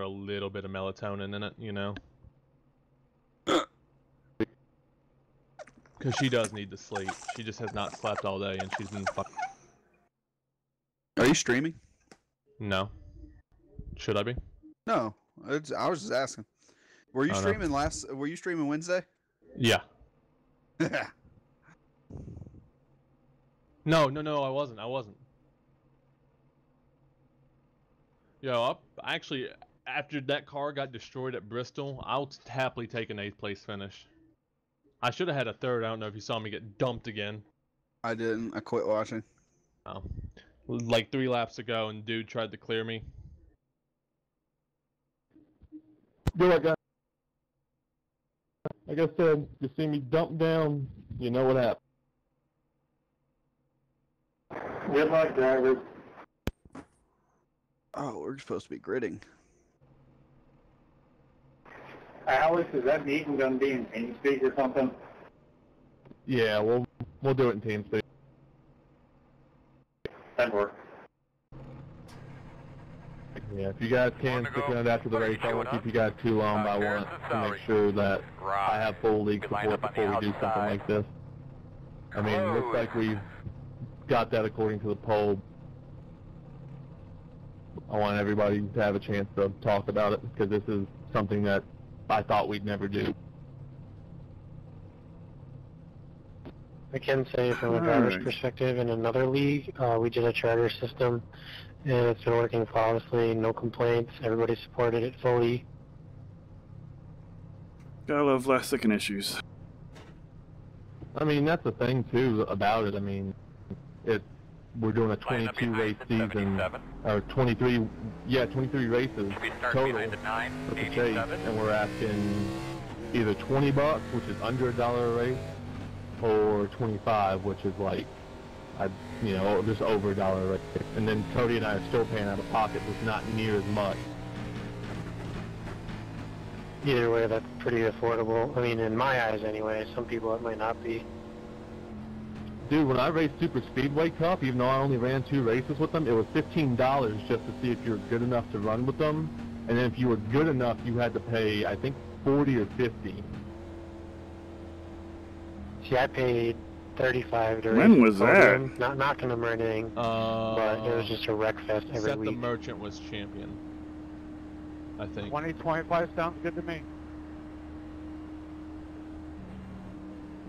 a little bit of melatonin in it, you know? Because she does need to sleep. She just has not slept all day, and she's been Are you streaming? No. Should I be? No, I was just asking. Were you streaming Were you streaming Wednesday? Yeah. No, I wasn't. Yo, actually, after that car got destroyed at Bristol, I'll happily take an 8th place finish. I should have had a 3rd. I don't know if you saw me get dumped again. I didn't. I quit watching. Oh. Like 3 laps ago, and dude tried to clear me. Do it, guys. Like I said, you see me dump down, you know what happened. Good luck, drivers. Oh, we're supposed to be gridding. Alex, is that meeting going to be in TeamSpeak or something? Yeah, we'll do it in TeamSpeak. That works. Yeah, if you guys can stick around after the race, I won't keep you guys too long, but I want to make sure that I have full league support before we do something like this. I mean, it looks like we've got that according to the poll. I want everybody to have a chance to talk about it, because this is something that I thought we'd never do. I can say from a driver's perspective, in another league, we did a charter system, and it's been working flawlessly, no complaints, everybody supported it fully. Gotta love last second issues. I mean, that's the thing too about it. I mean, we're doing a 22 race season, or 23 races total with the chase, and we're asking either $20, which is under $1 a race, or 25, which is like, just over $1 a race. And then Cody and I are still paying out of pocket, but not near as much. Either way, that's pretty affordable. I mean, in my eyes anyway. Some people it might not be. Dude, when I raced Superspeedway Cup, even though I only ran 2 races with them, it was $15 just to see if you were good enough to run with them. And then if you were good enough, you had to pay, I think, 40 or 50. See, I paid 35 to race. When was that? Not knocking them or anything, but it was just a wreck fest every week. The Merchant was champion, I think. 2025 sounds good to me.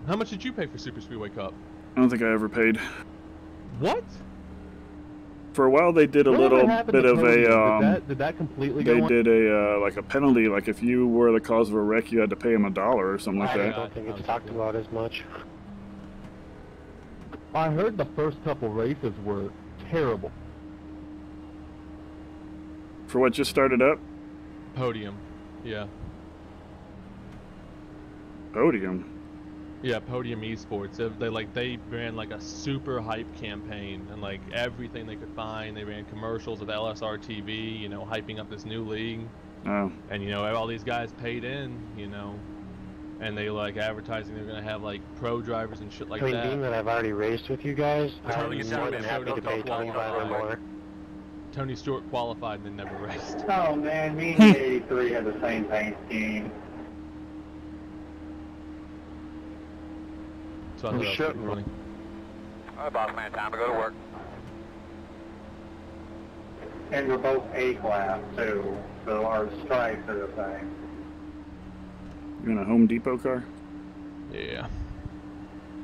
How much did you pay for Superspeedway Cup? I don't think I ever paid. What? For a while, they did a little bit of a. Did that completely go? They did a like a penalty. Like if you were the cause of a wreck, you had to pay them $1 or something like that. I don't think it's talked about as much. I heard the first couple races were terrible. For what just started up? Podium. Yeah. Podium. Yeah, Podium Esports. They ran like a super hype campaign, and like everything they could find. They ran commercials with LSR TV, hyping up this new league. Oh. And all these guys paid in, and they like advertising they're gonna have like pro drivers and shit like that. I mean, being that I've already raced with you guys, I'm more than happy to pay 25 or more. Tony Stewart qualified and then never raced. Oh man, me and 83 had the same paint scheme. So I thought that was pretty funny. Alright, boss man, time to go to work. And we're both A-class too, so our stripes are the same. You in a Home Depot car? Yeah.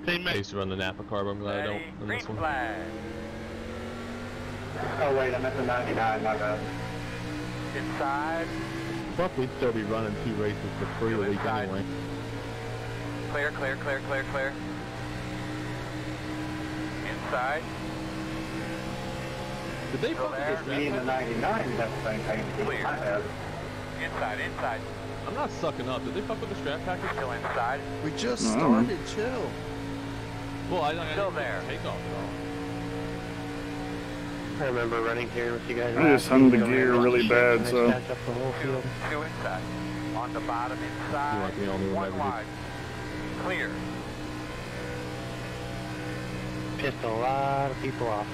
I used to run the Napa car, but I'm glad I don't in this one. Oh wait, I'm at the 99, my bad. Inside. Plus, we'd still be running 2 races for free a week anyway. Clear, clear, clear, clear, clear. Inside. Did they fuck with Me and the 99 have the same paint scheme. Clear. Inside, inside. I'm not sucking up. Did they fuck with the strap package? Still inside. We just started, chill. Well, I still there. Take off at all. I remember running here with you guys. I just hung the gear really bad, so. Two inside. On the bottom inside. One wide. Clear. Pissed a lot of people off.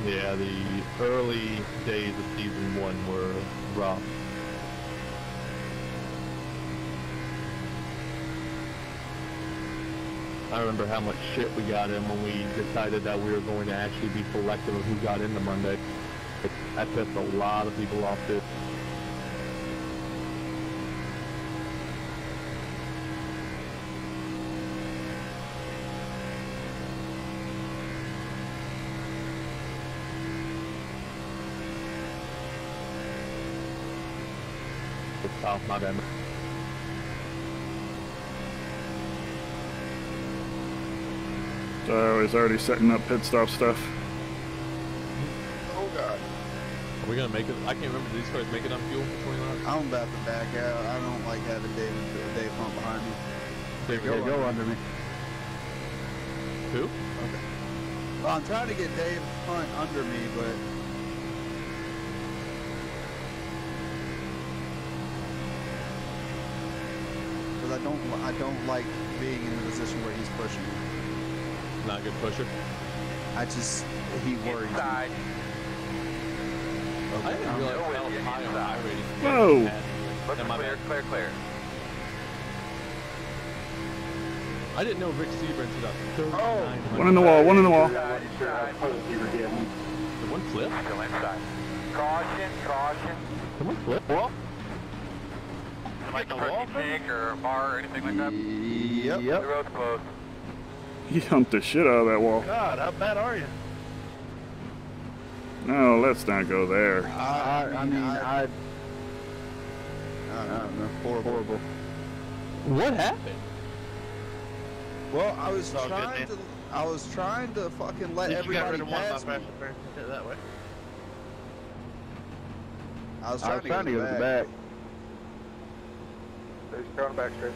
Yeah, the early days of season 1 were rough. I remember how much shit we got in when we decided that we were going to actually be selective of who got into Monday. That pissed a lot of people off too. Oh, my bad. So he's already setting up pit stop stuff. Oh god. Are we gonna make it? I can't remember. Did these cars make it on fuel for 20 laps? I'm about to back out. I don't like having Dave Hunt behind me. Go under me. Who? Okay. Well, I'm trying to get Dave Hunt under me, but because I don't like being in a position where he's pushing me. Not a good pusher. He worries me. Inside. I didn't realize how high on I rating. Whoa! Looking clear, clear. I didn't know Rick Seabrand did a 39. One in the wall, one in the wall. The one flip? Still inside. Caution, caution. Someone flip wall? Like a wall tank or a bar or anything like that? Yep. The road's closed. He humped the shit out of that wall. God, how bad are you? No, let's not go there. I don't know. Horrible. What happened? Well, I was all good, trying man. to. I was trying to fucking let You got everybody rid of one of my pass me. fast affairs. Hit that way. I was trying to go to the back. There's going back straight.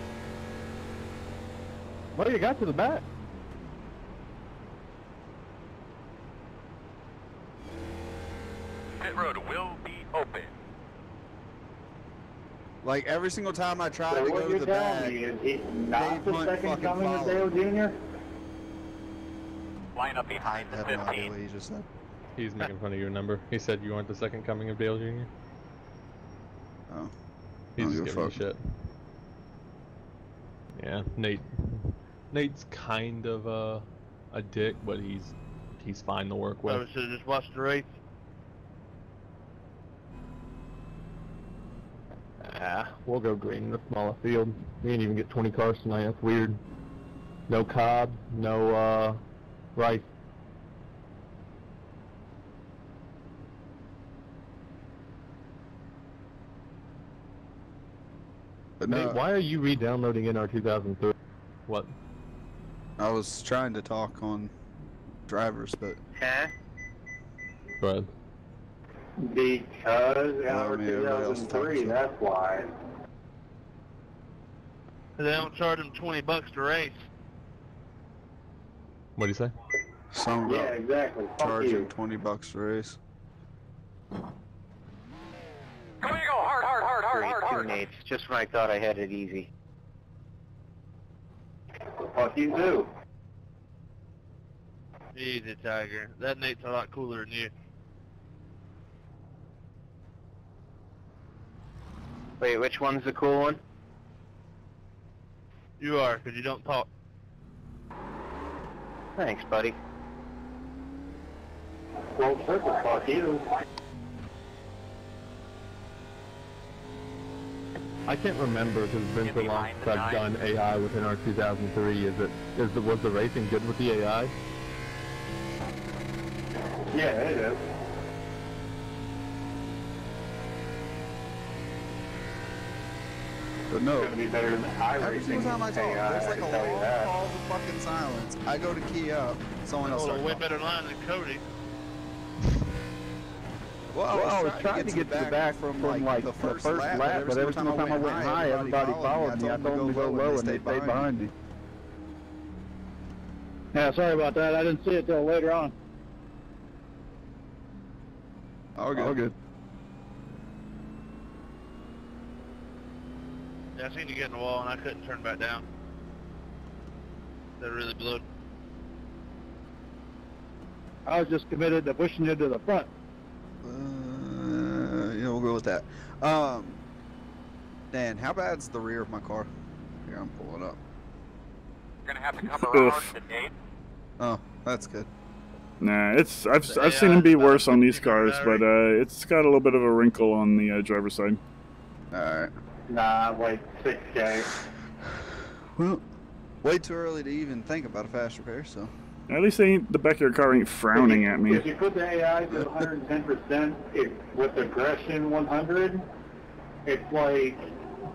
What do you got to the back? Pit road will be open. Like every single time I tried to go to the back, It's not the Hunt second fucking coming of followed. Dale Jr.? Line up behind I the have no idea 15. what he just said. He's making fun of your number. He said you aren't the second coming of Dale Jr. Oh. He's Don't just give giving a you shit. Yeah, Nate's kind of a dick, but he's fine to work with. I should have just watched the race. We'll go green in the smaller field. We didn't even get 20 cars tonight. That's weird. No Cobb, no Rice. But Nate, no, why are you re-downloading NR 2003? What? I was trying to talk on drivers, but Huh? Brad? Because our I mean, everybody else 2003, talks. that's why. They don't charge them $20 to race. What do you say? some Yeah, exactly. Fuck charging you. $20 to race. Come on, you go hard, hard, hard, hard, hard, hard. Nates, just when I thought I had it easy. Fuck you too. Easy, Tiger. That Nate's a lot cooler than you. Wait, which one's the cool one? You are, because you don't talk. Thanks, buddy. Well, circle, fuck you. I can't remember because it's been so long since I've done AI within our 2003. Was the racing good with the AI? Yeah, it is. But no, It's gonna be better than every single time I talk, there's like a can tell you long that. pause of fucking silence. I go to key up, someone else Oh, starts way talking. better line than Cody. Well, I was trying to get to the back from like the first lap, but every single time I went high, everybody followed me. I told them to go low, and they stayed behind me. Yeah, sorry about that. I didn't see it till later on. All good. Yeah, I seen you get in the wall and I couldn't turn back down. That really blew. I was just committed to pushing you to the front. Yeah, we'll go with that. Dan, how bad's the rear of my car? Here, I'm pulling up. You're gonna have to come around to Dave. Oh, that's good. Nah, it's I've seen them be worse on these cars, but it's got a little bit of a wrinkle on the driver's side. Alright. Nah, like 6K. Well, way too early to even think about a fast repair, so. At least the back of your car ain't frowning at me. If you put the AI to 110%, with aggression 100, it's like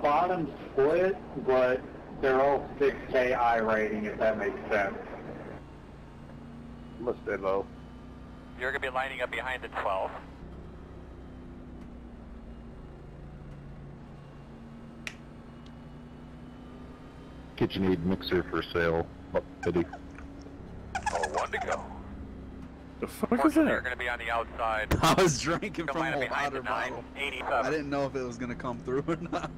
bottom split, but they're all 6K I rating, if that makes sense. Let's stay low. You're gonna be lining up behind the 12. KitchenAid mixer for sale. Up 50. Oh, one to go. The fuck is Fortunately, that? you're gonna be on the outside. I was drinking from Line up a behind the water bottle. 987. I didn't know if it was gonna come through or not.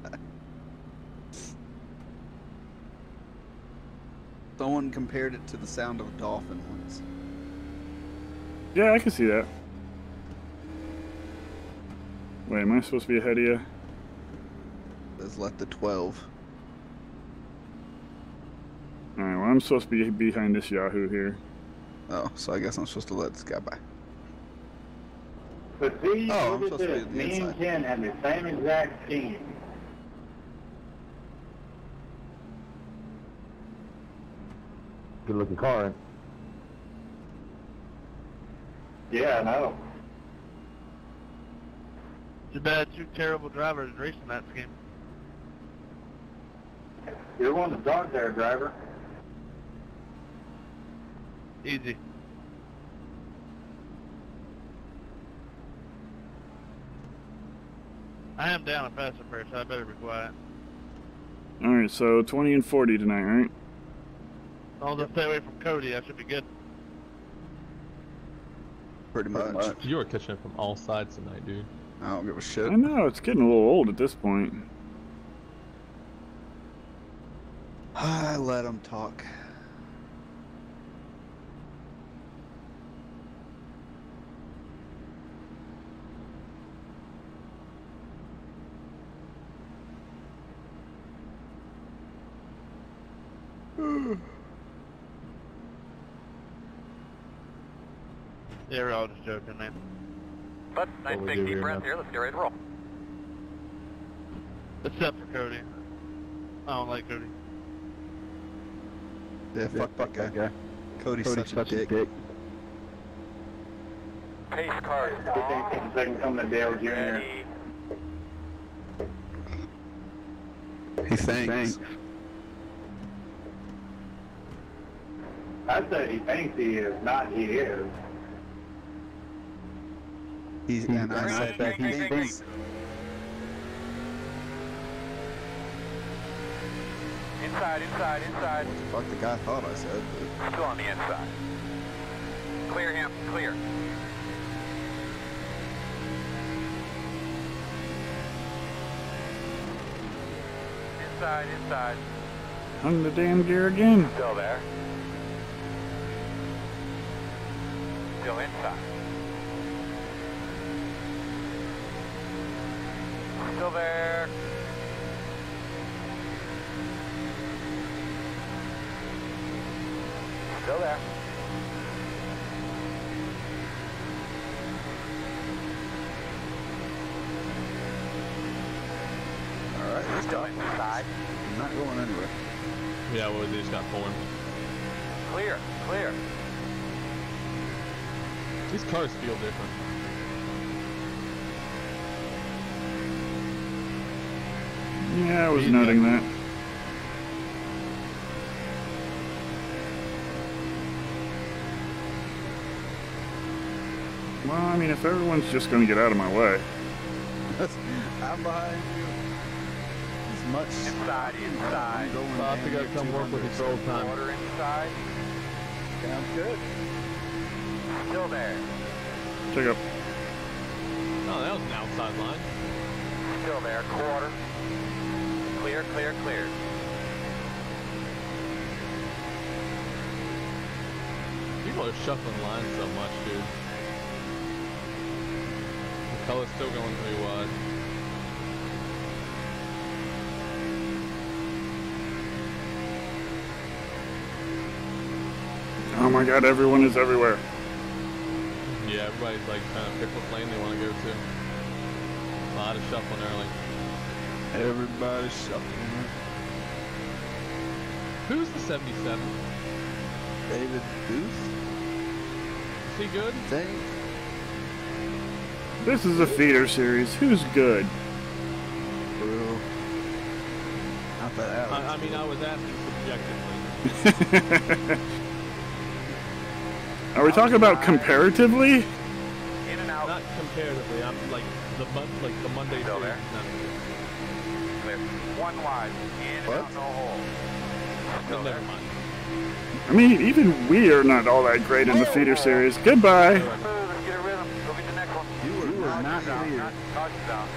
Someone compared it to the sound of a dolphin once. Yeah, I can see that. Wait, am I supposed to be ahead of you? Let's let the 12. Alright, well, I'm supposed to be behind this Yahoo here. Oh, so I guess I'm supposed to let this guy by. But see, Oh, I'm look at supposed to be this. on the Me and inside. Ken had the same exact scheme. Good looking car. Yeah, I know. Too bad two terrible drivers racing that scheme. You're one of the dogs there, driver. Easy. I am down a fast repair, so I better be quiet. Alright, so 20 and 40 tonight, right? I'll just stay away from Cody, I should be good. Pretty much. You are catching it from all sides tonight, dude. I don't give a shit. I know, it's getting a little old at this point. I let him talk. Yeah, we're all just joking, man. But nice big deep breath here. Let's get ready to roll. Except for Cody. I don't like Cody. Yeah, fuck that guy. Cody's such a dick. Pace car is on. Second coming to Dale Jr. Ready. He thinks. I said he thinks he is, not he is. And I said that he thinks. Inside, inside, inside. What the fuck the guy thought I said, but... Still on the inside. Clear him, clear. Inside, inside. Hung the damn gear again. Still there. Still inside. Still there. Still there. Alright, let's Still go. inside. I'm not going anywhere. Yeah, well, they just got formed. Clear, clear. These cars feel different. Yeah, I was noting that. Well, I mean, if everyone's just going to get out of my way. I'm behind you. As much. Inside, inside. Boss, we gotta come work with control time. Water inside. Sounds good. Still there. Check up. Oh, that was an outside line. Still there. Quarter. Clear, clear, clear. You People are shuffling lines so much, dude. The color's still going pretty wide. Oh my god, everyone is everywhere. Yeah, everybody's like trying to pick what lane they want to go to. A lot of shuffling early. Everybody's shuffling. Who's the 77? David Booth? Is he good? Think. This is a feeder series. Who's good? Bro. Not that Alex. I mean, I was asking subjectively. Are we talking about comparatively? In and out. Not comparatively. I'm like the Monday. Still there? Clear. One wide. In and out, no hole. Still there. Never mind. I mean, even we are not all that great in the feeder series. Goodbye. Let's get a rhythm. Go get the next one. You were not here. Caution down.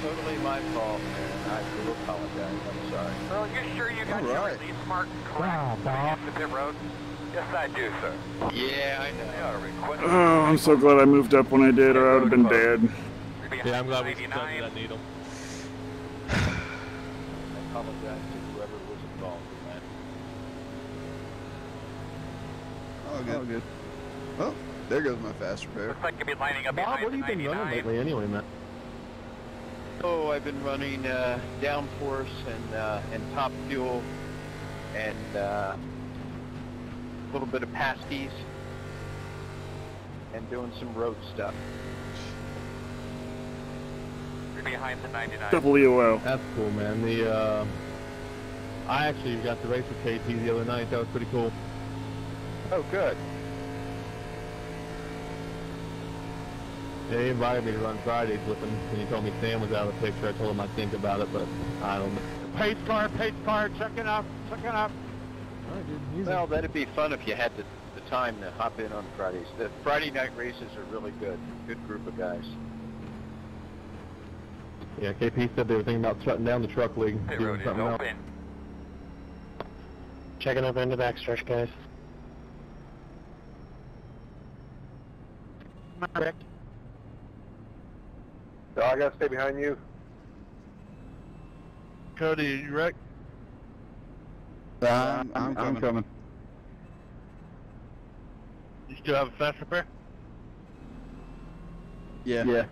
Totally my fault, man. I do apologize. I'm sorry. Well, you sure you got your release mark correct against the pit road? Yes, I do, sir. Yeah, I know. Oh, I'm so glad I moved up when I did, or I would have been dead. Yeah, I'm glad we stuck to that needle. I apologize to whoever was involved in that. Oh, good. Oh, good. Oh, there goes my fast repair. Looks like you'll be lining up Bob, behind what have you been the 99. running lately anyway, man? Oh, I've been running downforce and top fuel and a little bit of pasties and doing some road stuff. You're behind the 99. WO. That's cool, man. The I actually got to race with KT the other night. That was pretty cool. Oh, good. Yeah, he invited me to run Fridays with him, and he told me Sam was out of the picture. I told him I'd think about it, but I don't know. Pace car, checking up. Well, that'd be fun if you had the time to hop in on Fridays. The Friday night races are really good. Good group of guys. Yeah, KP said they were thinking about shutting down the truck league. Pit Doing road is something else. open. Checking up into backstretch, guys. Correct. So I gotta stay behind you. Cody, you wrecked? I'm coming. You still have a fast repair? Yeah. Yeah.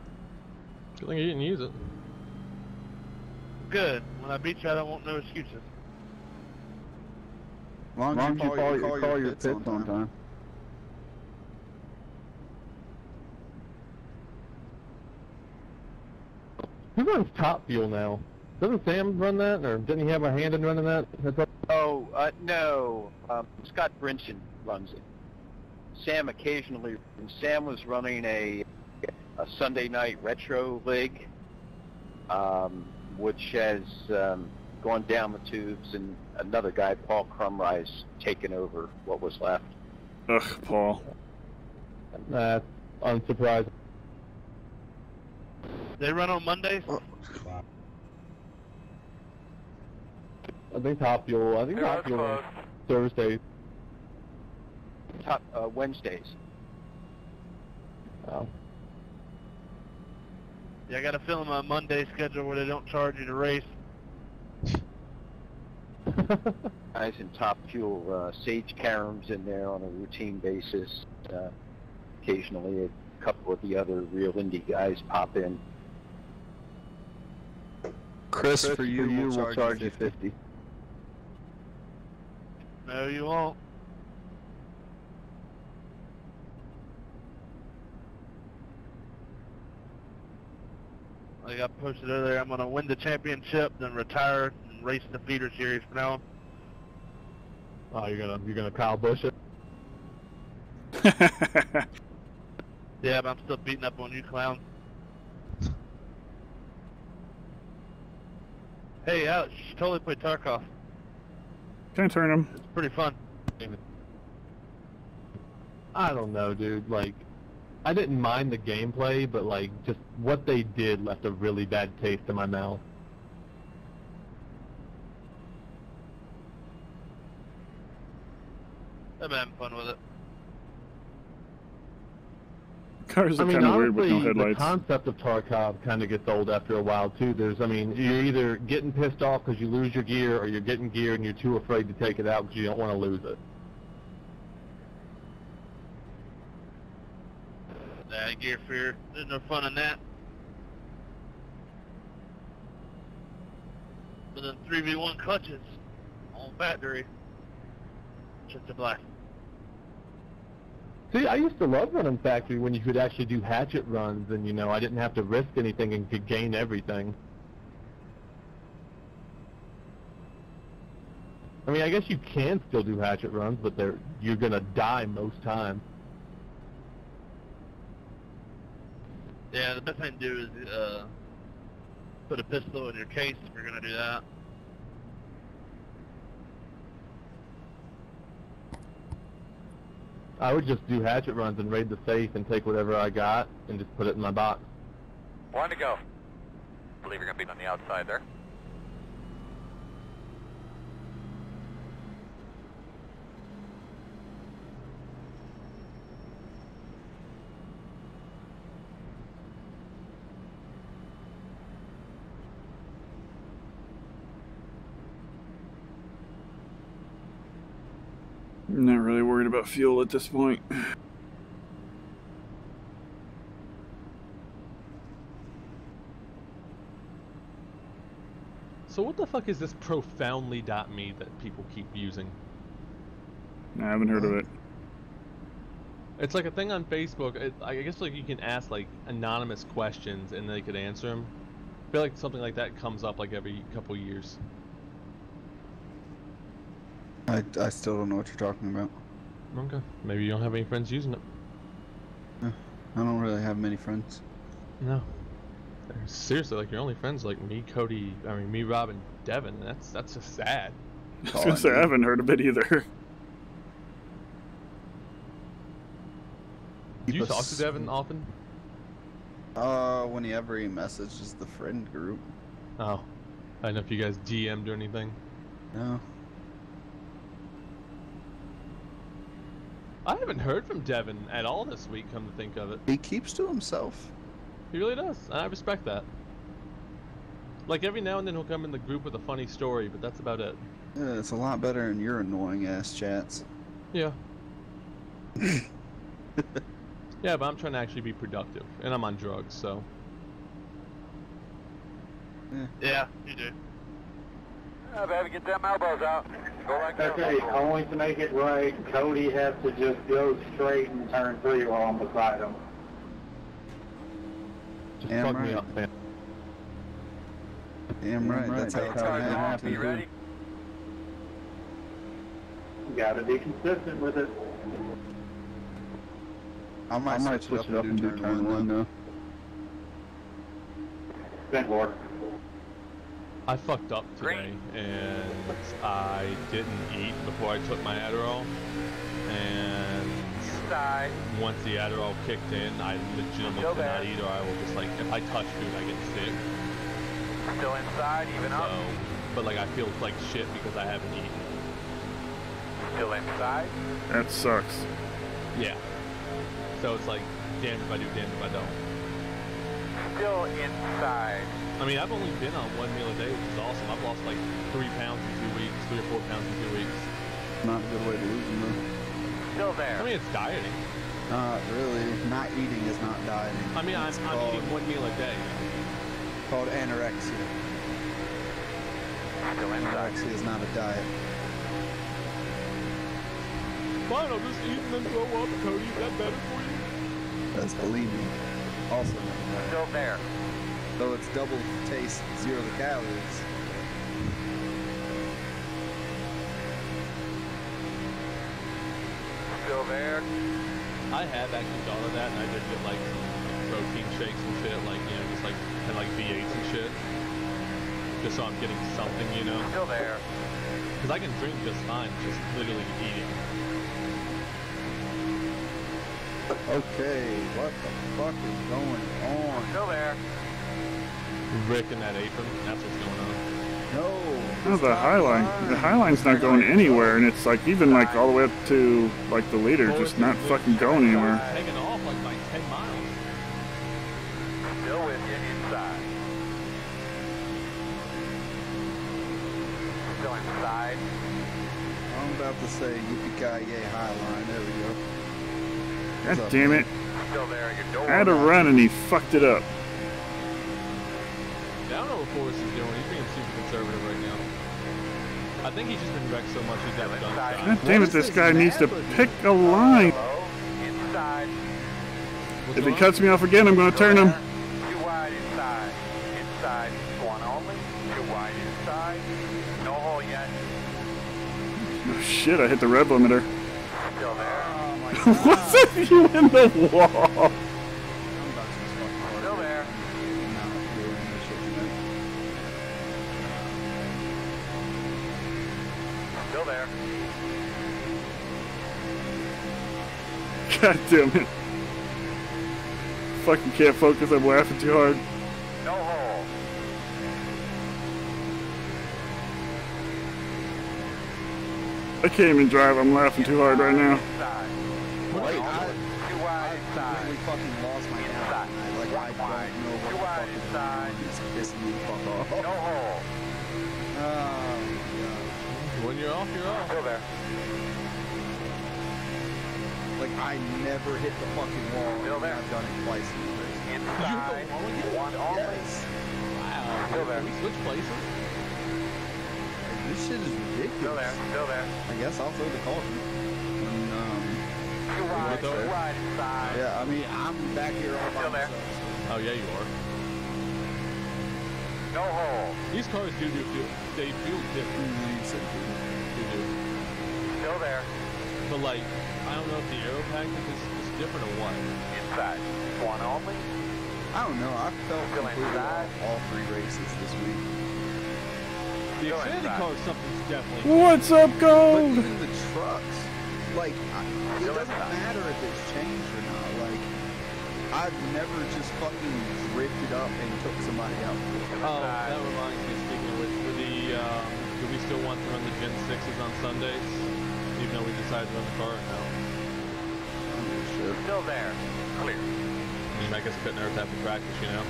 Good thing you didn't use it. Good. When I beat you, I don't want no excuses. As long as you call your pits on time. Who runs Top Fuel now? Doesn't Sam run that, or didn't he have a hand in running that? Oh, no. Scott Brinson runs it. Sam occasionally. Sam was running a Sunday night retro league, which has gone down the tubes, and another guy, Paul Crumry's, taken over what was left. Ugh, Paul. That's unsurprising. They run on Mondays? I think Top Fuel. I think Top Fuel on Thursdays. Wednesdays. Oh. Yeah, I got to fill in my Monday schedule where they don't charge you to race. Guys in Top Fuel, Sage Karam's in there on a routine basis. Occasionally a couple of the other real indie guys pop in. Chris, for you, we'll charge you 50. No, you won't. Like I posted earlier, I'm going to win the championship, then retire and race the feeder series from now on. Oh, you're gonna Kyle Busch it? Yeah, but I'm still beating up on you clowns. Hey, Alex, you should totally play Tarkov. Can I turn him? It's pretty fun. I don't know, dude. Like, I didn't mind the gameplay, but like, just what they did left a really bad taste in my mouth. I'm having fun with it. Cars are kind of weird with no headlights. The concept of Tarkov kind of gets old after a while too. You're either getting pissed off because you lose your gear, or you're getting gear and you're too afraid to take it out because you don't want to lose it. Gear fear. There's no fun in that. But then 3v1 clutches on factory. Just a black. See, I used to love running factory when you could actually do hatchet runs and, I didn't have to risk anything and could gain everything. I mean, I guess you can still do hatchet runs, but you're going to die most times. Yeah, the best thing to do is put a pistol in your case if you're going to do that. I would just do hatchet runs and raid the safe and take whatever I got and just put it in my box. 1 to go. I believe you're going to be on the outside there. I'm not really worried about fuel at this point. So what the fuck is this profoundly.me that people keep using? I haven't heard of it. It's like a thing on Facebook. I guess like you can ask like anonymous questions and they could answer them. I feel like something like that comes up like every couple years. I still don't know what you're talking about. Okay. Maybe you don't have any friends using it. I don't really have many friends. No. Seriously, like your only friends like me, Cody, me, Rob, and Devin. That's just sad. I was gonna say, I haven't heard of it either. Do you talk to Devin often? Whenever he messages the friend group. Oh. I don't know if you guys DM'd or anything. No. I haven't heard from Devin at all this week, come to think of it. He keeps to himself. He really does, and I respect that. Like, every now and then he'll come in the group with a funny story, but that's about it. Yeah, it's a lot better than your annoying-ass chats. Yeah. Yeah, but I'm trying to actually be productive, and I'm on drugs, so... Yeah, you do. Baby, get them elbows out. Go like that. Okay, only to make it right, Cody has to just go straight and turn 3 while I'm beside him. Just fuck me up, man. Damn right, that's how it's gonna happen. You ready? You gotta be consistent with it. I might switch it up and do turn 1 now. Thank Lord. I fucked up today, and I didn't eat before I took my Adderall, and once the Adderall kicked in, I legitimately could not eat, or I will just, like, if I touch food, I get sick. Still inside, even up. But, like, I feel like shit because I haven't eaten. Still inside? That sucks. Yeah. So it's like, damn if I do, damn if I don't. Still inside. I mean, I've only been on 1 meal a day, which is awesome. I've lost like 3 pounds in 2 weeks, 3 or 4 pounds in 2 weeks. Not a good way to lose them, though. Still there. I mean, it's dieting. Not really. Not eating is not dieting. I mean, I'm eating 1 meal a day. Called anorexia. Still inside. Anorexia is not a diet. Fine, I'll just eat and then throw up, Cody. Is that better for you? That's bulimia. Also still there. Though it's double taste, 0 the calories. Still there. I have actually thought of that, and I did get like some protein shakes and shit, like, just like kind of like V8s and shit. Just so I'm getting something, Still there. Because I can drink just fine, just literally eating. Okay, what the fuck is going on? Still there. Rick in that apron, that's what's going on. No, the Highline. The Highline's not going anywhere, and it's like even like all the way up to like the leader, just not fucking going anywhere. Taking off like by 10 miles. Still with you inside. Still inside. I'm about to say yippee-ki-yay Highline. There we go. God damn it. Still there. Your door. I had to run and he fucked it up. Yeah, I don't know what Forrest is doing. He's being super conservative right now. I think he's just been wrecked so much he's never done that. God damn it, this guy needs to pick a line. Inside. If he cuts me off again, I'm going to turn him. Too wide inside. Inside. One only. Too wide inside. No hole yet. Oh shit, I hit the red limiter. Still there. What's that you in the wall? Still there. Still there. God damn it. Fucking can't focus, I'm laughing too hard. No hole. I can't even drive, I'm laughing too hard right now. Wait, Too wide I inside. really fucking lost my Inside. like, I don't know what Too the wide fuck is inside. It's pissing me the fuck off. No hole. Oh, When you're off, you're off. Still there. like, I never hit the fucking wall. Still there. I've done it twice in the race. Inside. One only. Yes. Wow. Still there. Can we switch places? This shit is ridiculous. Still there. Still there. I guess I'll throw the caution. Too wide. Too wide inside. Yeah, I mean, I'm back here all by Still there. myself. Oh, yeah, you are. No hole. These cars they feel different. They do. Still there. But, like, I don't know if the aero package is different or what. Inside. One only. I don't know. I felt Still completely inside. off all three races this week. The Go Xfinity inside. car is something's definitely. What's up, But Gold? even the trucks, like, it doesn't matter if it's changed or not. Like, I've never just fucking drifted up and took somebody out. Oh, that reminds me, speaking of which, for the, do we still want to run the Gen 6s on Sundays? Even though we decided to run the car now. Still there. Clear. I mean, I guess we couldn't ever have to practice, you know?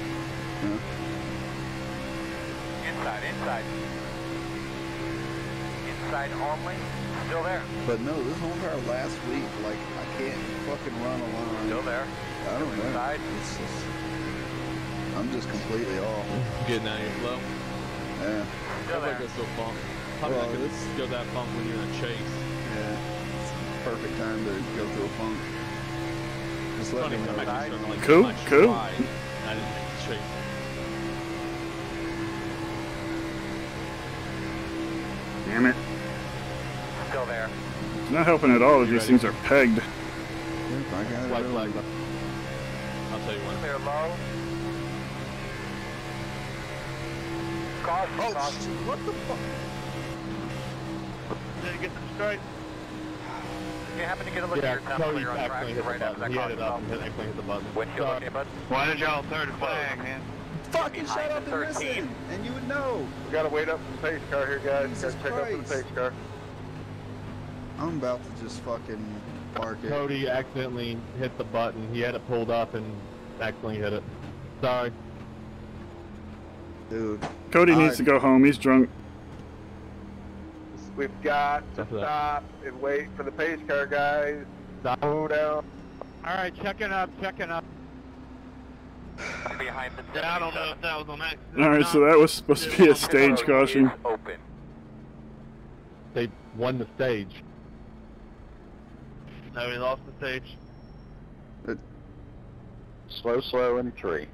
Inside. Inside. Inside only. Still there. But no, this whole entire last week, like, I can't fucking run a line. Still there. I don't know. Inside. It's just, I'm just completely off. Getting out of your flow. Yeah. Still Everybody there. goes so funk. Probably Well, not it's- gonna go that funk when you're in a chase. Yeah. It's the perfect time to go through a funk. Just let Funny, me I'm know. actually starting to like Cool, my cool. stride, and I didn't make the chase. Damn it. Still there. It's not helping at all that these things are pegged. Yep, I got it. White early. flag. I'll tell you when. Clear low. Caution. Oh, Caution. shit, what the fuck? Did you get the straight? If you happen to get a look at Yeah, your time Cody clear on track, actually you're hit the right after button. that He hit it up caution. and actually hit the button. Windshield okay, bud? Why did y'all third flag, man? Fucking Behind shut up the and 13. listen, and you would know. We gotta wait up for the pace car here, guys. Jesus Gotta check up for Christ. the pace car. I'm about to just fucking park it. Cody accidentally hit the button. He had it pulled up and accidentally hit it. Sorry. Dude. Cody needs to go home, he's drunk. We've got to Stop that. stop and wait for the pace car, guys. Stop. Slow down. Alright, checking up. Behind the Yeah, I don't know if that was on accident. Alright, so that was supposed to be a stage caution. Open. They won the stage. No, we lost the stage. Slow in 3.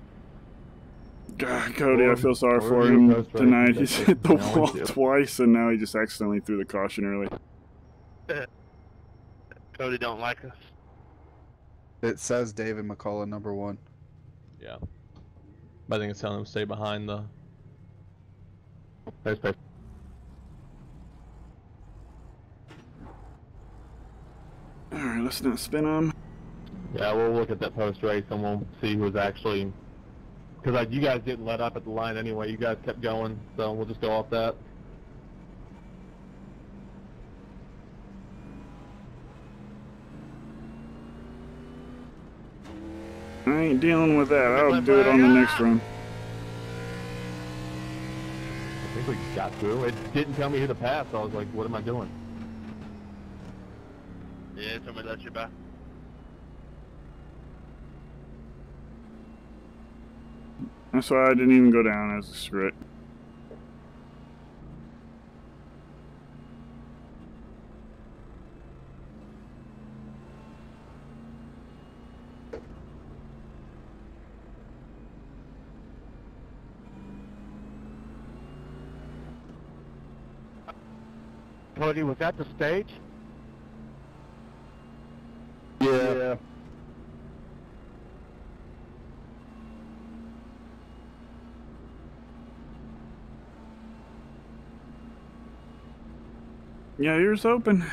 God, Cody, I feel sorry for him tonight. He's hit the wall twice, and now he just accidentally threw the caution early. Cody don't like us. It says David McCullough #1. Yeah. But I think it's telling him to stay behind the. There's pace. Alright, let's not spin him. Yeah, we'll look at that post race and we'll see who's actually Because you guys didn't let up at the line anyway. You guys kept going, so we'll just go off that. I ain't dealing with that. I'll do it on the next run. I think we got through. It didn't tell me who to pass, so I was like, what am I doing? Yeah, somebody let you by. That's why I didn't even go down as a script. Cody, was that the stage? Yeah. Yeah, yours open.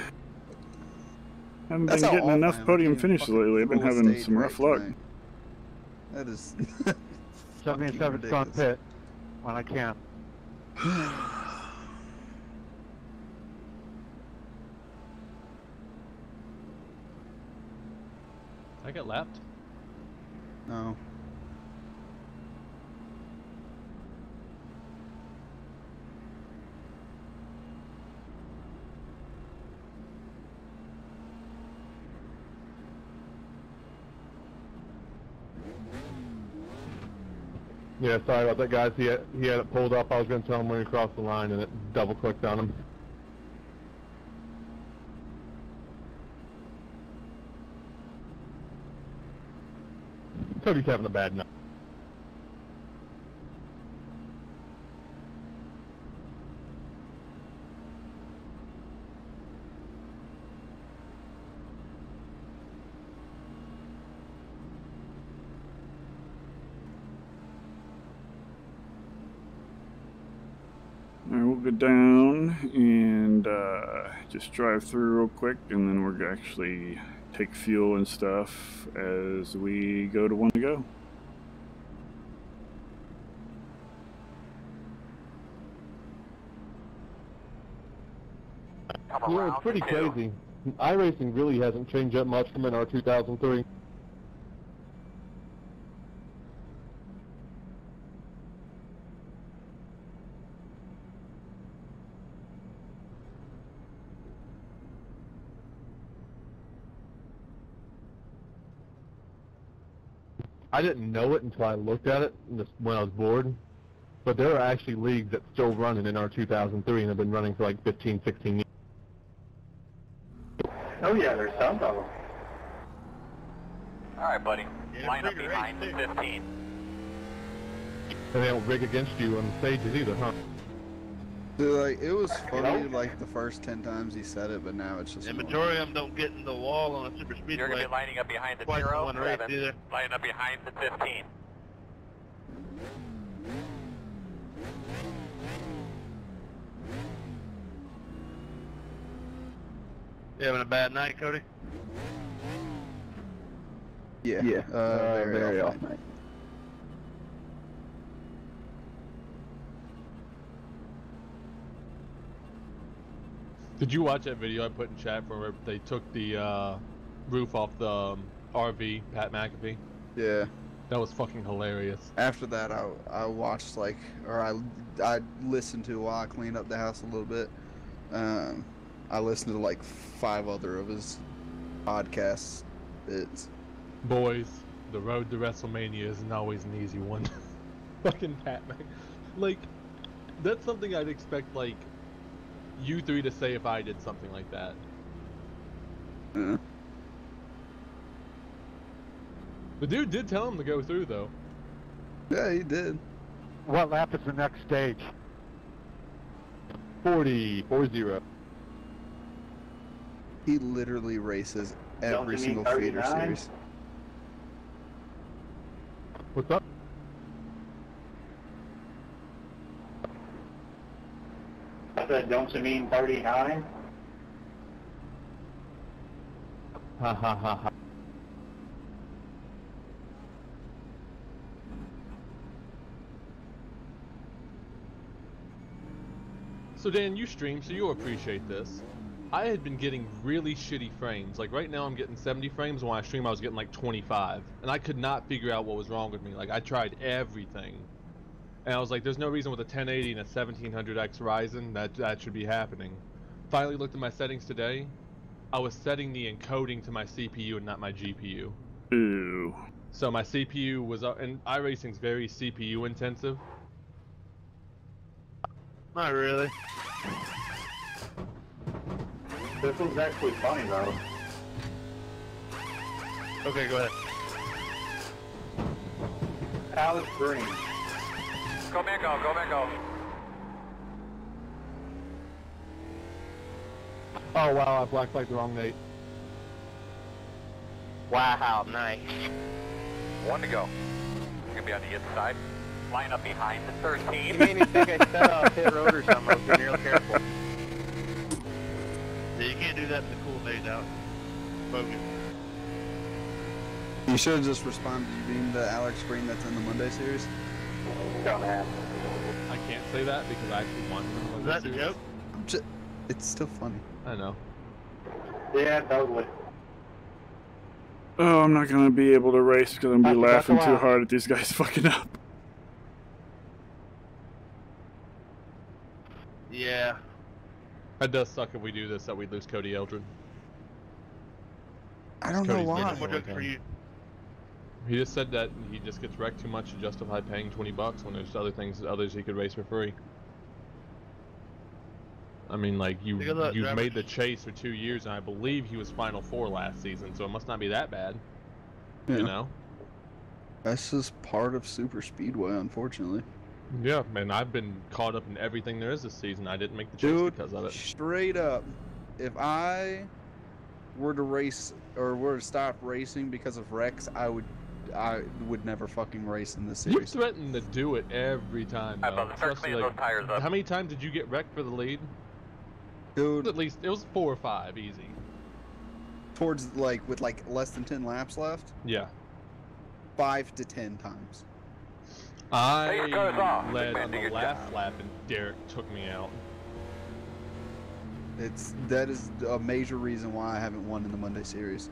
Haven't been getting enough podium finishes lately. I've been having some rough luck. That is 77 front pit when I can. I get lapped? No. Yeah, sorry about that, guys. He had it pulled up. I was going to tell him when he crossed the line, and it double-clicked on him. Cody's having a bad night. Alright, we'll go down and just drive through real quick, and then we're gonna actually take fuel and stuff as we go to one to go. Yeah, it's pretty crazy. iRacing really hasn't changed that much from in our 2003. I didn't know it until I looked at it when I was bored, but there are actually leagues that still running in our 2003 and have been running for like 15, 16 years. Oh yeah, there's some of them. Alright, buddy. Line up behind the 15. And they don't rig against you on the stages either, huh? Dude, like, it was funny, like, the first 10 times he said it, but now it's just... The majority of them don't get in the wall on a Superspeedway. You're going to be lining up behind the Twice 0, in one race either. lining up behind the 15. You having a bad night, Cody? Yeah, very off night. Did you watch that video I put in chat where they took the roof off the RV, Pat McAfee? Yeah. That was fucking hilarious. After that, I watched, like, or I listened to while I cleaned up the house a little bit. I listened to, like, 5 other of his podcasts. Boys, the road to WrestleMania isn't always an easy one. Fucking Pat McAfee. Like, that's something I'd expect, like, you three to say if I did something like that. The dude did tell him to go through, though. Yeah, he did. What lap is the next stage? 40. He literally races every single feeder series. What's up? I said, don't you mean 39? Ha ha ha ha. So Dan, you stream, so you'll appreciate this. I had been getting really shitty frames. Like right now I'm getting 70 frames, when I stream I was getting like 25. And I could not figure out what was wrong with me. Like I tried everything. And I was like, there's no reason with a 1080 and a 1700X Ryzen that should be happening. Finally looked at my settings today. I was setting the encoding to my CPU and not my GPU. Ooh. So my CPU was up, and iRacing's very CPU intensive. Not really. This was actually funny though. Okay, go ahead. Alex Green. Go Mango, go Mango. Oh wow, I black flagged the wrong Nate. Wow, nice. 1 to go. You're gonna be on the inside. Line up behind the 13. You made me think I set off pit road or something. I was being real careful. Yeah, you can't do that with the cool days out. Bogus. You should have just responded. You being the Alex Green that's in the Monday series. Dumbass. I can't say that because I actually want to. Is that the joke? It's still funny. I know. Yeah, totally. Oh, I'm not gonna be able to race because I'm gonna be laughing too hard at these guys fucking up. Yeah. That does suck if we do this, that we lose Cody Eldred. I don't know why. What joke for you? He just said that he just gets wrecked too much to justify paying $20 when there's others he could race for free. I mean, like, you've made the chase for 2 years, and I believe he was Final 4 last season, so it must not be that bad. Yeah. You know? That's just part of Superspeedway, unfortunately. Yeah, man, I've been caught up in everything there is this season. I didn't make the chase because of it. Straight up, if I were to race, or were to stop racing because of wrecks, I would never fucking race in this series. You threaten to do it every time, though. Those tires up. How many times did you get wrecked for the lead? Dude, at least it was 4 or 5, easy. Towards with less than 10 laps left. Yeah. 5 to 10 times. I led on the last lap and Derek took me out. That is a major reason why I haven't won in the Monday series.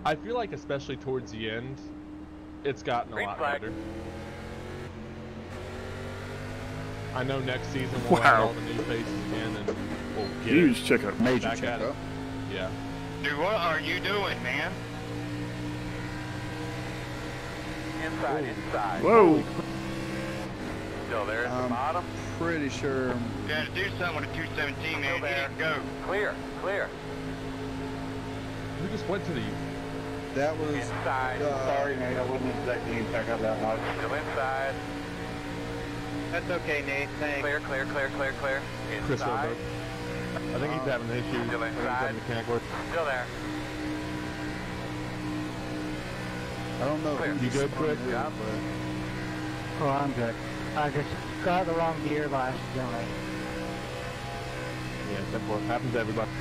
I feel like especially towards the end, it's gotten a lot better. I know next season we'll have all the new faces again and we'll get huge checkup. Major checkup. Yeah. Dude, what are you doing, man? Inside. Whoa. Still there at the bottom. Pretty sure. You gotta do something with a 217, man. You didn't go. Clear. We just went to the... That was... Inside. Sorry, Nate. I wasn't expecting you to check out that much. Still inside. That's okay, Nate. Thanks. Clear. Chris Inside. I think he's having issues. Still inside. Still there. I don't know. You good, Chris? Yeah. Oh, I'm good. I just got the wrong gear last night. Yeah, that's what happens to everybody.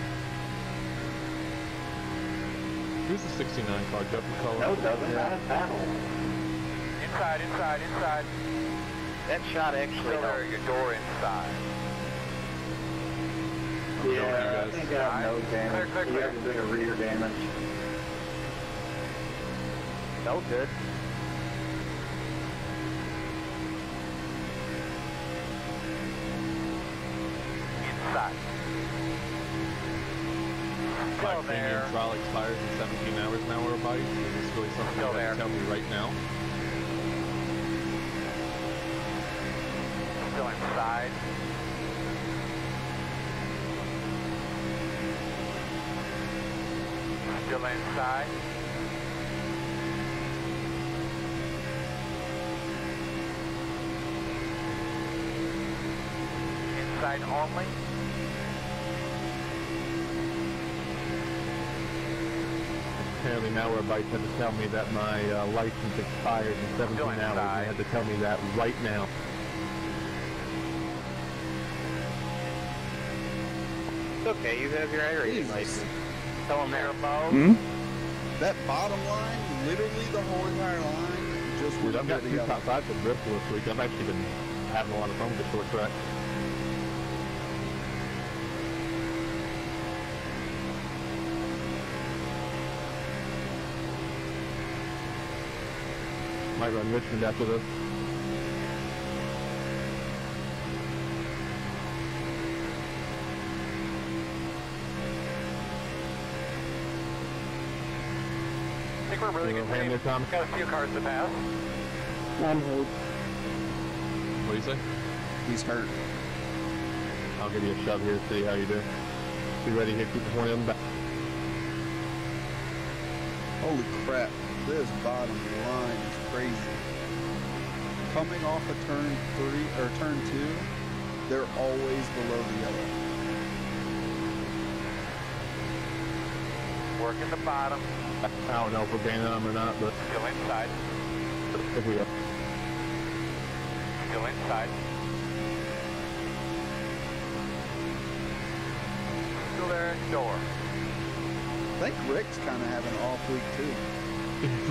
Who's the 69 car? Jeff McCullough? No, it doesn't. Yeah. Battle. Inside. That shot actually Still there, your door inside. Yeah, I think I have nose damage. You have a bit of rear damage. no good. Inside. My premium trial expires in 17 hours now or a bike. Is this really something you can tell me right now? Still inside. Still inside. Inside only. Apparently malware bytes had to tell me that my license expired in 17 hours. They had to tell me that right now. It's okay, you have your iRacing license. Tell them there. That bottom line, literally the whole entire line, just Dude, I've got 2 top 5s for Bristol this week. I've actually been having a lot of fun with the short track. Might run Richmond after this. I think we're really good. Got a few cars to pass. I'm hurt. What do you say? He's hurt. I'll give you a shove here to see how you do. Be ready here, keep the point on the back. Holy crap, this bottom line is crazy. Coming off of turn 3 or turn 2, they're always below the yellow. Working the bottom. I don't know if we're gaining them or not, but Still inside. if we are. Still inside. Still there at door. I think Rick's kind of having an off week too.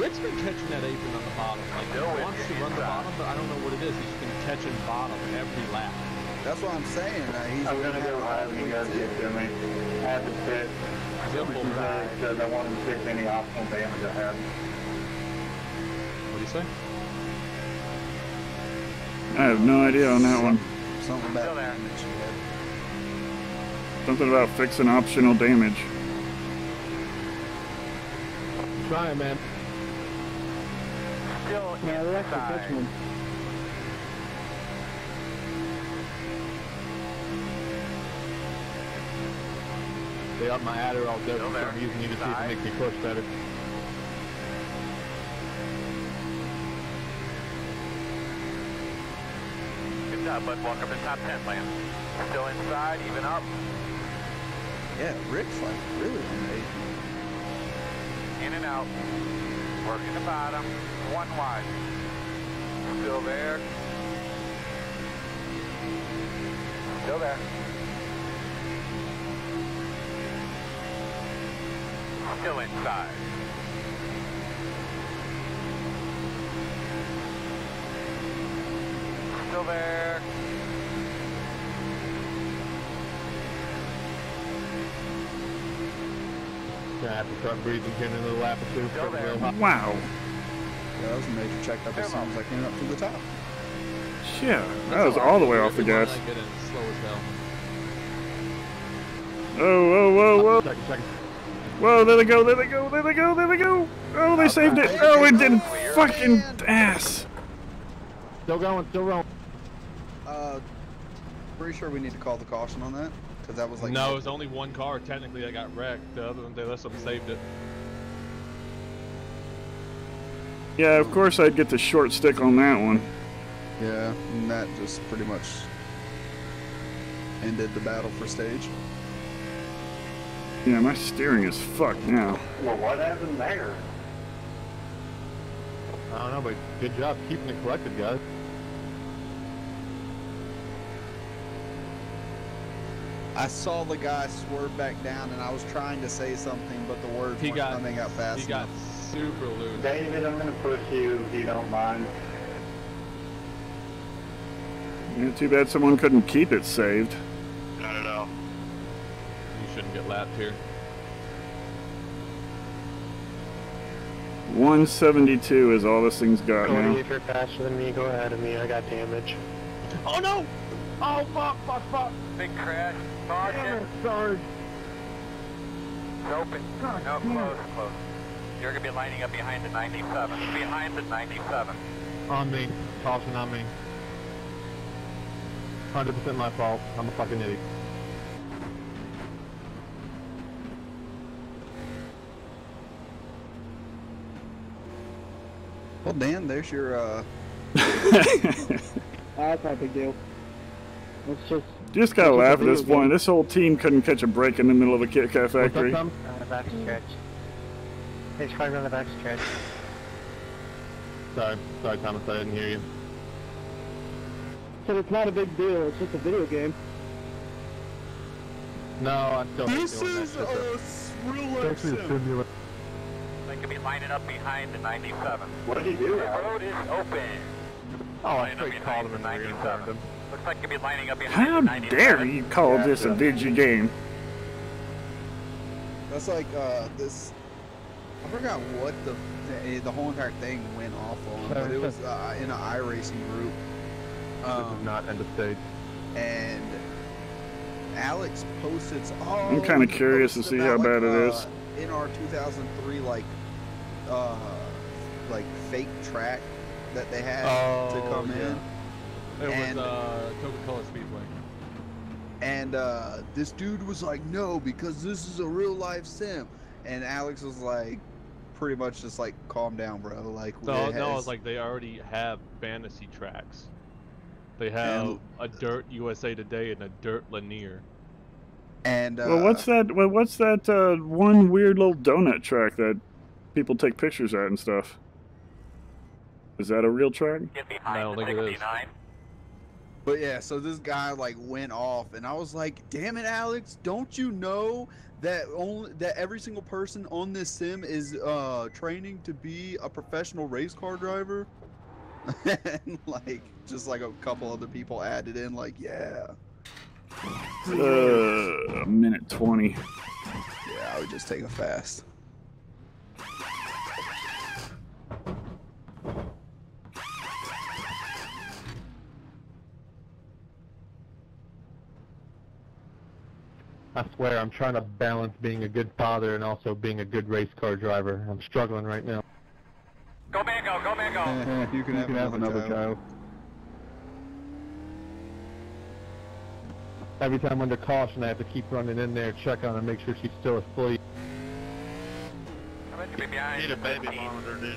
Rick's been catching that apron on the bottom. Like, he wants to run the bottom, but I don't know what it is. He's been catching bottom every lap. That's what I'm saying. I'm going to go high when you guys get to me. I had to pit. Because I wanted to fix any optional damage I had. What do you say? I have no idea on that one. Something about damage. Something about fixing optional damage. Try it, man. Still inside. They up my Adderall dose, so I'm using you to see if it makes me push better. Good job, bud. Welcome to top 10, Lance. Still inside, even up. Yeah, Rick's like really amazing. In and out. Working the bottom. One wide. Still there. Still there. Still inside. Still there. Gonna have to start breathing here in another lap or two. Still there. Wow. Yeah, that was a major checkup as soon as I came up to the top. Yeah, that was all the way off the gas. Whoa. Whoa, there they go, there they go, there they go, there they go. Oh, they saved it. Oh, it did fucking ass. Still going, still rolling. Pretty sure we need to call the caution on that. Because that was like... No, it was only one car technically that got wrecked. The other one, the rest of them saved it. Yeah, of course I'd get the short stick on that one. Yeah, and that just pretty much ended the battle for stage. Yeah, my steering is fucked now. Well, what happened there? I don't know, but good job keeping it collected, guys. I saw the guy swerve back down, and I was trying to say something, but the words weren't coming out fast He got super loose. David, I'm going to push you if you don't mind. Yeah, too bad someone couldn't keep it saved. Not at all. You shouldn't get lapped here. 172 is all this thing's got Cody, now. if you're faster than me, go ahead of me. I got damage. Oh no! Oh fuck! Big crash. Caution. Sorry. It's open. No, close. You're going to be lining up behind the 97. Behind the 97. On me. Caution on me. 100% my fault. I'm a fucking idiot. Well, Dan, there's your, That's not a big deal. It's just gotta laugh at this point. This whole team couldn't catch a break in the middle of a Kit Kat factory. On the back stretch. There's cars on the back stretch. Sorry, Thomas, I didn't hear you. So it's not a big deal, it's just a video game. No, I still hate This doing is that. a It's actually a simulator. They could be lining up behind the 97. What did you do? The road is open. Oh, I straight called him in the rear and turned him. Looks like you'll be lining up behind How the 97. dare you call this a digi game? That's like this. I forgot what the whole entire thing went off on, but it was in an iRacing group. This is not end of stage. And Alex posted. Oh, I'm kind of curious to see how bad it is. In our 2003 like fake track that they had to come in. It was Coca-Cola Speedway. And this dude was like, no, because this is a real life sim. And Alex was like, pretty much just like, calm down, bro. Like, no, it's like they already have fantasy tracks. They have a Dirt USA Today and a Dirt Lanier. And well, what's that? What's that one weird little donut track that people take pictures at and stuff? Is that a real track? I don't think it is. But yeah, so this guy like went off, and I was like, "Damn it, Alex! Don't you know that every single person on this sim is training to be a professional race car driver?" And like, just like a couple other people added in, like, "Yeah." A minute 20. Yeah, I would just take a fast. I swear, I'm trying to balance being a good father and also being a good race car driver. I'm struggling right now. Go Mango, go Mango. Yeah, you can have another child. Every time under caution, I have to keep running in there, check on her, make sure she's still asleep. I bet you be behind. Need a baby monitor, dude.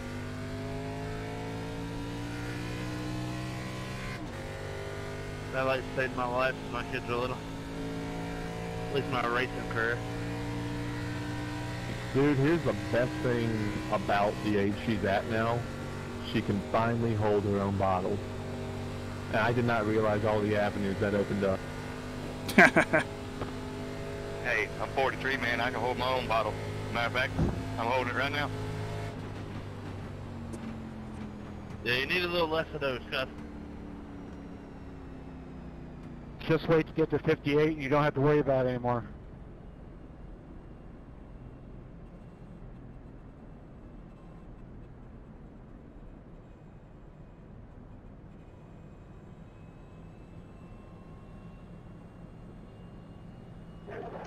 That light saved my life when my kids were little. At least my racing career. Dude, here's the best thing about the age she's at now. She can finally hold her own bottles. And I did not realize all the avenues that opened up. Hey, I'm 43, man. I can hold my own bottle. Matter of fact, I'm holding it right now. Yeah, you need a little less of those, Cuff. Just wait to get to 58 and you don't have to worry about it anymore.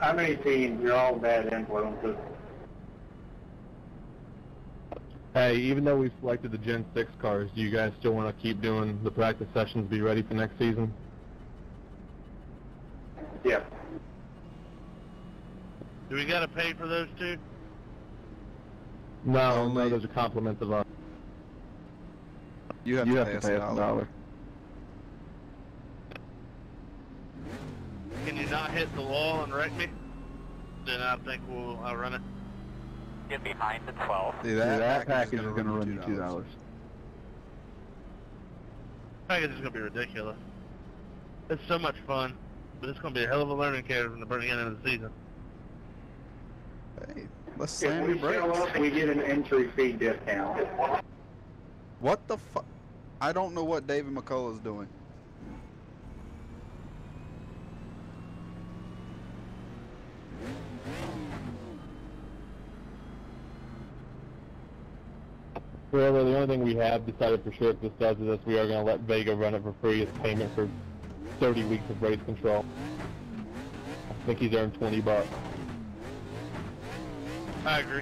I'm 18, you're all bad influences. Hey, even though we selected the Gen 6 cars, do you guys still want to keep doing the practice sessions, be ready for next season? Yeah. Do we gotta pay for those two? No, no, those are compliments of us. You have to pay us $1. Can you not hit the wall and wreck me? Then I think I'll run it. Get behind the 12. See, that package is going to run you $2. Package is gonna be ridiculous. It's so much fun, but it's gonna be a hell of a learning curve in the beginning of the season. Hey, let's If slam we your brakes. show up, we get an entry fee discount. What the fuck? I don't know what David McCullough's doing. Well, the only thing we have decided for sure if this does is we are going to let Vega run it for free as payment for 30 weeks of race control. I think he's earned $20. I agree.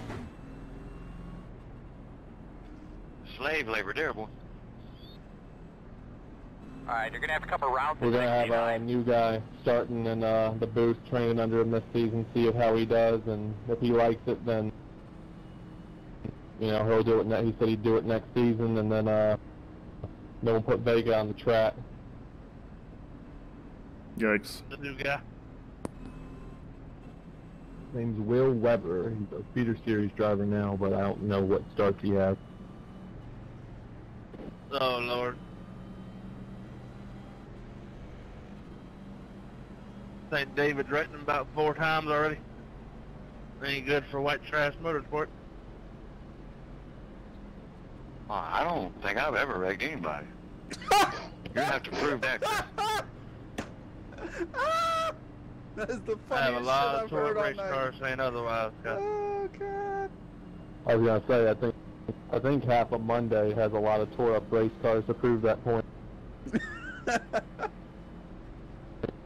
Slave labor, terrible. Alright, you're gonna have a couple rounds. We're going to have a new guy starting in the booth, training under him this season, see how he does, and if he likes it, then you know, he'll do it. He said he'd do it next season, and then we'll put Vega on the track. Yikes. The new guy. His name's Will Weber. He's a feeder series driver now, but I don't know what starts he has. Oh Lord. I think David's written him about 4 times already. Ain't good for white trash motorsport. I don't think I've ever wrecked anybody. You're gonna have to prove that. That is the funniest I have a lot of shit I've heard all race night. cars saying otherwise. Oh god. I was gonna say, I think half of Monday has a lot of tore up race cars to prove that point. It's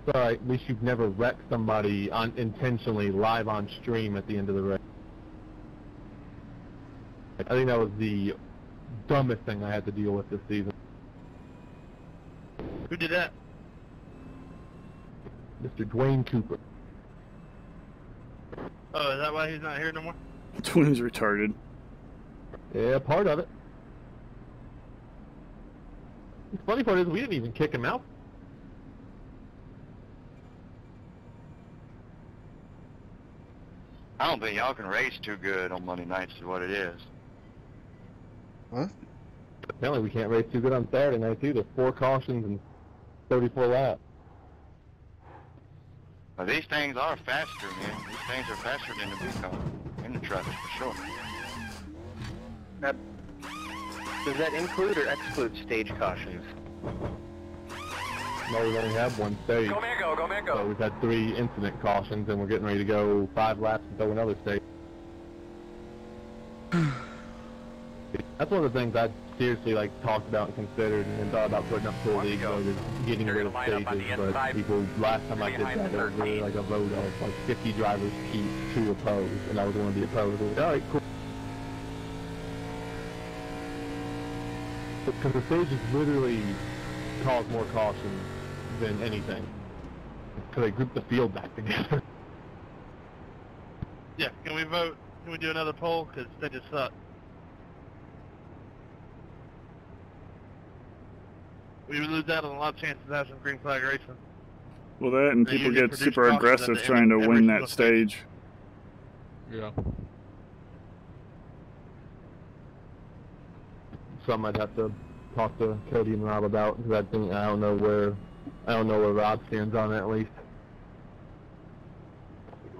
alright, at least you've never wrecked somebody intentionally live on stream at the end of the race. I think that was the dumbest thing I had to deal with this season. Who did that? Mr. Dwayne Cooper. Oh, is that why he's not here no more? Twin's retarded. Yeah, part of it. The funny part is we didn't even kick him out. I don't think y'all can race too good on Monday nights is what it is. What? Apparently we can't race too good on Saturday night too. There's 4 cautions and 34 laps. But these things are faster, man. These things are faster than the big car, in the trucks, for sure. Now, does that include or exclude stage cautions? No, we only have 1 stage. Go Mango, go Mango. So we've had 3 incident cautions and we're getting ready to go 5 laps until another stage. That's one of the things I seriously talked about and considered and thought about putting up full leagues or getting rid of stages, but people, last time I did that, there was really a vote of 50 drivers keep 2 opposed, and I was one of the opposed. Alright, cool. Because the stages literally cause more caution than anything. Because they group the field back together. Yeah, can we vote? Can we do another poll? Because they just suck. We would lose out on a lot of chances of having some green flag racing. Well, that and people get super aggressive trying to win that stage. Yeah. Something I'd have to talk to Cody and Rob about, because I don't know where Rob stands on it at least.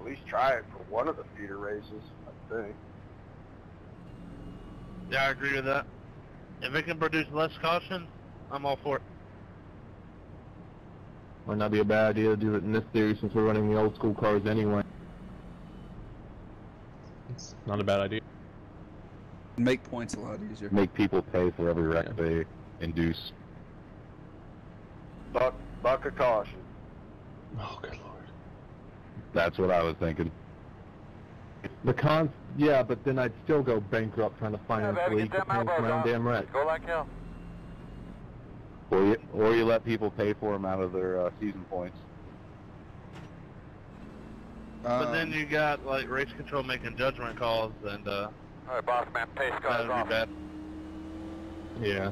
At least try it for one of the feeder races, I think. Yeah, I agree with that. If it can produce less caution, I'm all for it. Might not be a bad idea to do it in this series since we're running the old school cars anyway. It's not a bad idea. Make points a lot easier. Make people pay for every wreck they induce. Buck a caution. Oh, good lord. That's what I was thinking. Yeah, but then I'd still go bankrupt trying to finance league to pay for my own damn wreck. Go like hell. Or you let people pay for them out of their season points. But then you got race control making judgment calls, and Alright, boss man, pace car is that'd off. be bad. Yeah,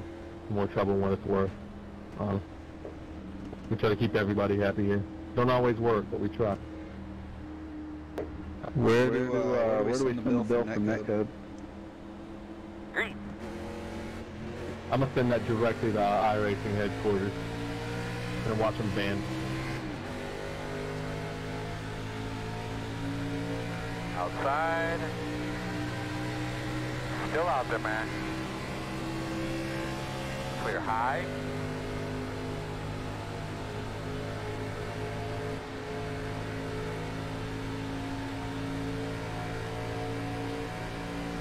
more trouble than what it's worth. We try to keep everybody happy here. Don't always work, but we try. Where do we send the bill from Netcode? Green. I'm gonna send that directly to iRacing headquarters and watch them ban. Outside. Still out there, man. Clear high.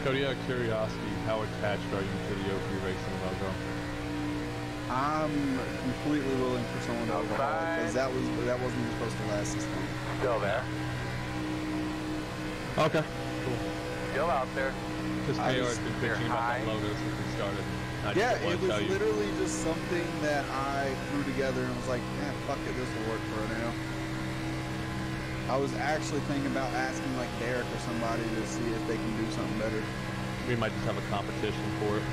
Cody, out of curiosity, how attached are you to the OP Racing logo? I'm completely willing for someone to overhaul it, because that wasn't supposed to last this long. Still there. Okay, cool. Still out there. Because KR has been bitching about that logo since we started. Yeah, it was literally just something that I threw together and was like, fuck it, this will work for now. I was actually thinking about asking Derek or somebody to see if they can do something better. We might just have a competition for it.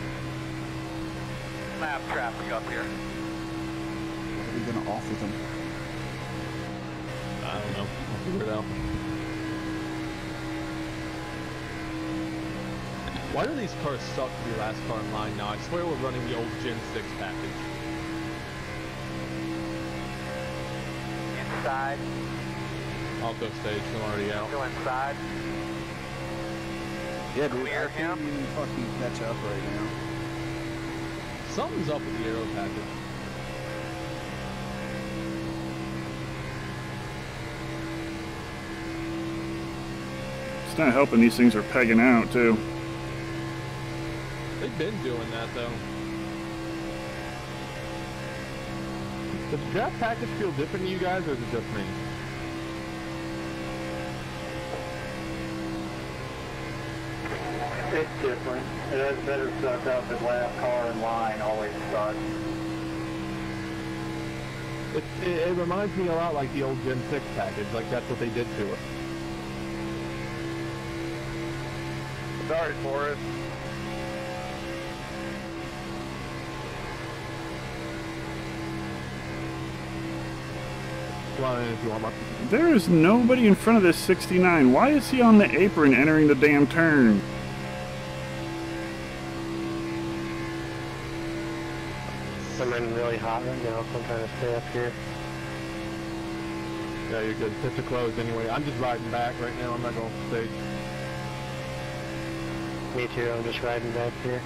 Lap traffic up here. What are we gonna offer them? I don't know. I'll figure it out. Why do these cars suck to be last car in line now? I swear we're running the old Gen 6 package. Inside. Auto stage, I'm already out. Go inside. Yeah, dude, I can't even fucking catch up right now. Something's up with the aero package. It's not helping these things are pegging out, too. They've been doing that, though. Does the draft package feel different to you guys, or is it just me? It's different. It has better stuff out than last car in line always sucks. It reminds me a lot like the old Gen 6 package, like that's what they did to it. Sorry, Forrest. There is nobody in front of this 69. Why is he on the apron entering the damn turn? I'm running really hot right now, so I'm trying to stay up here. Yeah, you're good. Pits are closed anyway. I'm just riding back right now. I'm not going to stage. Me too. I'm just riding back here.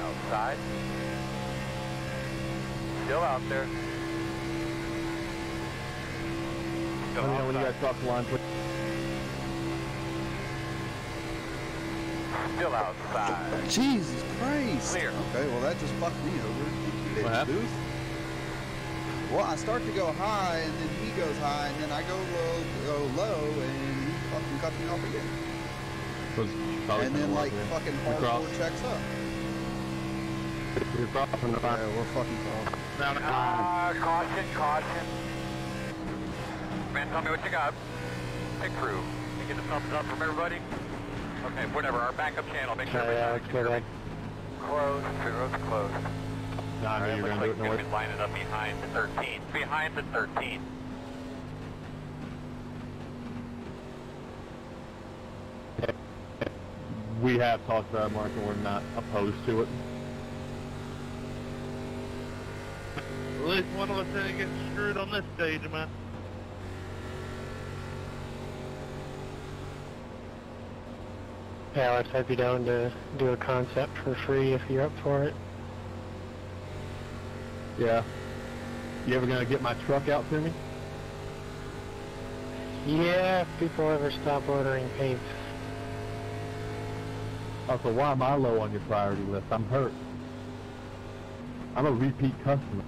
Outside. Still out there. Let me know when you guys cross the line, please. Still outside. Jesus Christ. Clear. Okay, well that just fucked me over. What happened? Booth. Well, I start to go high, and then he goes high, and then I go low, and he fucking cuts me off again. And then like fucking hardcore checks up. You're crossing the line. Yeah, we're fucking crossing. Caution. Man, tell me what you got. Hey crew, you get the thumbs up from everybody? Okay, whatever, our backup channel, make sure everybody's closed, zero's closed. No, I knew you were going to do it north. Lining up behind the 13. Behind the 13. We have talked about it, Mark, and we're not opposed to it. At least one of us didn't get screwed on this stage, man. Alex, I'd be down to do a concept for free if you're up for it. Yeah. You ever gonna get my truck out to me? Yeah, if people ever stop ordering paints. Oh, so why am I low on your priority list? I'm hurt. I'm a repeat customer.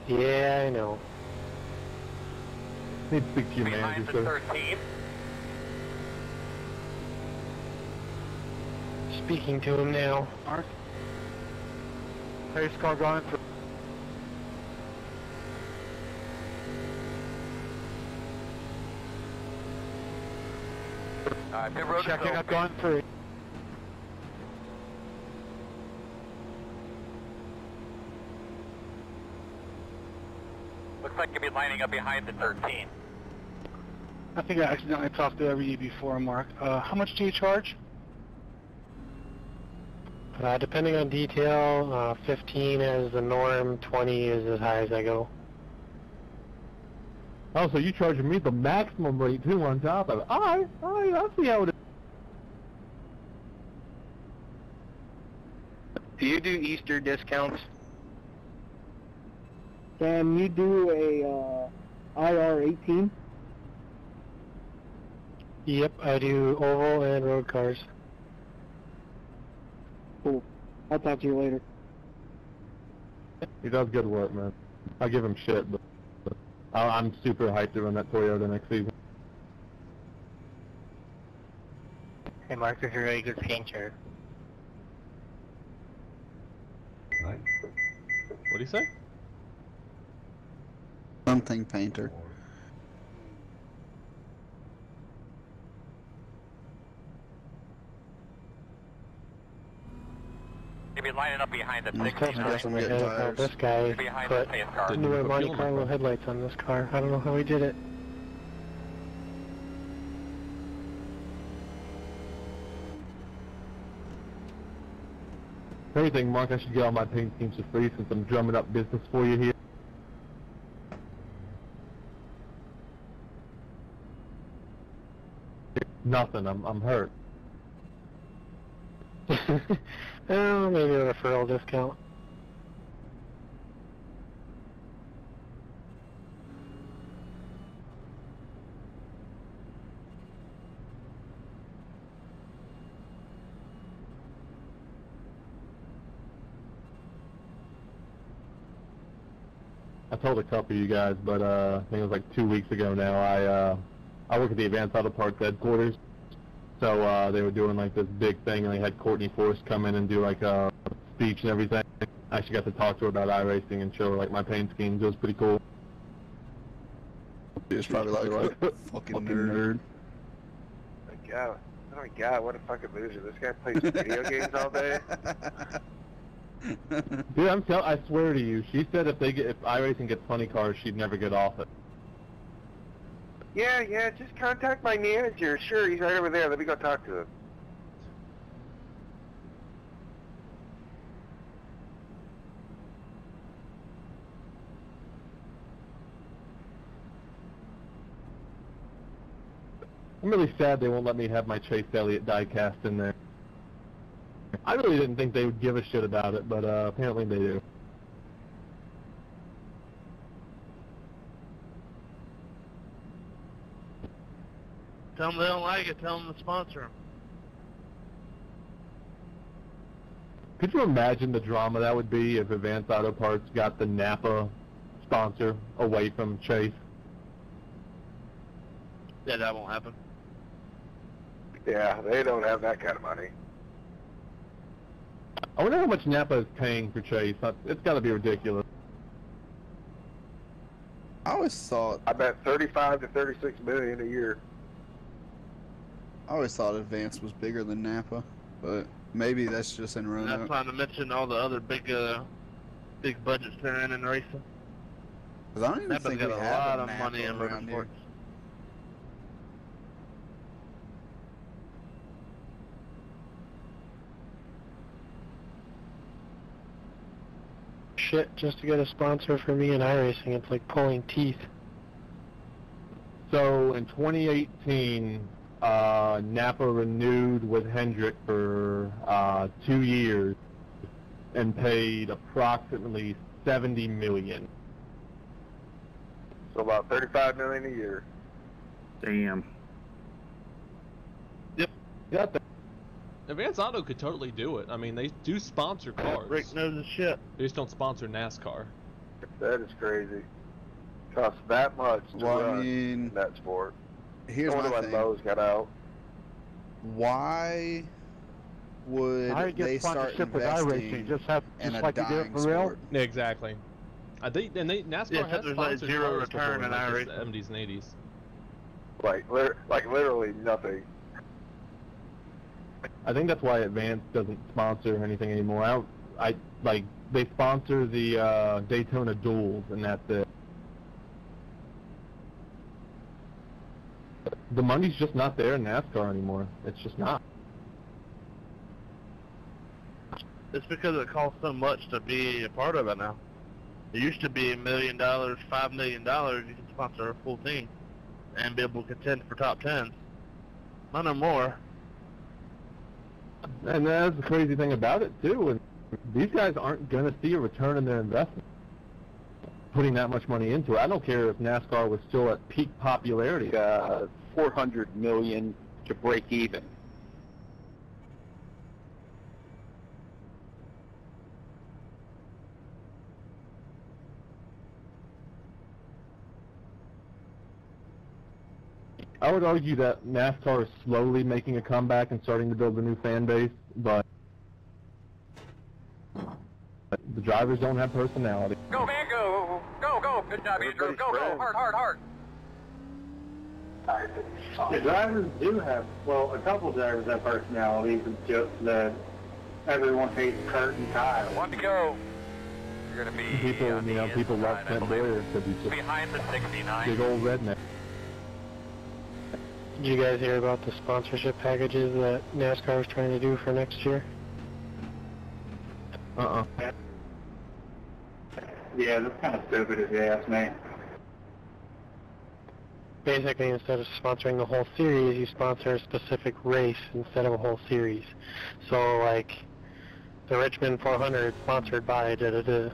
Yeah, I know. Need to speak to your Behind manager, the sir. 13. Speaking to him now. Mark? Race car going for... Pit road Checking is up going through. Looks like you'll be lining up behind the 13. I think I accidentally talked to you before, Mark. How much do you charge? Depending on detail, 15 is the norm, 20 is as high as I go. Oh, so you charging me the maximum rate too on top of it. Alright, I'll see how it is. Do you do Easter discounts? Can you do a IR18? Yep, I do oval and road cars. Cool. I'll talk to you later. He does good work, man. I give him shit, but I'm super hyped to run that Toyota next season. Hey Mark, this is a really good painter. What do you say? Something painter. You'll be lining up behind the 16. This guy Behind put the pace car. newer Monte Carlo headlights on this car. I don't know how he did it. If anything, Mark, I should get all my paint teams for free since I'm drumming up business for you here. nothing. I'm hurt. Oh, maybe a referral discount. I told a couple of you guys, but I think it was like 2 weeks ago now. I work at the Advanced Auto Parts headquarters, so they were doing like this big thing, and they had Courtney Force come in and do like a speech and everything. I actually got to talk to her about iRacing and show her like my paint schemes. It was pretty cool. It's probably like fucking nerd. Oh my god, what a fucking loser. This guy plays video games all day. Dude, I swear to you, she said if iRacing gets funny cars, she'd never get off it. Yeah, just contact my manager. Sure, he's right over there. Let me go talk to him. I'm really sad they won't let me have my Chase Elliott diecast in there. I really didn't think they would give a shit about it, but apparently they do. Tell them they don't like it. Tell them to sponsor them. Could you imagine the drama that would be if Advanced Auto Parts got the Napa sponsor away from Chase? Yeah, that won't happen. Yeah, they don't have that kind of money. I wonder how much Napa is paying for Chase. It's got to be ridiculous. I always thought... I bet 35 to 36 million a year. I always thought Advance was bigger than Napa, but maybe that's just in Roanoke. That's not to mention all the other big budgets they're in racing. Because I don't even Napa's think got we a have lot a of Napa money in around here. motorsports. Shit, just to get a sponsor for me in iRacing, it's like pulling teeth. So in 2018, Napa renewed with Hendrick for 2 years and paid approximately $70 million. So about 35 million a year. Damn. Yep. Yeah. Advanced Auto could totally do it. I mean, they do sponsor cars. Rick knows his shit. They just don't sponsor NASCAR. That is crazy. Costs that much to run mean, that sport. Here's my when thing. Lowe's got out. Why would they start investing in a dying sport? Yeah, exactly. NASCAR has there's like sponsored zero cars return before in like iRacing. the 70s and 80s. Like literally nothing. I think that's why Advance doesn't sponsor anything anymore. Like they sponsor the Daytona Duels, and that's it. The money's just not there in NASCAR anymore. It's just not. It's because it costs so much to be a part of it now. It used to be $1 million, $5 million, you could sponsor a full team and be able to contend for top 10s. Not no more. And that's the crazy thing about it too. And these guys aren't going to see a return in their investment, putting that much money into it. I don't care if NASCAR was still at peak popularity. $400 million to break even. I would argue that NASCAR is slowly making a comeback and starting to build a new fan base, but the drivers don't have personality. Go, man, go! Go, go! Good job, Andrew. Go, go! Hard, hard, hard! The drivers do have, well, a couple drivers have personalities. It's just that everyone hates Kurt and Kyle. One to go. You're going to be People love Clint Boyer because he's just behind the 69. big old redneck. Did you guys hear about the sponsorship packages that NASCAR is trying to do for next year? Yeah, that's kind of stupid if you ask me. Basically, instead of sponsoring the whole series, you sponsor a specific race instead of a whole series. So, like, the Richmond 400 sponsored by da-da-da.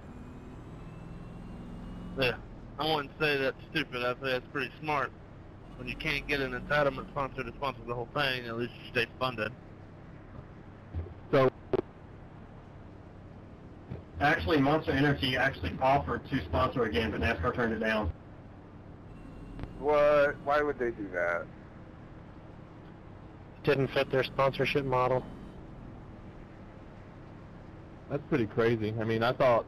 Yeah, I wouldn't say that's stupid. I'd say that's pretty smart. When you can't get an entitlement sponsor to sponsor the whole thing, at least you stay funded. So, actually, Monster Energy actually offered to sponsor again, but NASCAR turned it down. What? Why would they do that? Didn't fit their sponsorship model. that's pretty crazy. I mean, I thought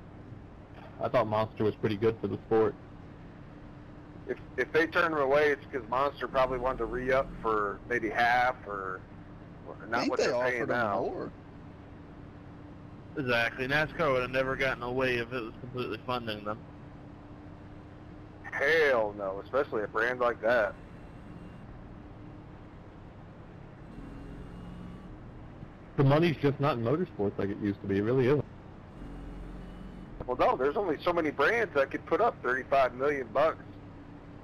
Monster was pretty good for the sport. If they turned them away, it's because Monster probably wanted to re-up for maybe half or not what they're paying now. More. Exactly. NASCAR would have never gotten away if it was completely funding them. Hell no, especially a brand like that. The money's just not in motorsports like it used to be. It really isn't. Well, no, there's only so many brands that could put up $35 million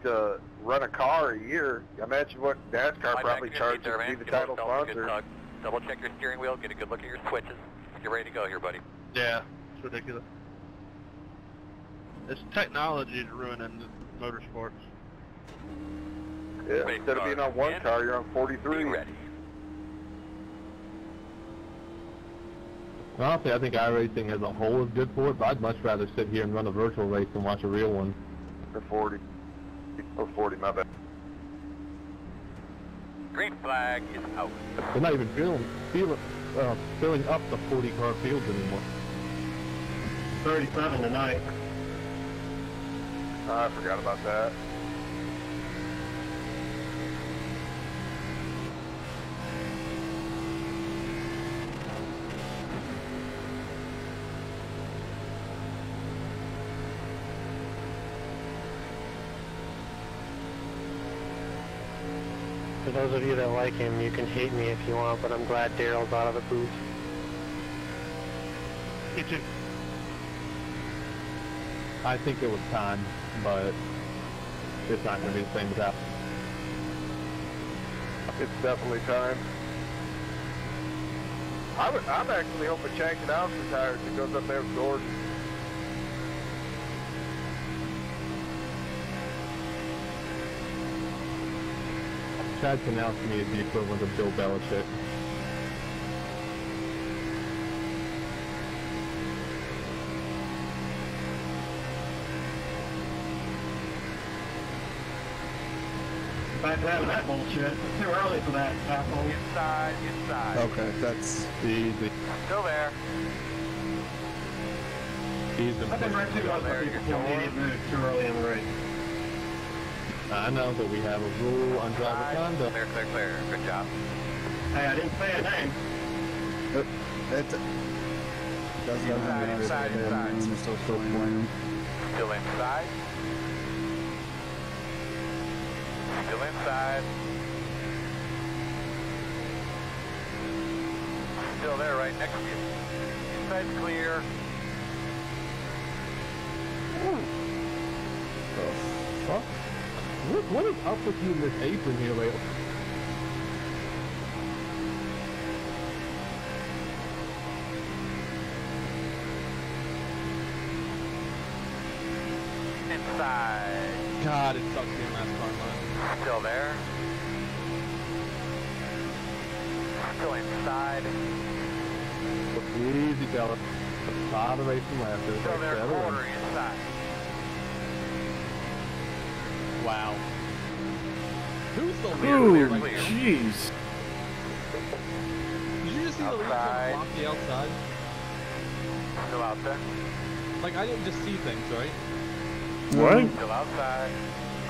to run a car a year. Imagine what NASCAR probably charges to be the title sponsor. Double check your steering wheel, get a good look at your switches. Get ready to go here, buddy. Yeah, it's ridiculous. It's technology to ruining motorsports. Yeah, instead of being on one car, you're on 43. Be ready. Honestly, I think iRacing as a whole is good for it, but I'd much rather sit here and run a virtual race than watch a real one. Or 40. Or 40, my bad. Green flag is out. They're not even filling up the 40-car fields anymore. 37 tonight. I forgot about that. For those of you that like him, you can hate me if you want, but I'm glad Daryl's out of the booth. Me too. I think it was time, but it's not going to be the same without. It's definitely time. I'm actually hoping Chad Canals retires and goes up there with Gordon. Chad Canals to me is the equivalent of Bill Belichick. Back to having that bullshit. It's too early for that, asshole. Inside. Okay, that's easy. Still there. I've been right too much for people pulling idiot moves too early in the race. I know that we have a rule on driver conduct. Clear. Good job. Hey, I didn't say a name. That's inside. Still inside. Still inside. Still there, right next to you. Inside's clear. The fuck? What is up with you in this apron here lately? Inside. God, it sucks being last car line. Still there. Still inside. Easy, fella. Stop the racing left. Still there, quarter inside. Wow. Who's the leader? Oh, jeez. Did you just see the leader trying to block the outside? Still out there. Like, I didn't just see things, right? What? Still outside.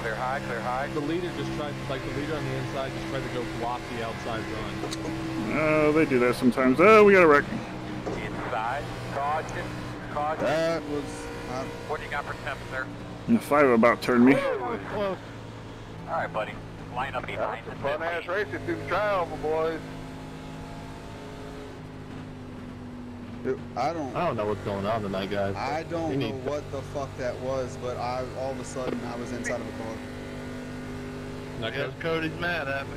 Clear high. The leader just tried, like the leader on the inside just tried to go block the outside run. Oh, they do that sometimes. Oh, we got a wreck. Inside. Caution. That was... What do you got for temps there? And the 5 about turned me. Alright, buddy. Line up behind the fun-ass racing through the trial, boys. I don't know what's going on tonight, guys. I don't know what the fuck that was, but all of a sudden I was inside of a car. I guess Cody's mad at me.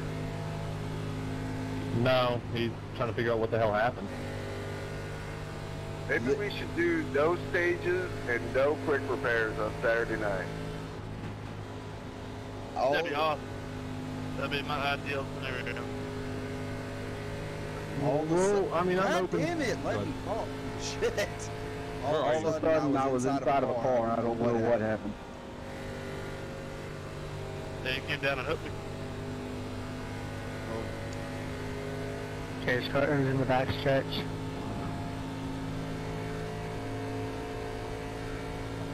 No, he's trying to figure out what the hell happened. Maybe we should do no stages and no quick repairs on Saturday night. That'd be awesome. That'd be my ideal scenario. Well, I mean, I'm open. Damn it, let me call. Shit. All of a sudden, I was inside of a car. I don't know what happened. They came down and hooked me. Chase curtains in the back stretch.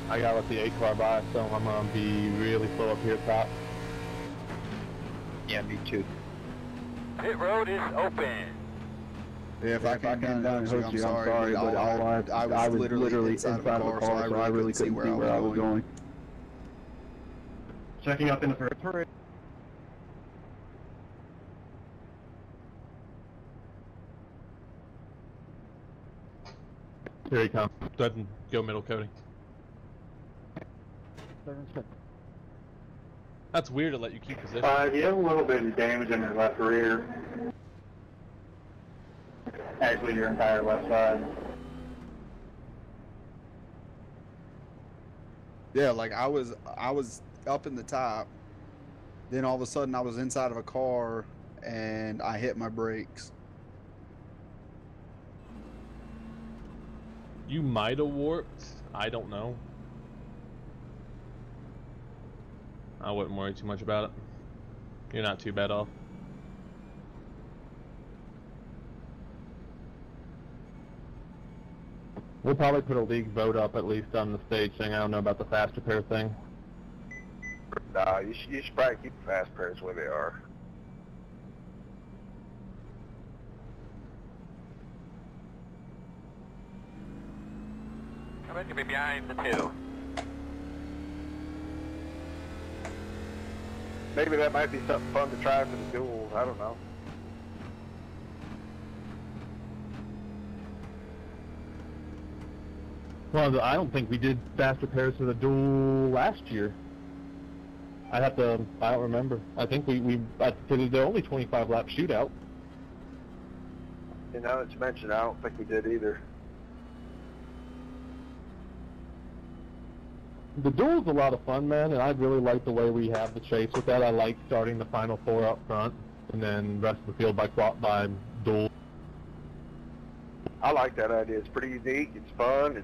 I gotta let the 8 car by, so I'm gonna be really slow up here at top. Yeah, me too. Pit road is open. Yeah, if I came down and hooked you, I'm sorry, but I was literally inside of a car, so I really couldn't see where I was going. Checking up in the first. Here he comes. Go ahead and go middle, Cody. That's weird to let you keep position. You have a little bit of damage in your left rear. Actually, your entire left side. Yeah, like I was up in the top, then all of a sudden I was inside of a car and I hit my brakes. You might have warped. I don't know. I wouldn't worry too much about it. You're not too bad off. We'll probably put a league vote up at least on the stage thing. I don't know about the fast repair thing. Nah, you should probably keep the fast repairs where they are. How about you be behind the 2? Maybe that might be something fun to try for the duels. I don't know. Well, I don't think we did fast repairs for the duel last year. I don't remember. I think because they're only 25 lap shootout. You know, it's mentioned, I don't think we did either. The duel's a lot of fun, man, and I really like the way we have the chase with that. I like starting the final 4 up front, and then rest of the field by duel. I like that idea. It's pretty unique. It's fun.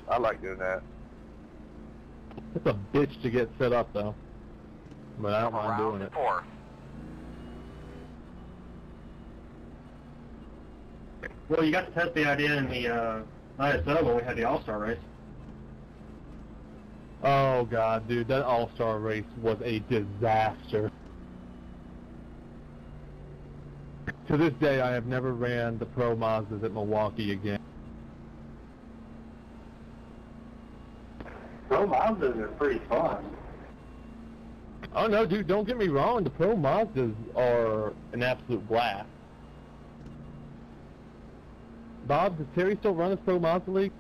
I like doing that. It's a bitch to get set up, though, but I don't mind doing it. 4. Well, you got to test the idea in the ISO when we had the All-Star race. Oh, God, dude, that All-Star race was a disaster. To this day, I have never ran the Pro Mazdas at Milwaukee again. Pro Mazdas are pretty fun. Oh, no, dude, don't get me wrong. The Pro Mazdas are an absolute blast. Bob, does Terry still run his Pro Mazda League?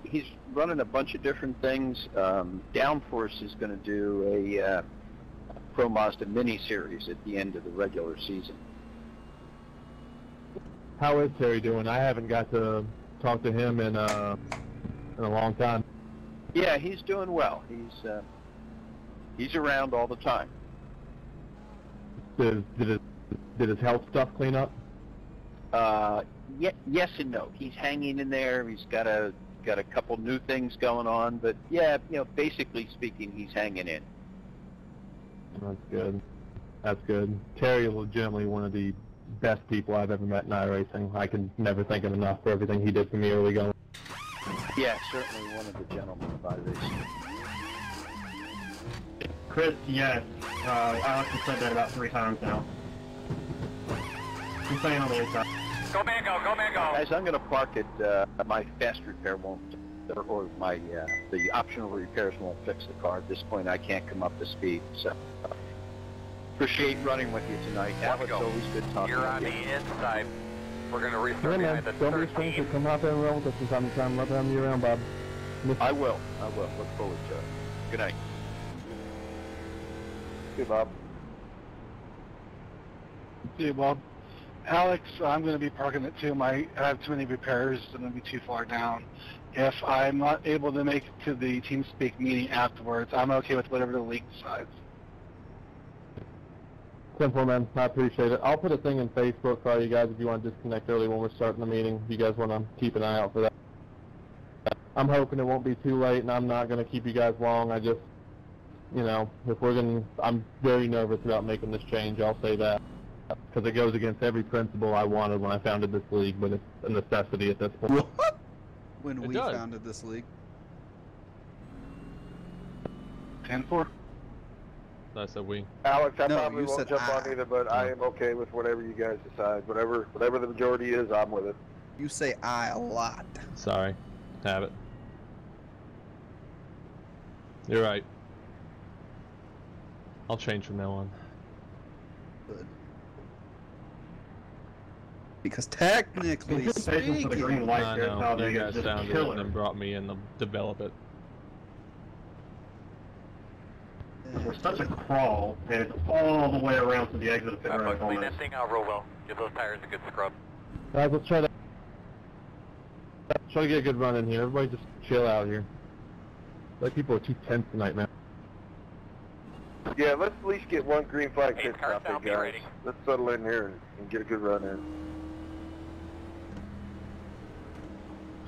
He's running a bunch of different things. Downforce is going to do a Pro Mazda mini-series at the end of the regular season. How is Terry doing? I haven't got to talk to him in a long time. Yeah, he's doing well. He's around all the time. Did his health stuff clean up? Yes and no. He's hanging in there. He's got a couple new things going on, but yeah, basically speaking, he's hanging in. That's good. That's good. Terry is legitimately one of the best people I've ever met in iRacing. I can never thank him enough for everything he did for me early going. Yeah, certainly one of the gentlemen of iRacing. Chris, yes. Alex has said that about 3 times now. He's playing on the inside. Go Mango, go Mango! Guys, I'm going to park at my fast repair won't, or my the optional repairs won't fix the car. At this point, I can't come up to speed. So, appreciate running with you tonight. Alex, always good talking. You're on the inside. We're going to restart behind the Don't be a stranger. Come out there and roll with us from time to time. Love having you around, Bob. I will. Look forward to it. Good night. See you, Bob. See you, Bob. Alex, I'm going to be parking it too. I have too many repairs. I'm going to be too far down. If I'm not able to make it to the TeamSpeak meeting afterwards, I'm okay with whatever the league decides. Simple, man. I appreciate it. I'll put a thing in Facebook for all you guys if you want to disconnect early when we're starting the meeting. If you guys want to keep an eye out for that. I'm hoping it won't be too late, and I'm not going to keep you guys long. I just, you know, if we're going to, I'm very nervous about making this change. I'll say that. Because it goes against every principle I wanted when I founded this league, but it's a necessity at this point. When we founded this league. 10-4. I said we. Alex, I probably won't jump on either, but I am okay with whatever you guys decide. Whatever the majority is, I'm with it. You say I a lot. Sorry. Have it. You're right. I'll change from now on. Good. Because technically speaking, I know, you guys found it and then brought me in to develop it. It's such a crawl, and it's all the way around to the exit of pit road. Clean that thing out real well. Give those tires a good scrub. Guys, let's try to get a good run in here. Everybody just chill out here. Like people are too tense tonight, man. Yeah, let's at least get one green flag pit stop there, guys. Let's settle in here and get a good run in.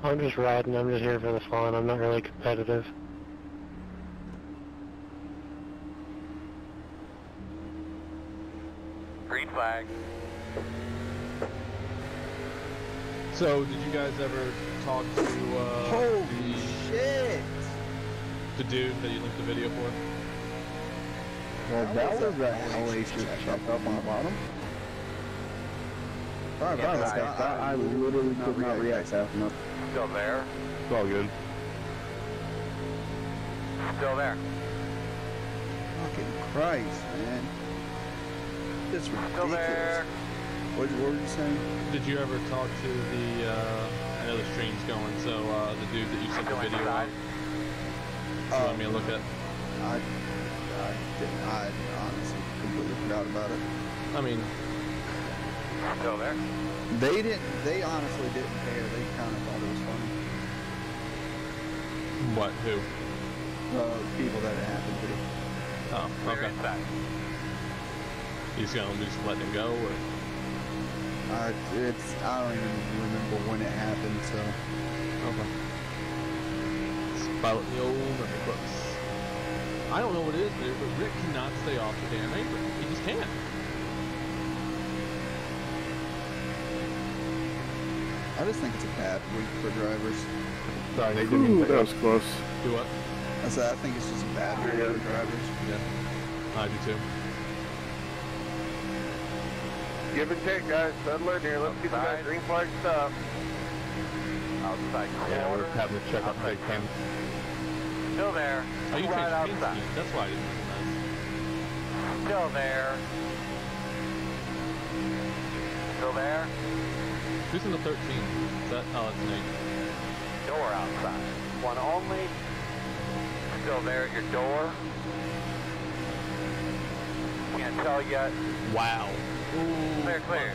I'm just riding. I'm just here for the fun. I'm not really competitive. Green flag. So, did you guys ever talk to holy shit, the dude that you linked the video for? Well, that was a hellacious check up on the bottom. Sorry about that. I literally could not react fast enough. Still there. It's all good. Still there. Fucking Christ, man. It's ridiculous. Still there. What were you saying? Did you ever talk to the, I know the stream's going, so the dude that you sent the video of? You want me to look at? I honestly completely forgot about it. I mean, still there. They honestly didn't care. They kind of thought it was funny. What? Who? People that it happened to. Oh, okay. He's gonna be just letting it go, or? I don't even remember when it happened, so. Okay. Spell the old memory books. I don't know what it is, dude, but Rick cannot stay off the damn apron. He just can't. I just think it's a bad week for drivers. Sorry, they didn't even that was close. Do what? I think it's just a bad week for drivers. Yeah, I do too. Give and take, guys. Settle in here. Let's get that green flag stop. Outside. Yeah, we're having to check out the big cam. Still there. Oh, you right changed outside. paint scheme. That's why I didn't recognize. Still there. Still there. Who's in the 13? Is that? Oh, that's Nate. Door outside. One only. Still there at your door. Can't tell yet. Wow. Ooh, Clear, clear.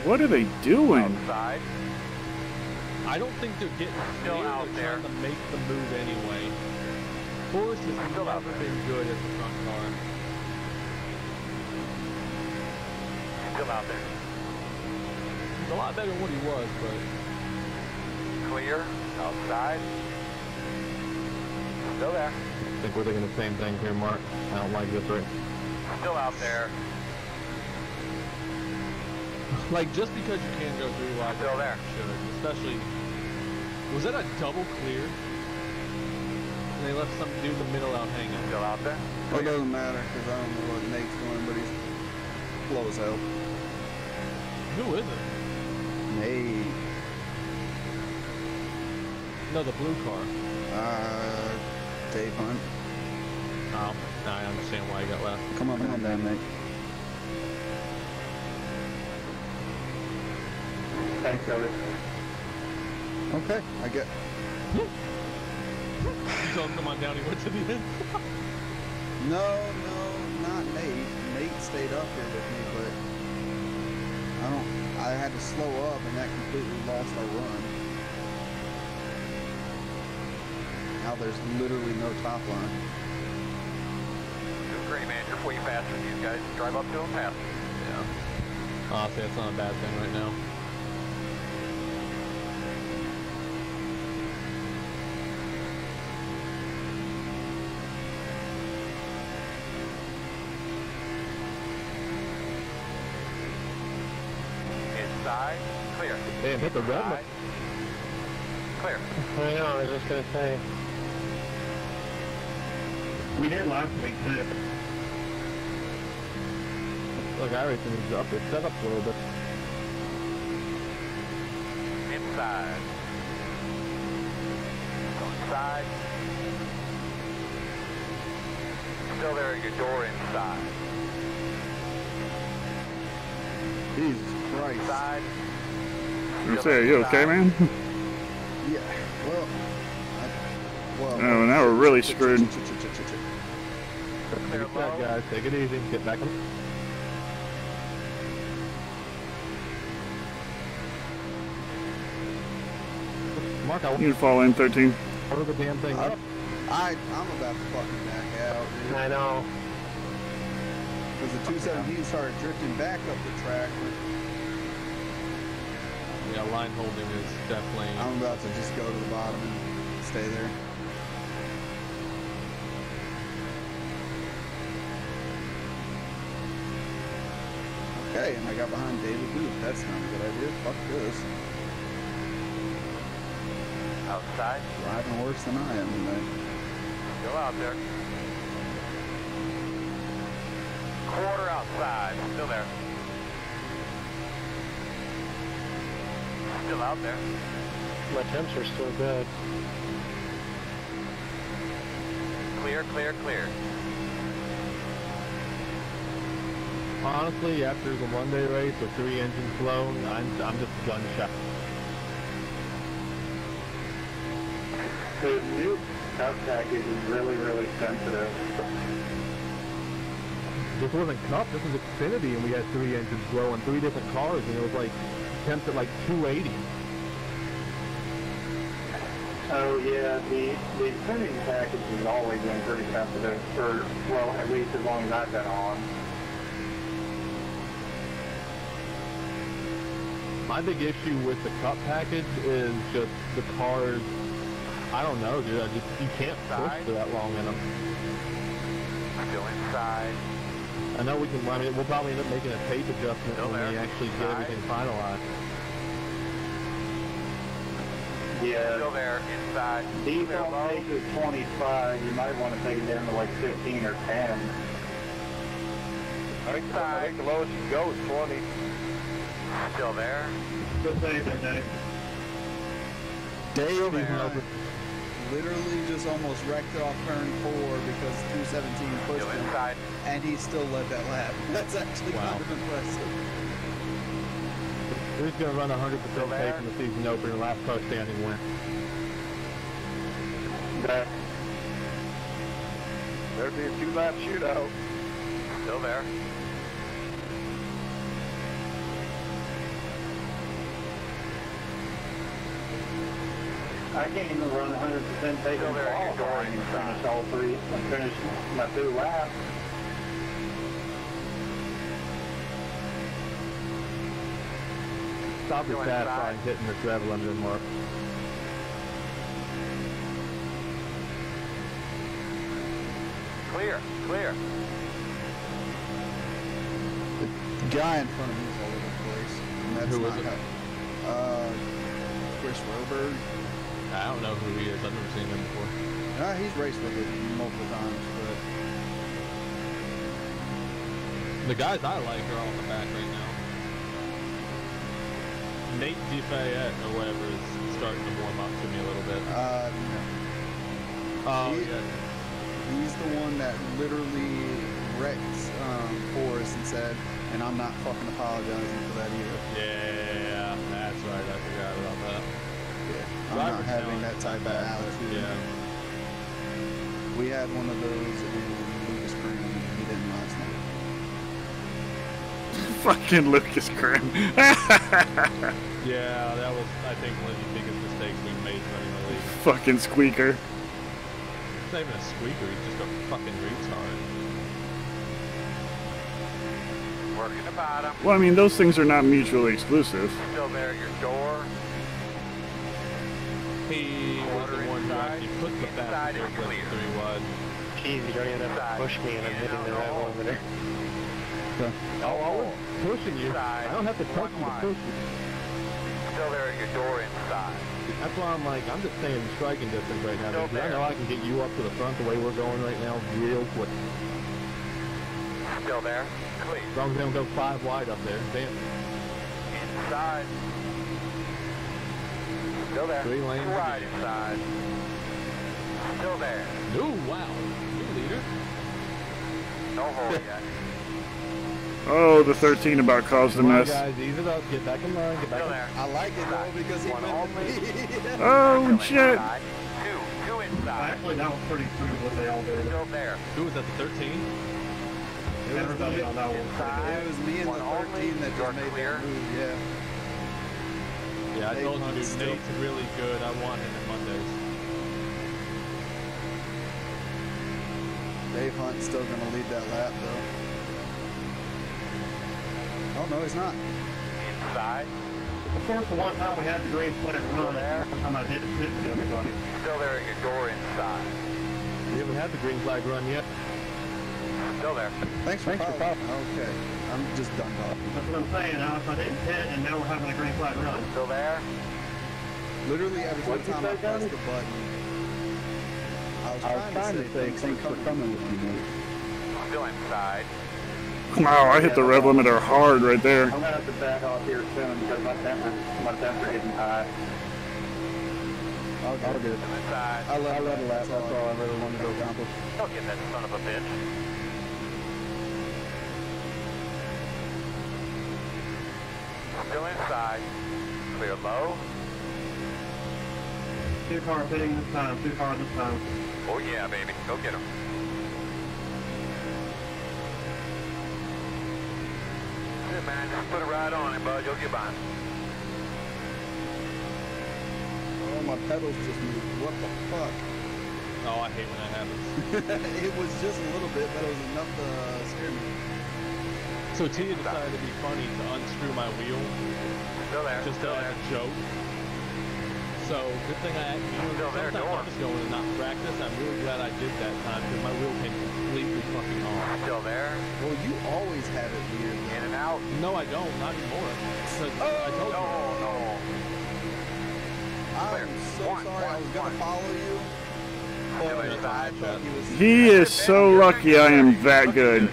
What are they doing? Outside. I don't think they're getting Still clear. out They're there. trying to make the move anyway. Forrest has Still out never there. been good as a front car. Still out there. He's a lot better than what he was, but Clear. Outside. Still there. I think we're thinking the same thing here, Mark. I don't like this right. Still out there. like just because you can go through like Still there. should, especially was that a double clear? And they left some dude in the middle out hanging. Still out there. Well, it doesn't matter because I don't know what Nate's doing, but he's slow as hell. Who is it? Nate. No, the blue car. Dave Hunt. Oh, now I understand why he got left. Come on down, Nate. Thanks, Ellis. Okay, I get. You told him come on down, he went to the end. No, not Nate. Nate stayed up here with me, but I had to slow up, and that completely lost our run. Now there's literally no top line. Doing great, man. You're way faster than these guys. Drive up to them fast. Yeah. Honestly, that's not a bad thing right now. Inside, clear. Damn, hit the red one. Clear. I know, I was just gonna say. We did last week too. Look, R15 is up. It's set up a little bit. Inside. Go inside. Still there at your door inside. Jesus Christ. Inside. You say, are you okay, man? Yeah, well, Oh, now we're really screwed. Clear that, guys. Take it easy. Get back on. Mark, I want You can fall in 13. order the damn thing up. I'm about to fucking back out, dude. I know. Because the 217 started drifting back up the track. Yeah, line holding is definitely... I'm about to just go to the bottom and stay there. Okay, and I got behind David Booth. That's not a good idea. Fuck this. Outside. Driving worse than I am today. Still out there. Quarter outside. Still there. Still out there. My temps are still good. Clear, clear, clear. Honestly, after the one-day race with 3 engines low, I'm just gun shy. The new cup package is really, really sensitive. This wasn't Cup, this was Xfinity, and we had 3 engines low on 3 different cars, and it was like temps at like 280. Oh yeah, the Xfinity package has always been pretty sensitive, or well, at least as long as I've been on. My big issue with the Cup package is just the cars. I don't know, dude. You can't push for that long in them. Still inside. I know we can. I mean, we'll probably end up making a tape adjustment when we actually get everything finalized. Yeah. Still there, inside. Default take is 25. You might want to take it down to like 15 or 10. I think the lowest you can go is 20. Still there. Good save there, Dave. Dave literally just almost wrecked off turn 4 because 217 pushed him, inside. and he still led that lap. That's actually kind of impressive. Who's going to run 100% tape in the season opener and last car standing win? There'd be a 2-lap shootout. Still there. I can't even run 100% take on qualifying and finish all 3 and finish my 2 laps. Stop your fast line hitting this rev limiter, Mark. Clear, clear. The guy in front of me is all over the place. And that's Who not is it? Chris Roberg. I don't know who he is. I've never seen him before. He's raced with it multiple times, but The guys I like are all in the back right now. Nate DeFayette or whatever is starting to warm up to me a little bit. He's the one that literally wrecked Forrest and said, and I'm not fucking apologizing for that either. Yeah, that's right. I forgot about that. Yeah. type at Alex. Yeah. We had one of those in Lucas Green. We didn't last night. Fucking Lucas Grimm. Yeah, that was, I think, one of the biggest mistakes we've made running the league. Fucking squeaker. It's not even a squeaker, he's just a fucking retard. Working the bottom. Well, I mean, those things are not mutually exclusive. Still there at your door. He was the one who actually put the fastest air clip 3 wide. Jeez, you don't even have to push me and I'm hitting the right one over there. Oh, I was pushing you. I don't have to touch you to push you. Still there at your door inside. That's why I'm like, I'm just staying in striking distance right now. Because I know I can get you up to the front the way we're going right now real quick. Still there. Clear. As long as they don't go 5 wide up there. Damn. Inside. Still there. 3 lanes. Right inside. Still there. Ooh, wow. New leader. No hole yet. Oh, the 13 about caused a Come on, mess. guys, ease it up. Get back in line. Get back in line. I like it though because he went with me. Oh, shit. Two inside. Actually, that was pretty smooth what they all did. Still there. Who was at the 13? Everybody on that one. It was me and the 13 that just made that move, yeah. Yeah, I told you, dude, Nate's really good. I want him at Mondays. Dave Hunt's still going to lead that lap, though. Oh, no, he's not. Inside. Of course, the one time we had the green flag run there, time I didn't hit everybody. Still there at your door inside. We haven't had the green flag run yet. Still there. Thanks for popping. Okay, I'm just done talking. That's what I'm saying, Alex. I didn't hit, and now we're having a green flag run. Still there. Literally every time I pressed the button, I was trying to say thanks for coming with me, mate. Still inside. Wow, I hit the rev limiter hard right there. I'm gonna have to back off here soon because my temper isn't high. I'll do it. Inside. I love it. That's all I really wanted to accomplish. Don't get that son of a bitch. Still inside. Clear low. 2 cars hitting this time. 2 cars this time. Oh yeah, baby. Go get him. Good man. Just put it right on him, bud. You'll get by. Oh, my pedals just moved. What the fuck? Oh, I hate when that happens. It was just a little bit, but it was enough to scare me. So Tia decided to be funny to unscrew my wheel. Still there. Just as a joke. So, good thing I sometimes I'm just going and not practice. I'm really glad I did that time because my wheel came completely fucking off. Still there. Well, you always have it weird. In and out. No, I don't. Not anymore. I told you. No. I'm so sorry. I was going to follow you. But I thought he was... He is so lucky I am that good.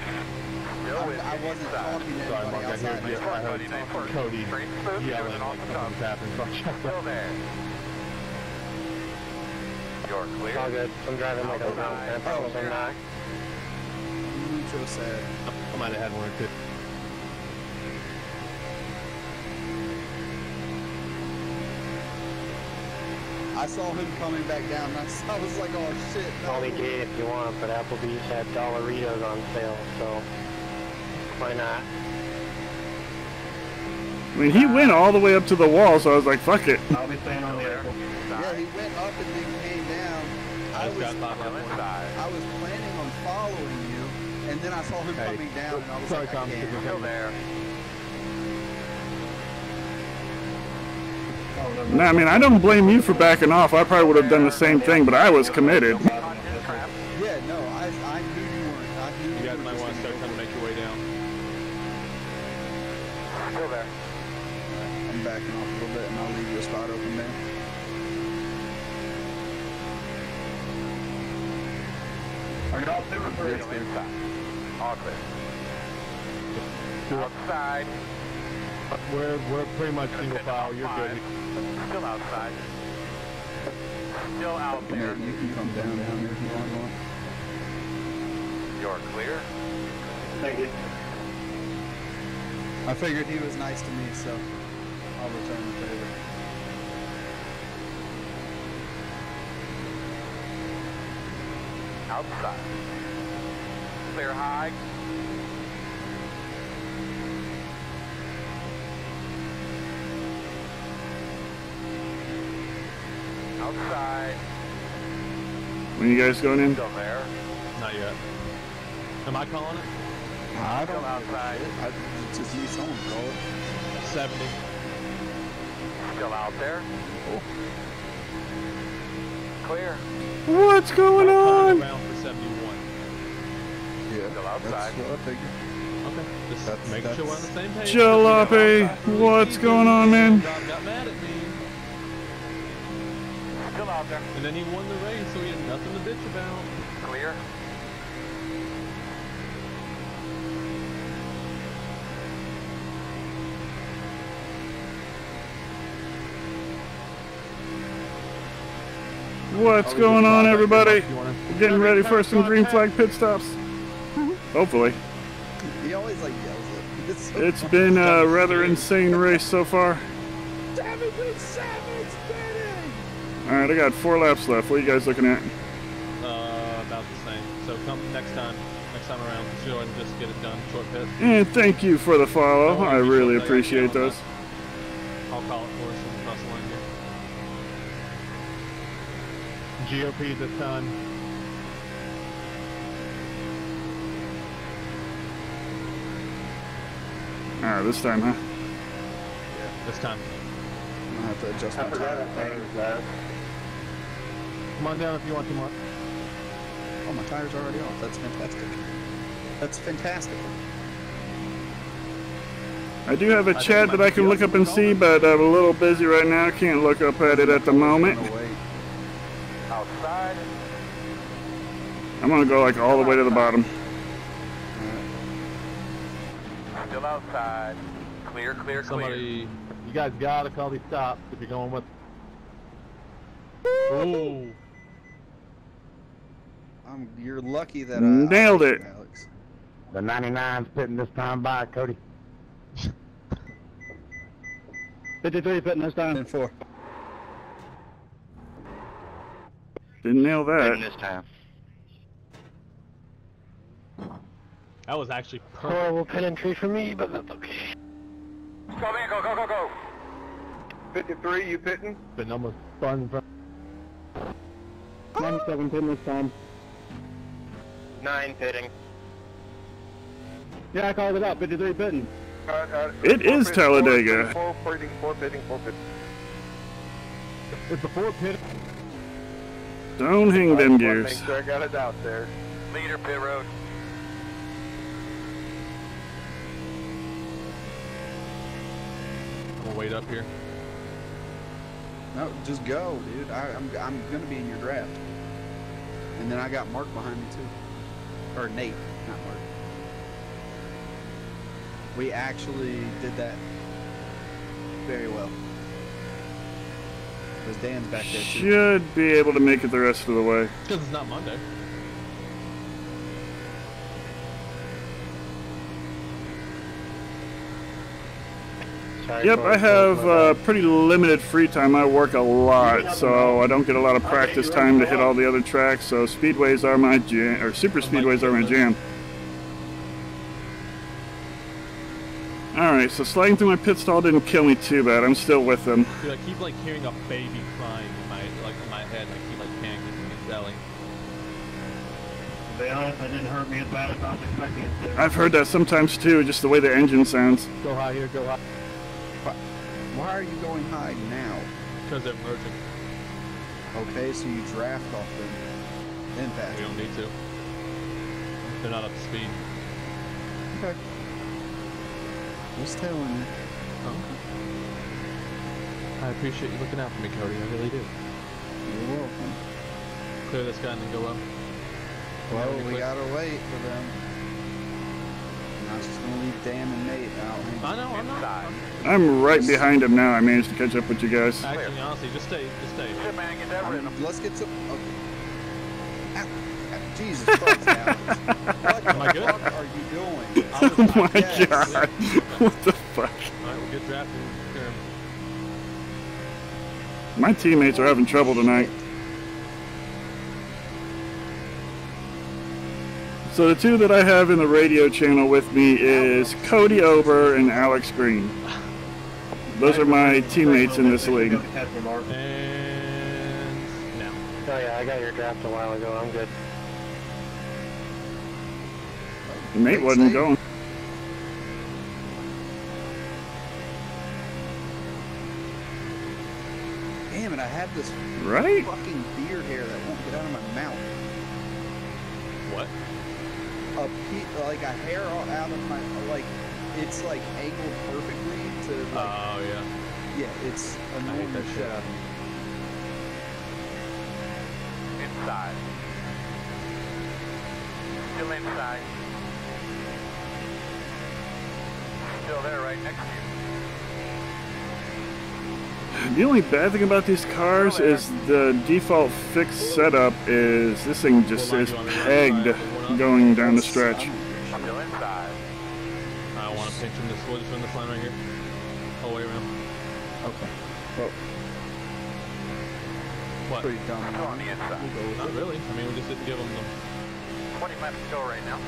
I wasn't talking to anybody outside. I heard Cody yelling like something's happening. Still there. You're clear. It's all good. I'm driving like I'm not. I promise I'm not. So sad. I might have had 1 or 2. I saw him coming back down. I was like, oh shit. No. Only gate if you want, but Applebee's had Dollaritos on sale, so why not? I mean, he went all the way up to the wall, so I was like, fuck it. I'll be staying on the air. Yeah, he went up and then came down. I was planning on following you, and then I saw him coming down, and I was like, I can't. Still there. Nah, I mean, I don't blame you for backing off. I probably would have done the same thing, but I was committed. Yeah, no, I knew you weren't. I knew You guys might want to start trying to make your way down. Still there. I'm backing off a little bit, and I'll leave you a spot open there. Are you all super clear? Inside. All clear. Outside. We're pretty much single file. You're good. Still outside. Still out there. You can come down here if you want. You're clear. Thank you. I figured he was nice to me, so I'll return the favor. Outside. Clear high. Outside. When you guys going in? Still there. Not yet. Am I calling it? I don't Still outside. I just need someone to call it. 70. Still out there. Clear. What's going on? Around for 71. Yeah. Still outside. That's what I figured. Okay. Just making sure we're on the same page. Jalopy, what's going on, man? Rob got mad at me. Still out there. And then he won the race, so he had nothing to bitch about. Clear. What's going on, everybody? We're getting ready for some green flag pit stops. Hopefully. He always like yells at me. It's been a rather insane race so far. Alright, I got 4 laps left. What are you guys looking at? About the same. So come next time around, sure, and just get it done. Short pit. And thank you for the follow. I really appreciate those. I'll call it for us and cross the line here. GOP this time. Alright, this time, huh? Yeah, this time. I'm gonna have to adjust my tire. Come on down if you want to, Mark. Oh, my tire's already off. That's fantastic. That's fantastic. I do have a chat that I can look up and see, but I'm a little busy right now. Can't look up at it at the moment. Outside. I'm gonna go like all the way to the bottom. Still outside. Clear, clear, Somebody, you guys gotta call these stops if you're going with. Ooh. You're lucky that nailed it. Alex. The 99's pitting this time by, Cody. 53 pitting this time. 10-4. Didn't nail that. This time. That was actually perfect. Horrible pin entry for me, but that's okay. Go, man, go, go, go, go. 53, you pitting? Been almost spun from. 97 pitting this time. 9 pitting. Yeah, I called it up. 53 pitting. It is Talladega. 4 pitting, 4 pitting, 4 pitting. It's the 4 pit. Don't hang them Make gears. sure I got it out there. Leader, pit road. We'll wait up here. No, just go, dude. I'm gonna be in your draft. And then I got Mark behind me too. Or Nate, not Mark. We actually did that very well. Because Dan's back there too. Should be able to make it the rest of the way. Because it's not Monday. Yep, I have pretty limited free time. I work a lot, so I don't get a lot of practice time to hit all the other tracks. So speedways are my jam, or super speedways are my jam. All right, so sliding through my pit stall didn't kill me too bad. I'm still with them. Dude, I keep like hearing a baby crying in my head. And I keep like panicking and yelling. To be honest, it didn't hurt me as bad as I was expecting it to. I've heard that sometimes too, just the way the engine sounds. Go high here, go high. Why are you going high now? Because they're merging. Okay, so you draft off them. Then fast. We don't need to. They're not up to speed. Okay. Just telling you. Okay. I appreciate you looking out for me, Cody. I really do. You're welcome. Clear this guy and then go up. Well, we gotta wait for them. I'm not just gonna leave Dan and Nate out. I know, I'm not. I'm right behind him now. I managed to catch up with you guys. Actually, honestly, just stay. Shit, man, get that rhythm. Let's get some. Okay. Jesus Christ, Alex. What Am I the good? fuck are you doing? Oh my god. What the fuck? Alright, we'll get drafted. Here. My teammates are having trouble tonight. So the two that I have in the radio channel with me is Cody Ober and Alex Green. Those are my teammates in this league. And now. Oh yeah, I got your draft a while ago. I'm good. Your mate wasn't going. Damn it, I have this right? fucking beard hair that won't get out of my mouth. What? Like a hair out of my, like, it's like angled perfectly to, like, oh, yeah. Yeah, it's annoying the shit out of me. Inside. Still inside. Still there right next to you. The only bad thing about these cars is the default fixed setup is this thing just is pegged going down the stretch. Still inside. I want to pinch him this wood from this line right here. All the way around. Okay. Well, what? Pretty dumb. Still on the inside. Not really. I mean, we just didn't give him the 20 laps to go right now.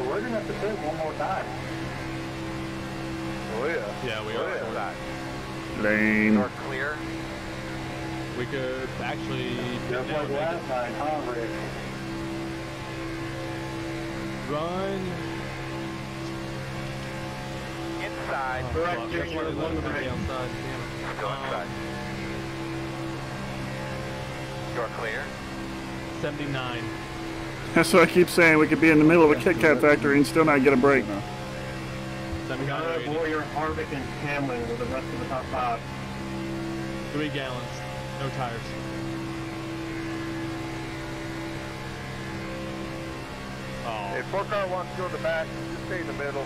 We're gonna have to pit one more time. Oh yeah. Yeah, we are. Inside. Lane. Door clear. We could actually. Just like last time, huh, Rick? Run. Inside. Correct, that's why they let him be outside. Still inside. Door clear. 79. That's what I keep saying. We could be in the middle of a Kit Kat factory and still not get a break. We gotta avoid your Harvick and Hamlin with the rest of the top 5. 3 gallons. No tires. Oh. If 4-car wants to go to the back, just stay in the middle.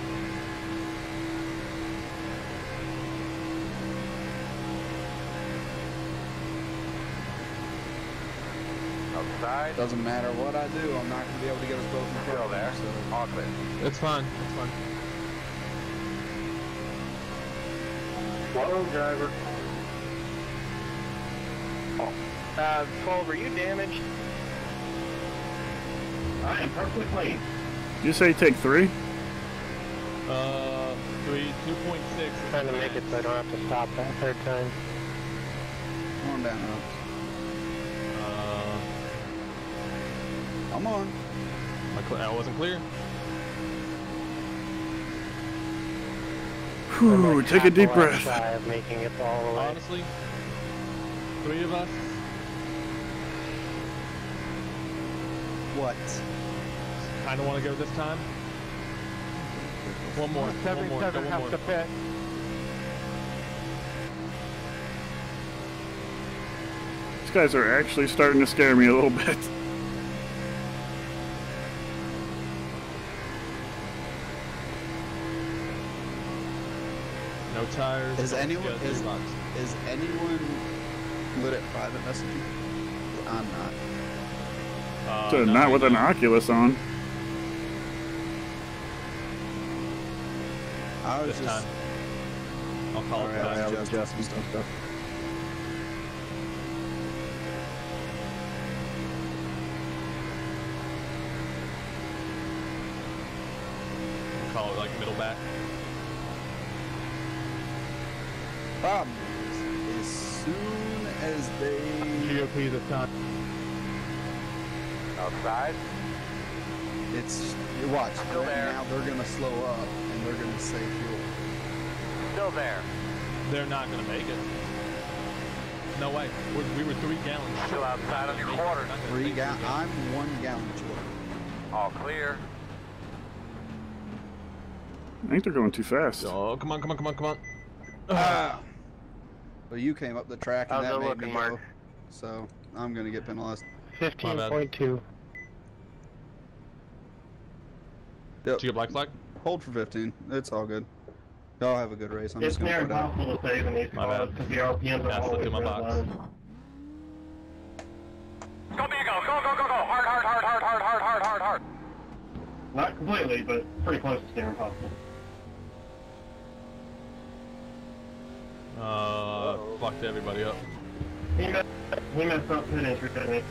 Outside. Doesn't matter what I do, I'm not gonna be able to get us both in Still there. So. All clear. It's fine. It's fine. Slow driver. 12, are you damaged? I am perfectly clean. Did you say take 3? 3, 2.6. Trying to make it so I don't have to stop that third time. Come on down, Come on. I wasn't clear. Whew, take a deep breath. Shy of making it all the way. Honestly, 3 of us. What? Kind of want to go this time. One more. 77 has to pit. These guys are actually starting to scare me a little bit. No tires. Is anyone lit at private messaging? I'm not. So not with an Oculus on. I was This just. time. I'll call it back. Adjusting stuff. I'll call it like middle back. Problem is, as soon as they GOP this time. Outside. it's you watch Still right there. now they're gonna slow up and they're gonna save fuel. Still there. They're not going to make it. No way. We were 3 gallons. Still outside on your quarter. 3 gallon. I'm 1 gallon short. All clear. I think they're going too fast. Oh, come on. Well, you came up the track and How's that it made looking, me Mark? go. So I'm gonna get penalized. 15.2. Did you get black flag? Hold for 15. It's all good. Y'all have a good race. I'm It's just gonna near put out. impossible to save in these My cars bad. because the RPMs are Yeah, always slipped in my box. redlined. Go, Dega. Go. Hard. Not completely, but pretty close to near impossible. Fucked everybody up. He messed up pit entry, didn't he?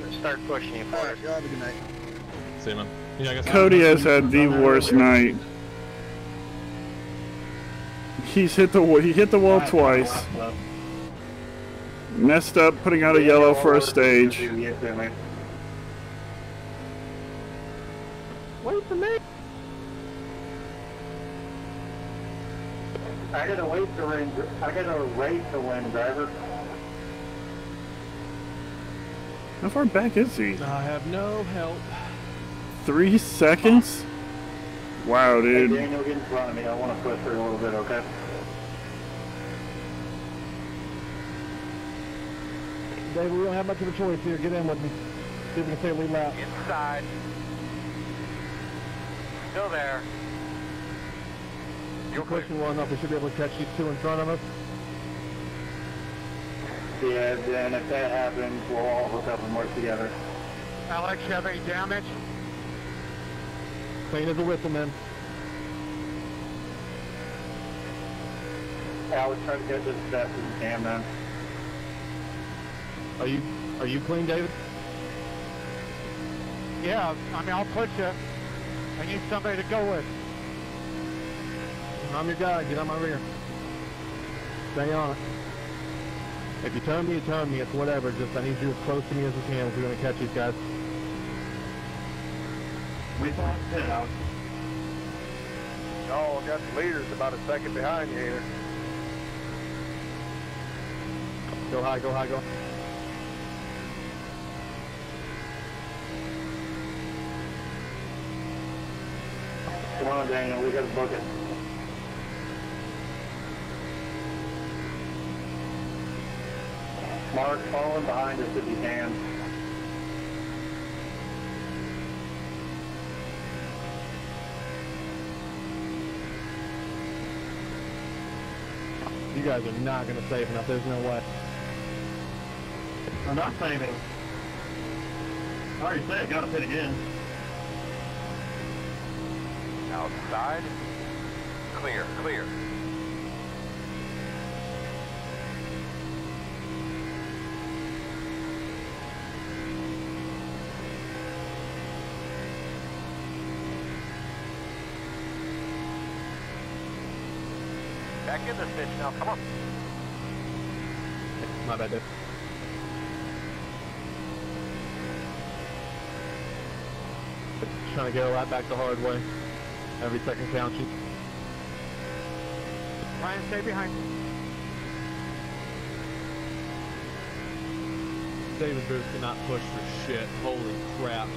gonna start pushing you for Alright, y'all have a good night. See you, man. Yeah, I guess Cody has had the worst night. He hit the wall twice. Messed up putting out a yellow for a stage. Wait for me. I gotta wait to win. I gotta race to win, driver. How far back is he? I have no help. 3 seconds? Wow, dude. Hey, Daniel, get in front of me. I want to push her a little bit, okay? Dave, we don't have much of a choice here. Get in with me. See if we can stay lead lap. Inside. Still there. You're pushing well enough. We should be able to catch these two in front of us. Yeah, then if that happens, we'll all hook up and work together. Alex, you have any damage? Clean as a whistle, man. Alex, try to get this as fast as you can, man. Are you clean, David? Yeah, I mean, I'll push you. I need somebody to go with. I'm your guy. Get on my rear. Stay on it. If you turn me, you turn me. It's whatever. Just I need you as close to me as we can if we're going to catch these guys. We thought it out. Oh, got the leaders about a second behind you here. Go high, go high, go. Come on, Daniel, we gotta book it. Mark, fall in behind us if you can. You guys are not going to save enough. There's no way. I'm not saving. I already said, gotta pit again. Outside. Clear, clear. Back in the stitch now, come on. My bad, Dave. Trying to get a lap back the hard way. Every second counts you. Ryan, stay behind. David Booth cannot push for shit. Holy crap.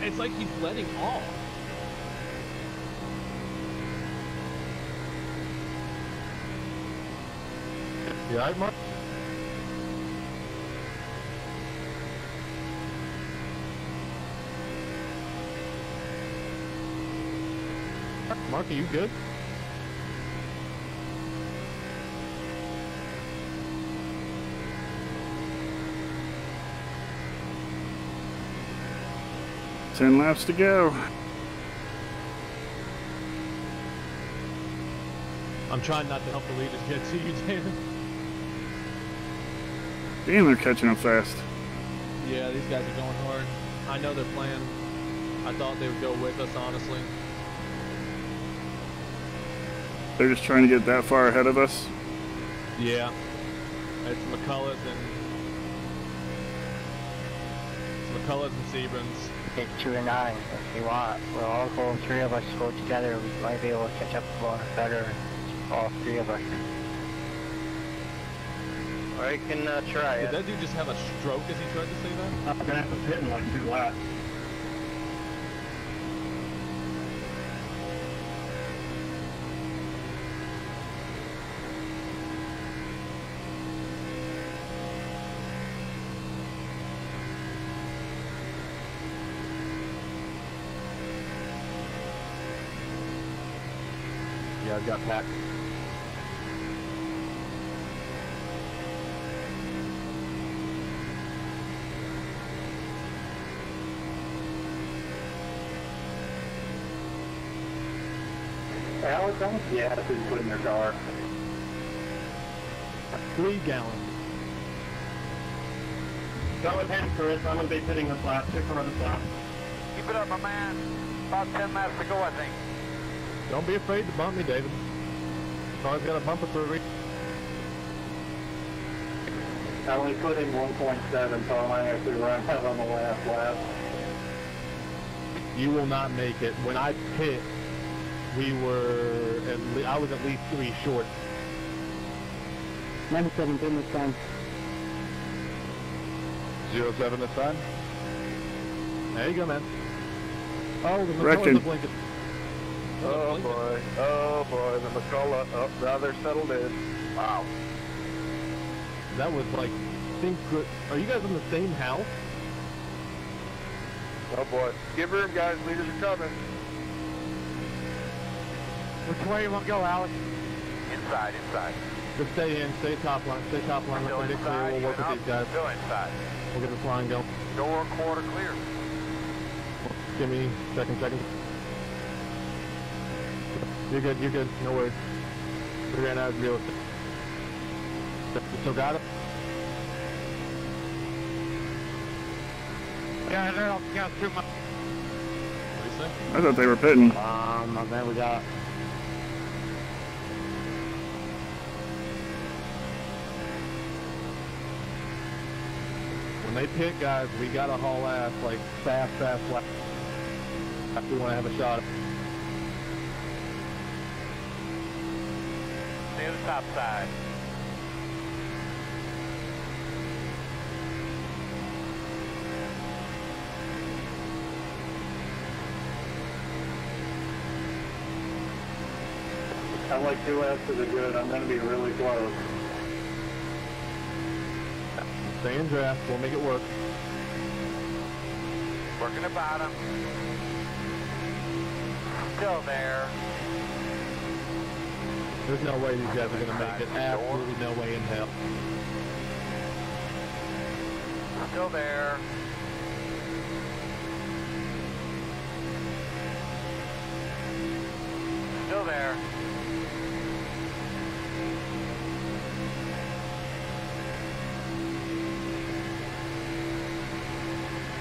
It's like he's letting off. You alright, Mark? Mark, are you good? Ten laps to go. I'm trying not to help the leaders get to you, David. Damn, they're catching up fast. Yeah, these guys are going hard. I know their plan. I thought they would go with us, honestly. They're just trying to get that far ahead of us. Yeah. It's McCullough's and Seabrams. Take 2 and 9 if you want. We'll all go, 3 of us go together. We might be able to catch up more better. All 3 of us. Or you can try it. Did that dude just have a stroke as he tried to say that? I'm gonna have to pit in like 2 laps. Yeah, I've got packed. Alex, how much gas did you put in your car? 3 gallons. Go ahead, Chris. I'm going to be pitting this lap. 600 lap. Keep it up, my man. About 10 laps to go, I think. Don't be afraid to bump me, David. Car's got a bumper for a reason. I only put in 1.7, so I might actually run out on the last lap. You will not make it. When I pit, I was at least 3 short. 97 in the sun. 07 the sun. There you go, man. Oh, the Wrecking. McCullough's blinking. Oh boy, the McCullough. Oh, now they're settled in. Wow. That was like, are you guys in the same house? Oh boy. Give room, guys. Leaders are coming. Which way you want to go, Alex? Inside. Just stay in, stay top line. Let's get clear. We'll work with these guys. Go inside. We'll get this line going. Door quarter clear. Give me second. You're good. No worries. We ran out of real estate. You still got it? Yeah, they'll go through my... What do you say? I thought they were pitting. Then we got... When they pit, guys, we gotta haul ass like fast lap. We want to have a shot. Stay on the top side. I'm like 2 laps to the good. I'm going to be really close. Stay in draft. We'll make it work. Working the bottom. Still there. There's no way these guys are gonna make it. Absolutely no way in hell. Still there. Still there.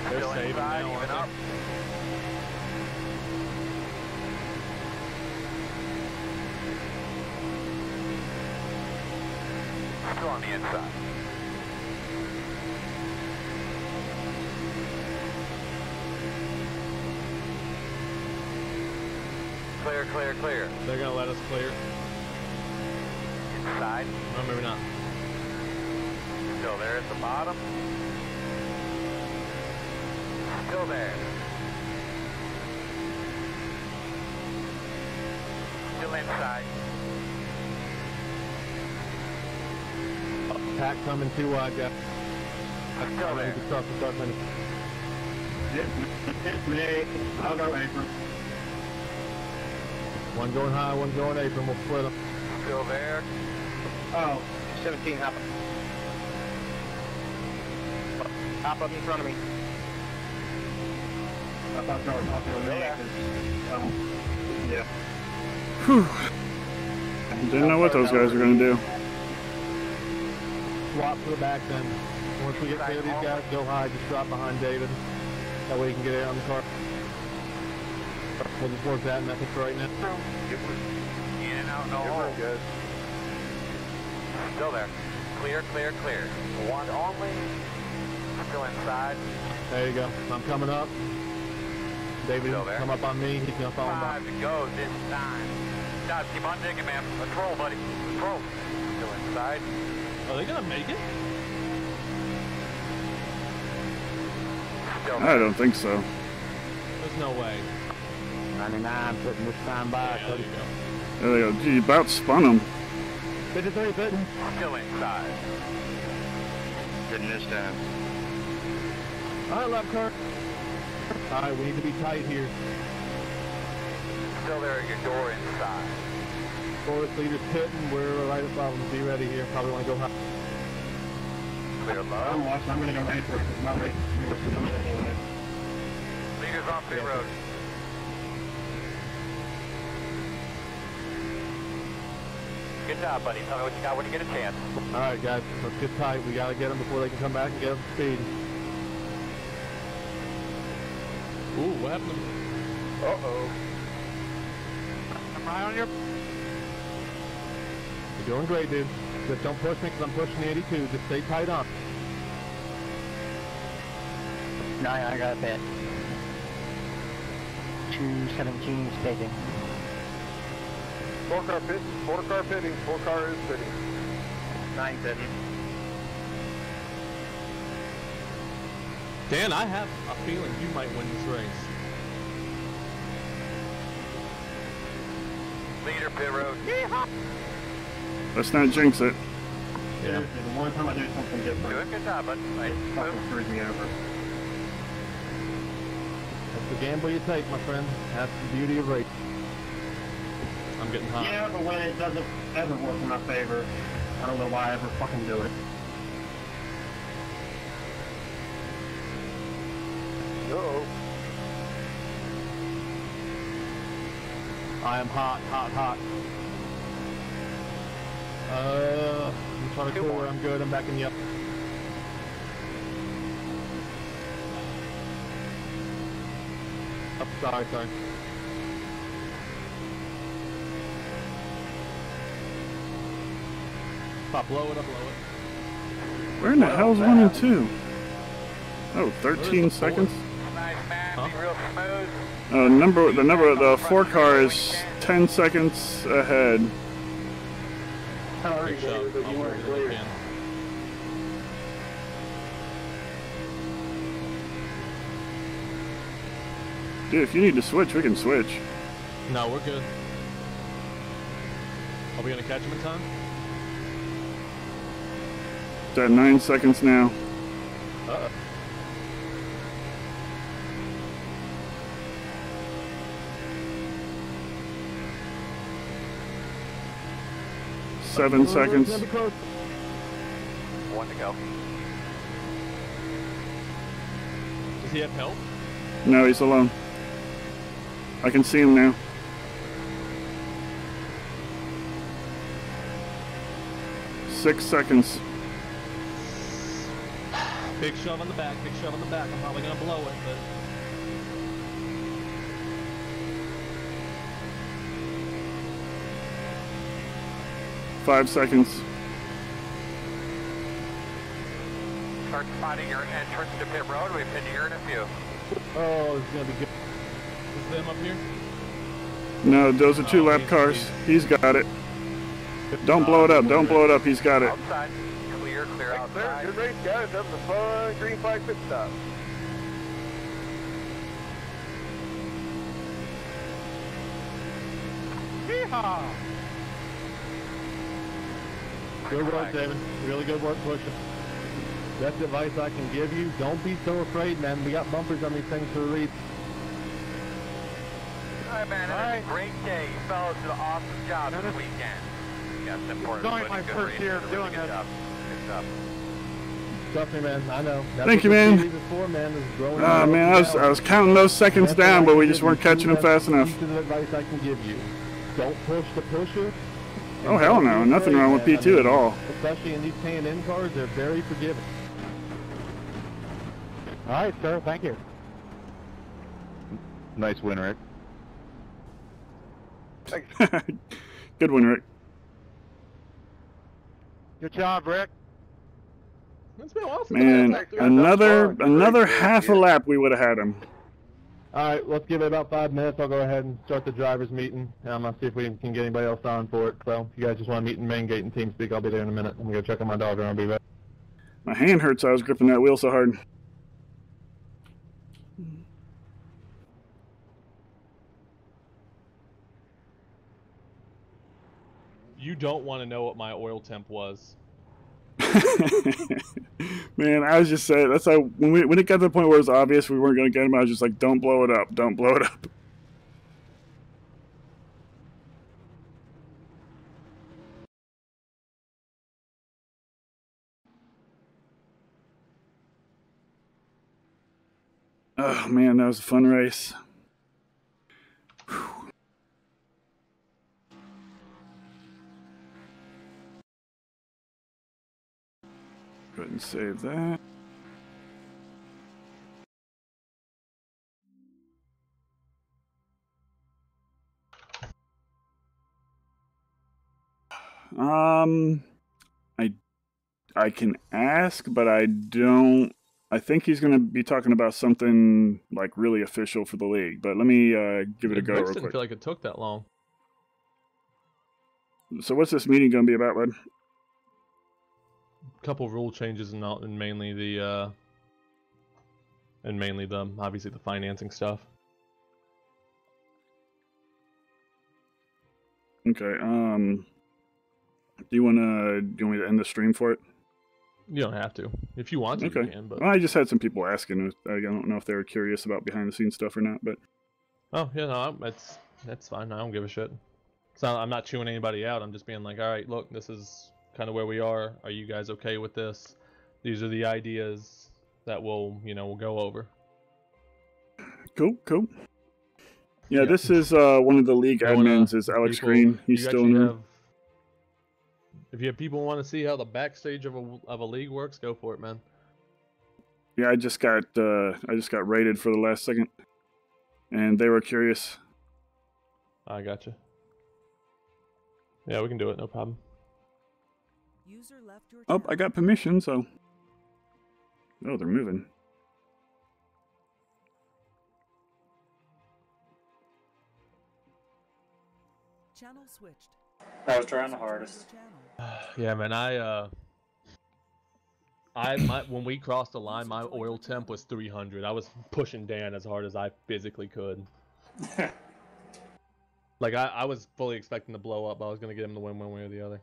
They're Still saving inside, now, even aren't up. Still on the inside. Clear. They're gonna let us clear. Inside. No, maybe not. Still there at the bottom. Still there. Still inside. Pack coming too wide, guys. Still there. Start minute. It's me. I'll go apron. One going high, one going apron. We'll split them. Still there. Oh, 17 hop up in front of me. I thought you were talking to me. Yeah. Whew. Didn't know what those guys were going to do. Swap to the back then. Once we get clear of these guys, go high, just drop behind David. That way you can get air on the car. We'll just work that method for right now. In and out, no hole. Good. Still there. Clear. One only. Still inside. There you go. I'm coming up. David, come up on me. He's going to follow me. 5 to go this time. Guys, keep on digging, man. Patrol, buddy. Patrol. Still inside. Are they gonna make it? Still I don't think so. There's no way. 99, putting this time by. Yeah, there you go. There they go. Gee, you about spun them. 53, pitting. Still inside. Getting this time. All right, left car. All right, we need to be tight here. Still there at your door inside. Forest leader's pitting. We're right above them. Be ready here. Probably want to go high. Clear low. I'm going to go apron. My race is coming anyway. Leaders off pit road. Good job, buddy. Tell me what you got when you get a chance. All right, guys. Let's get tight. We got to get them before they can come back and get up to speed. Ooh, what happened? Uh-oh. I'm right on your... You're doing great, dude. Just don't push me because I'm pushing the 82. Just stay tight on. No, I got a pit. 217 staging. 4-car pit, 4-car pitting, 4-car is pitting. 9 pitting. Dan, I have a feeling you might win this race. Leader pit road. Yeehaw! Let's not jinx it. Yeah. The one time I do something different, Doing good job, bud. Nice. it fucking screws me over. That's the gamble you take, my friend. That's the beauty of racing. I'm getting hot. Yeah, but when it doesn't ever work in my favor, I don't know why I ever fucking do it. Uh-oh. I am hot, hot, hot. I'm trying to clear. I'm good. I'm backing you up. Oh, sorry. Pop, blow it up, Where in the hell's 1 and 2? Oh, 13 seconds. Nice, man. Be real smooth. The 4-car is 10 seconds ahead. Big shot. I'll work it if I can. Dude, if you need to switch, we can switch. No, we're good. Are we gonna catch him in time? It's at 9 seconds now. Uh-oh. Seven seconds. 1 to go. Does he have help? No, he's alone. I can see him now. Six seconds. Big shove on the back, big shove on the back. I'm probably gonna blow it, but... 5 seconds. Start spotting your entrance to pit road. We've been here in a few. Oh, it's gonna be good. Is them up here? No, those are 2 lap cars. He's got it. Don't blow it up. Don't blow it up. He's got it. Outside. Clear outside. Good race, guys. That was a fun green flag pit stop. Yeehaw! Good work, David. Really good work pushing. Best advice I can give you, don't be so afraid, man. We got bumpers on these things for a reason. Alright, man. It was a great day. You fellas did an awesome job this weekend. Yeah, it's important. It's only my first year of doing it. Good stuff. Trust me, man. I know. That's Thank you, what man. this is for, man. Is growing Man, I was counting those seconds down, but we just weren't catching them fast enough. Piece of advice I can give you. Don't push the pusher. Oh, hell no. Nothing wrong with P2 at all. Especially in these K&N cars, they're very forgiving. All right, sir. Thank you. Nice win, Rick. Good one, Rick. Good job, Rick. That's been awesome. Man, another half a lap we would have had him. All right, let's give it about 5 minutes. I'll go ahead and start the drivers' meeting. I'm going to see if we can get anybody else on for it. So if you guys just want to meet in the main gate and team speak, I'll be there in a minute. I'm going to go check on my dog and I'll be back. My hand hurts. I was gripping that wheel so hard. You don't want to know what my oil temp was. Man, I was just saying, that's how, when it got to the point where it was obvious we weren't going to get him, I was just like, don't blow it up, don't blow it up. Oh man, that was a fun race. Whew. Go ahead and save that. I can ask, but I don't. I think he's going to be talking about something like really official for the league. But let me give it a go real quick. Didn't feel like it took that long. So what's this meeting going to be about, bud? A couple rule changes and mainly the obviously the financing stuff. Okay. Do you want me to end the stream for it? You don't have to. If you want to, okay. You can. But well, I just had some people asking. I don't know if they were curious about behind the scenes stuff or not. But oh yeah, no, that's fine. I don't give a shit. So I'm not chewing anybody out. I'm just being like, all right, look, this is kind of where we are. Are you guys okay with this? These are the ideas that we'll go over. Cool. Yeah, this is one of the league admins is Alex Green. He's still in there. If you have people who want to see how the backstage of a league works, go for it, man. Yeah, I just got rated for the last second, and they were curious. I gotcha. Yeah, we can do it, no problem. User left your channel. I got permission, so. Oh, they're moving. Channel switched. I was trying the hardest. Yeah, man, when we crossed the line, my oil temp was 300. I was pushing Dan as hard as I physically could. Like, I was fully expecting to blow up, but I was going to get him to win one way or the other.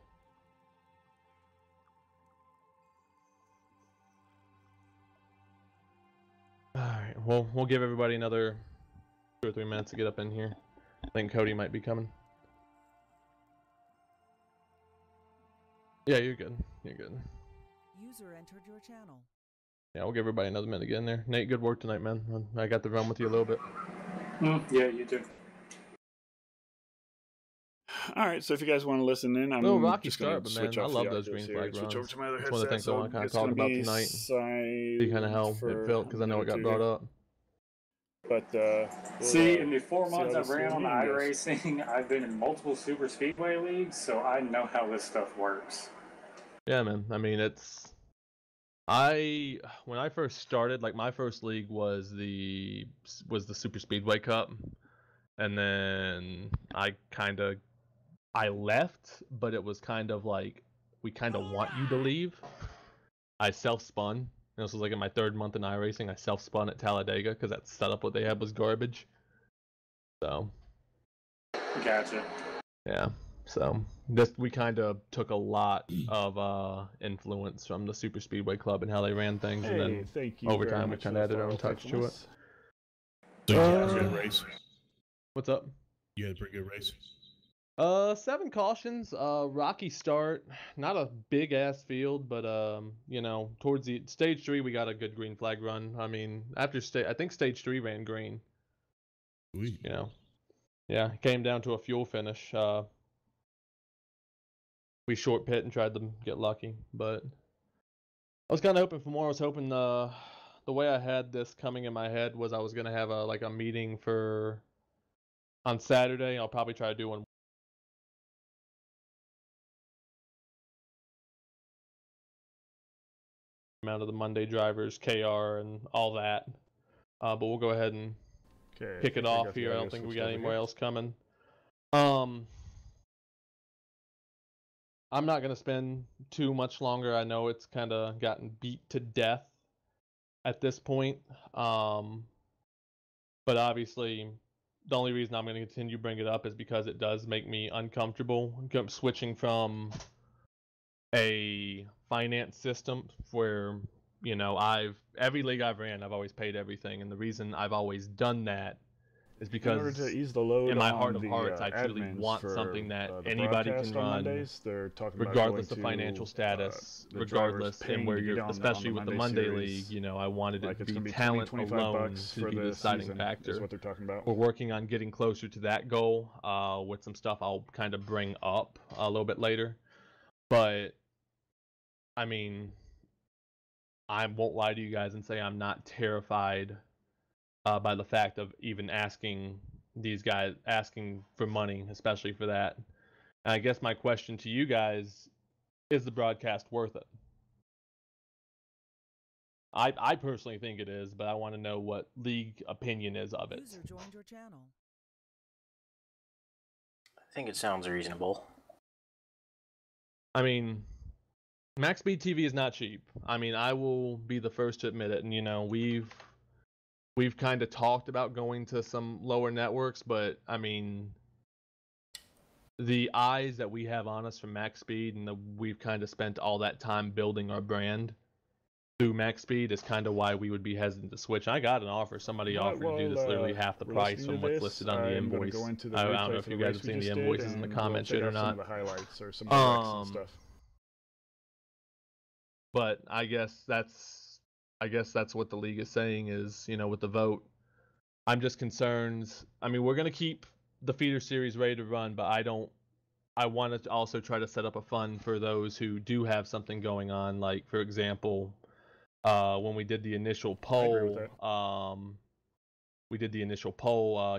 Alright, well, we'll give everybody another 2 or 3 minutes to get up in here. I think Cody might be coming. Yeah, you're good. You're good. User entered your channel. Yeah, we'll give everybody another minute to get in there. Nate, good work tonight, man. I got to run with you a little bit. Yeah, you too. All right, so if you guys want to listen in, I'm rocky just going start, to but switch man, off I love the those green flag runs. Switch over to my other That's one of the things I want to kind of talk about tonight. See kind of how it felt, because I know it got brought up. But see, in the 4 months I've ran on iRacing, I've been in multiple super speedway leagues, so I know how this stuff works. Yeah, man. I mean, when I first started, like my first league was the Superspeedway Cup, and then I left, but it was kind of like, we kind of want you to leave. I self-spun. This was like in my 3rd month in iRacing. I self-spun at Talladega because that setup what they had was garbage. So. Gotcha. Yeah. So we kind of took a lot of influence from the Superspeedway Club and how they ran things, and then over time we kind of added our own touch to it. So you had a good race. What's up? You had a pretty good race. 7 cautions, rocky start, not a big ass field, but towards the stage 3 we got a good green flag run. I mean, I think stage 3 ran green. Sweet. Yeah, came down to a fuel finish. We short pit and tried to get lucky, but I was kind of hoping for more. I was hoping the way I had this coming in my head was I was gonna have a meeting on Saturday. I'll probably try to do one. Amount of the Monday drivers, KR, and all that. But we'll go ahead and kick it off here. I don't think we got anywhere else coming. I'm not gonna spend too much longer. I know it's kind of gotten beat to death at this point. But obviously, the only reason I'm going to continue to bring it up is because it does make me uncomfortable. Switching from a finance system where, every league I've ran, I've always paid everything. And the reason I've always done that is because in order to ease the load in my on heart of the, hearts, I truly want for, something that the anybody can run, Mondays, they're talking regardless about of financial status, the regardless, and where you're, on especially with the Monday series, league, I wanted it to be 20, talent 25 alone to be the deciding factor. Is what they're talking about. We're working on getting closer to that goal with some stuff I'll kind of bring up a little bit later. But, I mean, I won't lie to you guys and say I'm not terrified by the fact of even asking these guys, asking for money, especially for that. And I guess my question to you guys, is the broadcast worth it? I personally think it is, but I want to know what league opinion is of it. User joined your channel. I think it sounds reasonable. I mean, Max Speed TV is not cheap. I mean, I will be the first to admit it. And, you know, we've kind of talked about going to some lower networks, but, I mean, the eyes that we have on us from Max Speed, and we've kind of spent all that time building our brand through Max Speed, is kind of why we would be hesitant to switch. I got an offer. Somebody offered to do this literally half the price from what's listed on the invoice. I don't know if you guys have seen the invoices in the comment sheet or not. Some of the highlights or some and stuff. But I guess that's what the league is saying is, you know, with the vote. I'm just concerned. I mean, we're gonna keep the feeder series ready to run, but I want to also try to set up a fund for those who do have something going on. Like, for example, when we did the initial poll,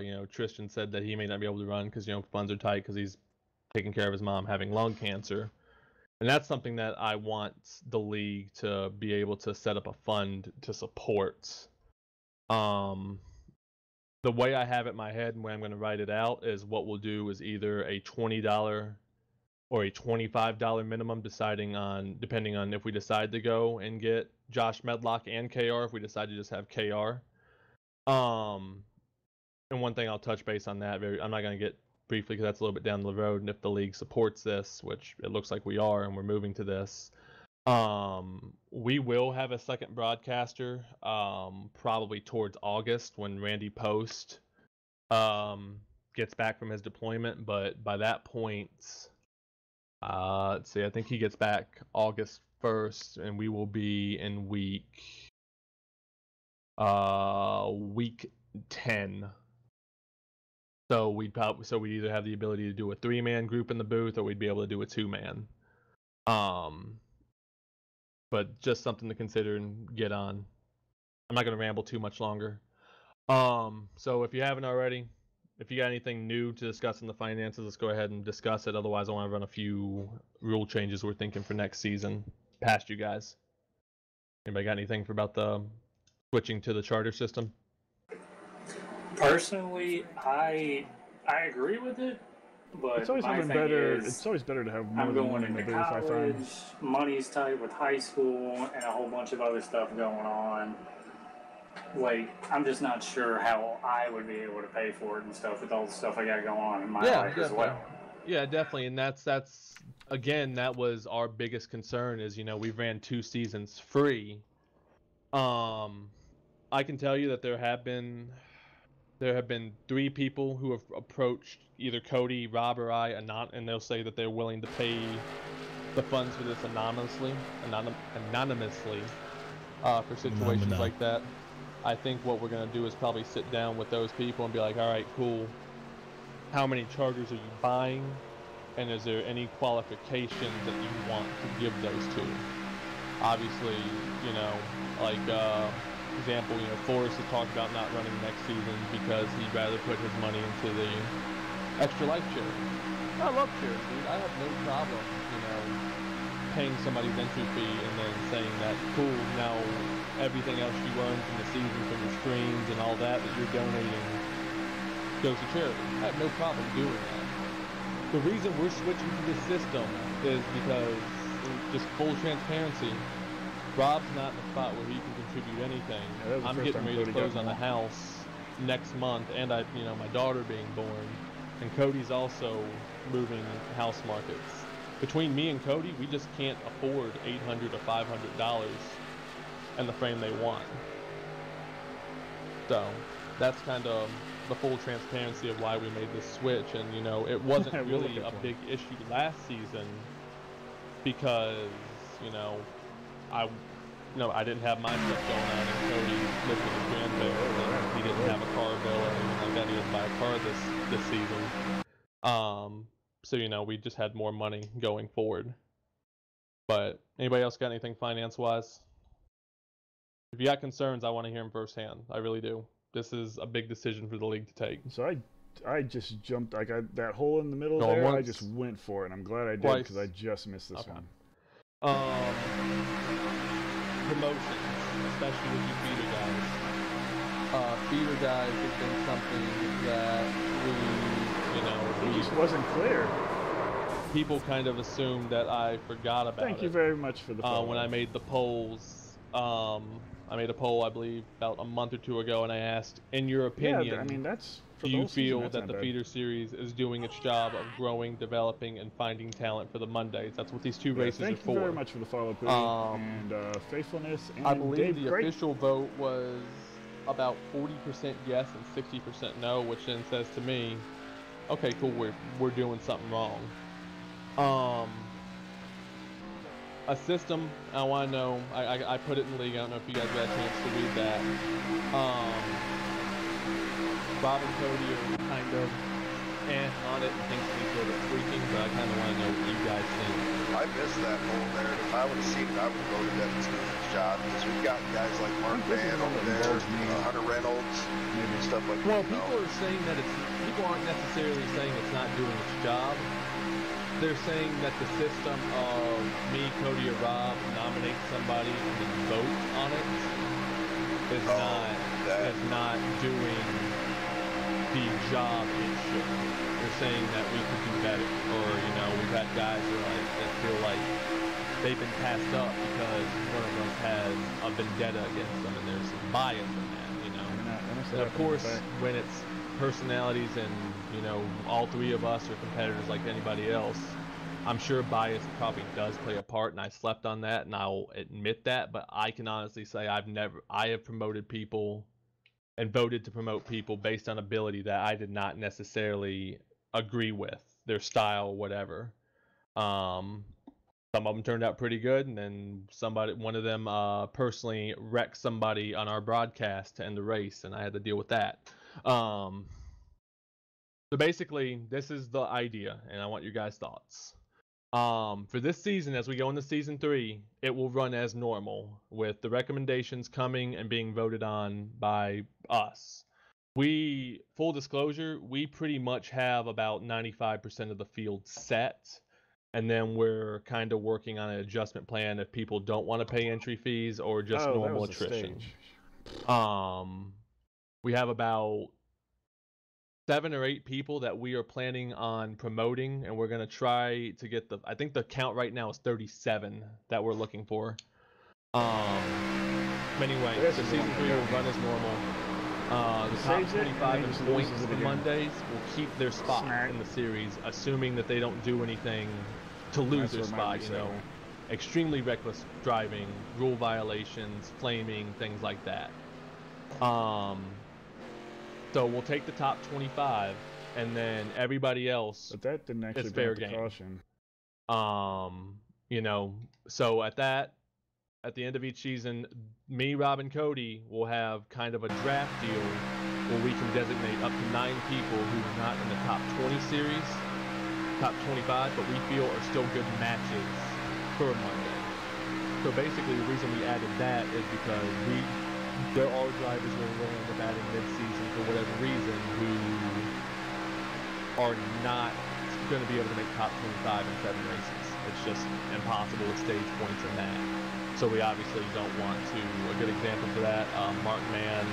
you know, Tristan said that he may not be able to run because, you know, funds are tight because he's taking care of his mom having lung cancer. And that's something that I want the league to be able to set up a fund to support. The way I have it in my head and way I'm going to write it out is what we'll do is either a $20 or a $25 minimum, depending on if we decide to go and get Josh Medlock and KR, if we decide to just have KR. And one thing I'll touch base on that, I'm not going to get briefly because that's a little bit down the road, and if the league supports this, which it looks like we are, and we're moving to this, we will have a second broadcaster probably towards August when Randy Post gets back from his deployment. But by that point, let's see, I think he gets back August 1st, and we will be in week 10. So we'd either have the ability to do a 3-man group in the booth, or we'd be able to do a 2-man. But just something to consider and get on. I'm not going to ramble too much longer. So if you haven't already, if you got anything new to discuss in the finances, let's go ahead and discuss it. Otherwise, I want to run a few rule changes we're thinking for next season past you guys. Anybody got anything about the switching to the charter system? Personally, I agree with it, but it's always better. It's always better to have more than one in the booth. I find money's tight with high school and a whole bunch of other stuff going on. Like, I'm just not sure how I would be able to pay for it and stuff with all the stuff I got going on in my life as well. Yeah, definitely, and that's again, that was our biggest concern. Is, you know, we ran 2 seasons free. I can tell you that there have been 3 people who have approached either Cody, Rob, or I, and they'll say that they're willing to pay the funds for this anonymously for situations like that. I think what we're going to do is probably sit down with those people and be like, all right, cool, how many charters are you buying, and is there any qualifications that you want to give those to? Obviously, you know, like, example, you know, Forrest has talked about not running next season because he'd rather put his money into the extra life charity. I love charity, dude. I have no problem, you know, paying somebody's entry fee and then saying that, cool, now everything else you earn from the season, from your streams and all that you're donating goes to charity. I have no problem doing that. The reason we're switching to this system is because, just full transparency, Rob's not in a spot where he can contribute anything. I'm getting ready to close on the house next month, and you know, my daughter being born, and Cody's also moving house markets. Between me and Cody, we just can't afford $800 or $500 and the frame they want. So that's kind of the full transparency of why we made this switch. And, you know, it wasn't really a big issue last season because, you know, I didn't have my stuff going on, and Cody lived with his grandparents, and he didn't have a car bill or anything like that. He didn't buy a car this season. So, you know, we just had more money going forward. But anybody else got anything finance-wise? If you got concerns, I want to hear them firsthand. I really do. This is a big decision for the league to take. So I just jumped. I got that hole in the middle Going there. once. I just went for it. I'm glad I did Twice. because I just missed this one. Promotions, especially with you feeder guys. Feeder guys has been something that It just wasn't clear. People kind of assumed that I forgot about it. Thank you very much for the follow. When I made the polls, I made a poll, I believe, about a month or two ago, and I asked, in your opinion, Yeah, I mean, that's for do the you whole season, feel that's that not the bad. feeder series is doing its job of growing, developing, and finding talent for the Mondays? That's what these two races are for. Thank you very much for the follow, Pooh, and faithfulness. And I believe Dave, the great. official vote was about 40% yes and 60% no, which then says to me, okay, cool, we're doing something wrong. A system, I want to know, I put it in the league, I don't know if you guys got a chance to read that. Bob and Cody are kind of on it and think he's a little bit freaking, but I kind of want to know what you guys think. I missed that whole narrative. If I would have seen it, I would have voted that it's doing its job, because we've got guys like Mark Van over there, Hunter Reynolds, maybe stuff like that. Well, people are saying that people aren't necessarily saying it's not doing its job. They're saying that the system of me, Cody, or Rob nominate somebody and then vote on it is not doing the job it should. They're saying that we could do better, or we've had guys that feel like they've been passed up because one of us has a vendetta against them, and there's some bias in that, And of course, when it's personalities and all three of us are competitors like anybody else, I'm sure bias probably does play a part, and I slept on that, and I'll admit that. But I can honestly say I have promoted people and voted to promote people based on ability that I did not necessarily agree with, their style, whatever. Some of them turned out pretty good, and then one of them personally wrecked somebody on our broadcast to end the race, and I had to deal with that. So basically, this is the idea, and I want your guys' thoughts. For this season, as we go into season 3, it will run as normal, with the recommendations coming and being voted on by us. Full disclosure, we pretty much have about 95% of the field set, and then we're kind of working on an adjustment plan if people don't want to pay entry fees or just normal attrition. We have about 7 or 8 people that we are planning on promoting, and we're going to try to get I think the count right now is 37 that we're looking for. Anyway, so season 3 will run as normal. The top 25 in points for Mondays will keep their spot in the series, assuming that they don't do anything to lose their spot, extremely reckless driving, rule violations, flaming, things like that. So we'll take the top 25, and then everybody else But that didn't actually is fair bring up the game. caution. So at the end of each season, me, Rob, and Cody will have kind of a draft deal where we can designate up to 9 people who are not in the top 20 series, top 25, but we feel are still good matches for Monday. So basically, the reason we added that is because there are drivers who are willing to batting mid-season for whatever reason who are not going to be able to make top 25 in 7 races. It's just impossible with stage points in that. So we obviously don't want to. A good example for that, Mark Mann,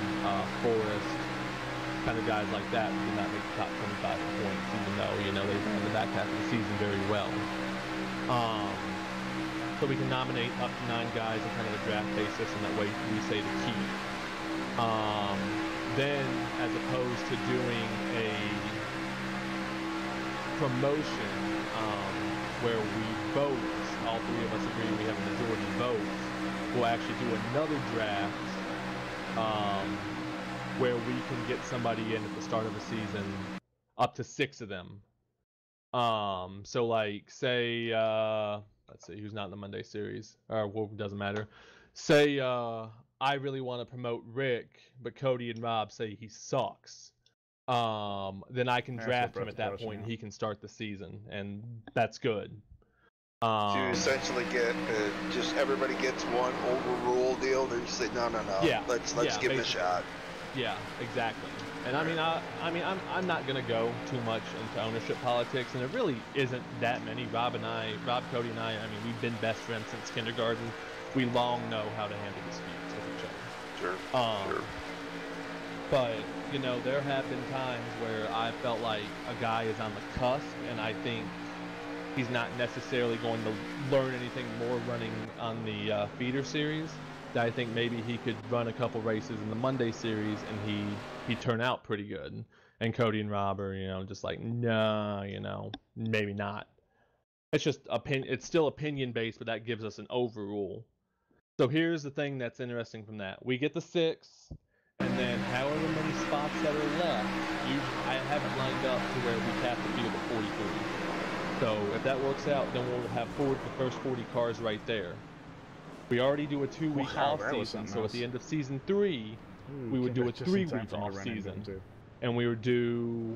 Forrest, kind of guys like that did not make the top 25 points, even though they ran the back half of the season very well. So we can nominate up to 9 guys in kind of a draft basis, and that way we say to keep. Then, as opposed to doing a promotion where we vote, all 3 of us agree we have a majority vote, we'll actually do another draft where we can get somebody in at the start of the season, up to 6 of them. So like, say, let's see, who's not in the Monday series, or well, it doesn't matter. Say, I really want to promote Rick, but Cody and Rob say he sucks. Then I can draft him at that point, and he can start the season, and that's good. To essentially get just everybody gets one overrule deal. They just say no. Yeah, Let's give it a shot. Yeah, exactly. And I'm not gonna go too much into ownership politics, and there really isn't that many. Rob, Cody, and I mean, we've been best friends since kindergarten. We long know how to handle disputes with each other. Sure. But you know, there have been times where I felt like a guy is on the cusp, and I think he's not necessarily going to learn anything more running on the feeder series. I think maybe he could run a couple races in the Monday series and he'd turn out pretty good. And Cody and Rob are, you know, just like, nah, you know, maybe not. It's just it's still opinion based, but that gives us an overrule. So here's the thing that's interesting from that. We get the 6, and then however many spots that are left, I have it lined up to where we cap the field at 43. So if that works out, then we'll have the first 40 cars right there. We already do a 2-week off season, so at the end of season 3, we would do a 3-week off season, and we would do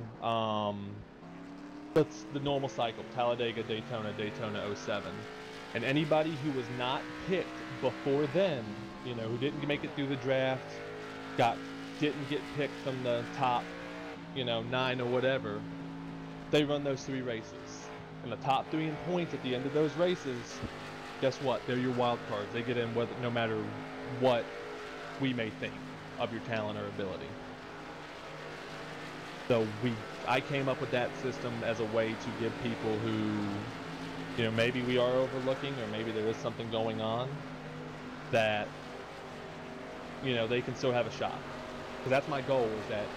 that's the normal cycle: Talladega, Daytona, Daytona 07. And anybody who was not picked before then, you know, who didn't make it through the draft, didn't get picked from the top, you know, 9 or whatever, they run those 3 races. And the top 3 in points at the end of those races, guess what? They're your wild cards. They get in no matter what we may think of your talent or ability. So I came up with that system as a way to give people who, you know, maybe we are overlooking or maybe there is something going on, that, you know, they can still have a shot. Because that's my goal, is that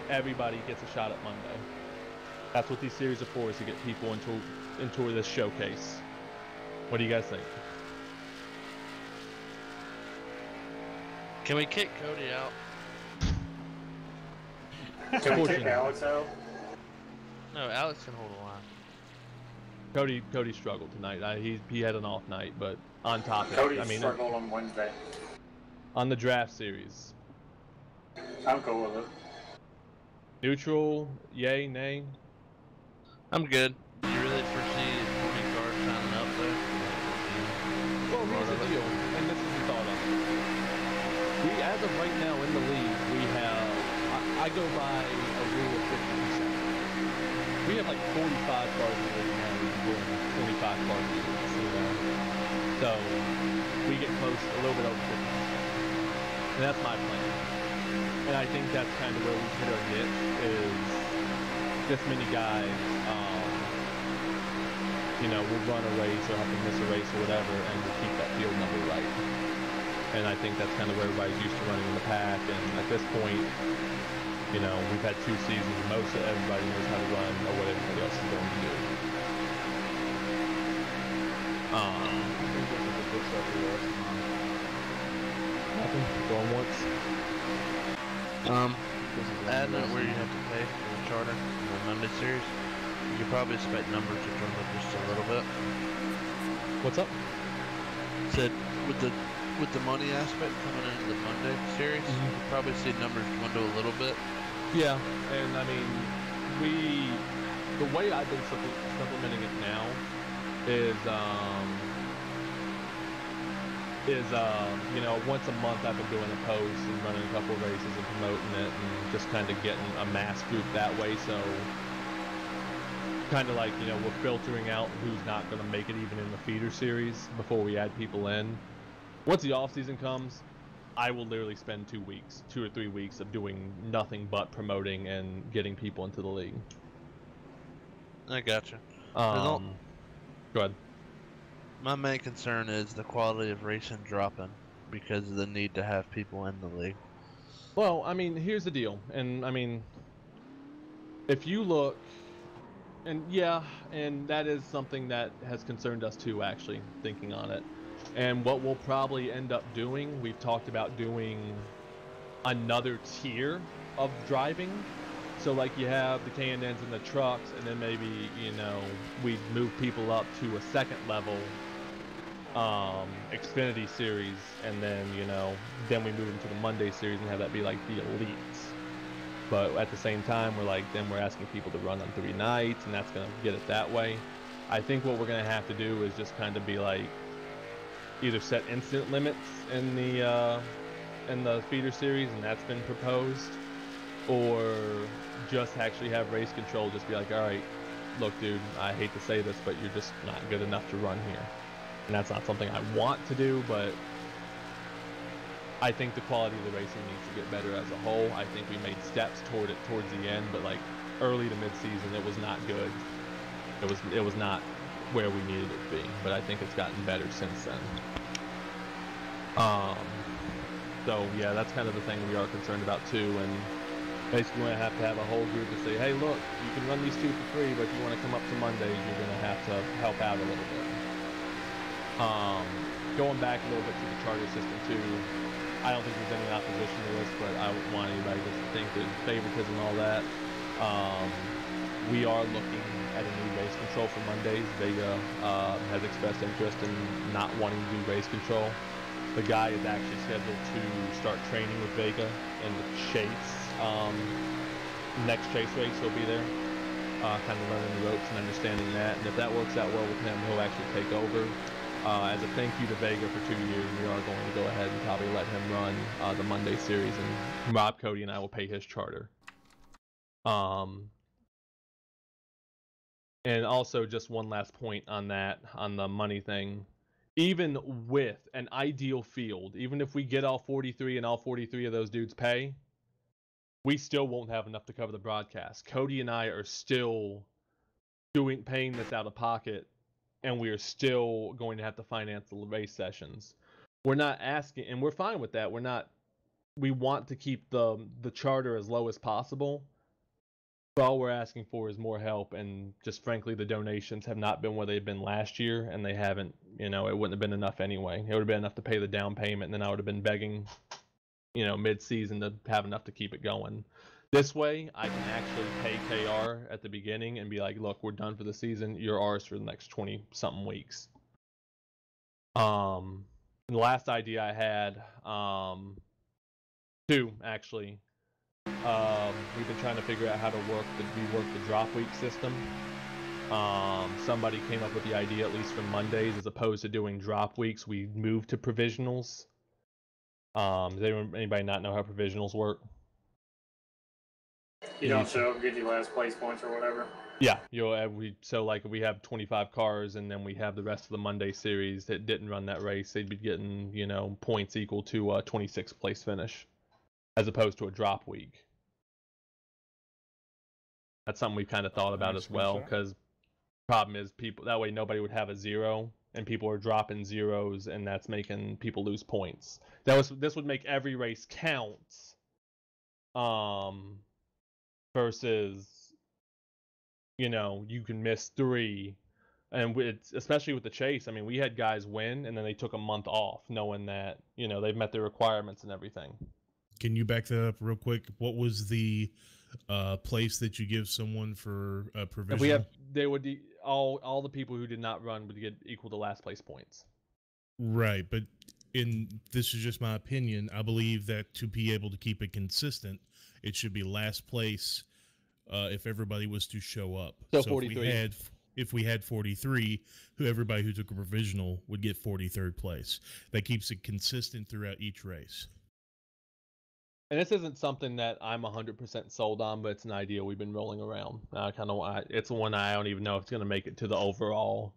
everybody gets a shot at Monday. That's what these series are for, is to get people into this showcase. What do you guys think? Can we kick Cody out? Can we kick Alex out? No, Alex can hold the line. Cody struggled tonight. He had an off night, but on topic. Cody struggled on Wednesday. On the draft series. I'm cool with it. Neutral, yay, nay? I'm good. Do you really foresee 20 cars signing up there? Well, here's the deal, and this is the thought of it. We, as of right now in the league, we have, I go by a rule of 50%. We have like 45 cars in the league now, we're doing 25 cars in the league, you know? So, we get close, a little bit over 50%. And that's my plan. And I think that's kind of where we hit our niche, is this many guys, you know, will run a race or have to miss a race or whatever, and we'll keep that field number right. And I think that's kind of where everybody's used to running in the pack, and at this point, you know, we've had 2 seasons, most of everybody knows how to run or what everybody else is going to do. Nothing, going once. Adding it where you have to pay for the charter in the Monday series, you could probably expect numbers to jump up just a little bit. What's up? Said with the money aspect coming into the Monday series, you could probably see numbers dwindle a little bit. Yeah, and I mean, the way I've been supplementing it now is you know, once a month I've been doing a post and running a couple races and promoting it and just kind of getting a mass group that way. So kind of like, you know, we're filtering out who's not going to make it even in the feeder series before we add people in. Once the off season comes, I will literally spend 2 or 3 weeks of doing nothing but promoting and getting people into the league. I gotcha. Go ahead. My main concern is the quality of racing dropping because of the need to have people in the league. Well, I mean, here's the deal, and I mean, if you look, and yeah, and that is something that has concerned us too, actually, thinking on it. And what we'll probably end up doing, we've talked about doing another tier of driving. So like you have the K&Ns and the trucks, and then maybe, you know, we move people up to a second level Xfinity series, and then, you know, then we move them to the Monday series and have that be like the elites. But at the same time, we're asking people to run on 3 nights, and that's gonna get it that way. I think what we're gonna have to do is just kind of be like, either set incident limits in the feeder series, and that's been proposed, or just actually have race control, just be like, all right, look, dude, I hate to say this, but you're just not good enough to run here. And that's not something I want to do, but I think the quality of the racing needs to get better as a whole. I think we made steps toward it towards the end, but like early to mid-season, it was not good. It was not where we needed it to be, but I think it's gotten better since then. So yeah, that's kind of the thing we are concerned about too, and basically we're going to have a whole group to say, hey look, you can run these two for free, but if you want to come up to Mondays, you're going to have to help out a little bit. Going back a little bit to the charter system too, I don't think there's any opposition to this, but I don't want anybody to think there's favoritism and all that. We are looking at a new race control for Mondays. Dega has expressed interest in not wanting to do race control. The guy is actually scheduled to start training with Vega in the chase. Next chase race he'll be there, kind of learning the ropes and understanding that. And if that works out well with him, he'll actually take over. As a thank you to Vega for 2 years, we are going to go ahead and probably let him run the Monday series, and Rob, Cody, and I will pay his charter. And also, just one last point on that, on the money thing. Even with an ideal field, even if we get all 43 and all 43 of those dudes pay, we still won't have enough to cover the broadcast. Cody and I are still paying this out of pocket, and we are still going to have to finance the race sessions. We're not asking, and we're fine with that. We want to keep the charter as low as possible. But all we're asking for is more help, and just frankly, the donations have not been where they've been last year, and they haven't, it wouldn't have been enough anyway. It would have been enough to pay the down payment, and then I would have been begging, mid-season to have enough to keep it going. This way, I can actually pay KR at the beginning and be like, look, we're done for the season. You're ours for the next 20-something weeks. The last idea I had, two, actually. We've been trying to figure out how to rework the drop week system. Somebody came up with the idea, at least for Mondays, as opposed to doing drop weeks, we moved to provisionals. Does anybody not know how provisionals work? You don't show up, give you last place points or whatever. Yeah, so like we have 25 cars, and then we have the rest of the Monday series that didn't run that race. They'd be getting points equal to a 26th place finish, as opposed to a drop week. That's something we've kind of thought about as well, because the problem is that way nobody would have a zero, and people are dropping zeros, and that's making people lose points. This would make every race count, versus you can miss 3, and especially with the chase. I mean, we had guys win, and then they took a month off, knowing that they've met their requirements and everything. Can you back that up real quick? What was the place that you give someone for provisional? All the people who did not run would get equal to last place points. Right, but this is just my opinion. I believe that to be able to keep it consistent, it should be last place if everybody was to show up. So 43. If we had 43, everybody who took a provisional would get 43rd place. That keeps it consistent throughout each race. And this isn't something that I'm 100% sold on, but it's an idea we've been rolling around. It's one I don't even know if it's going to make it to the overall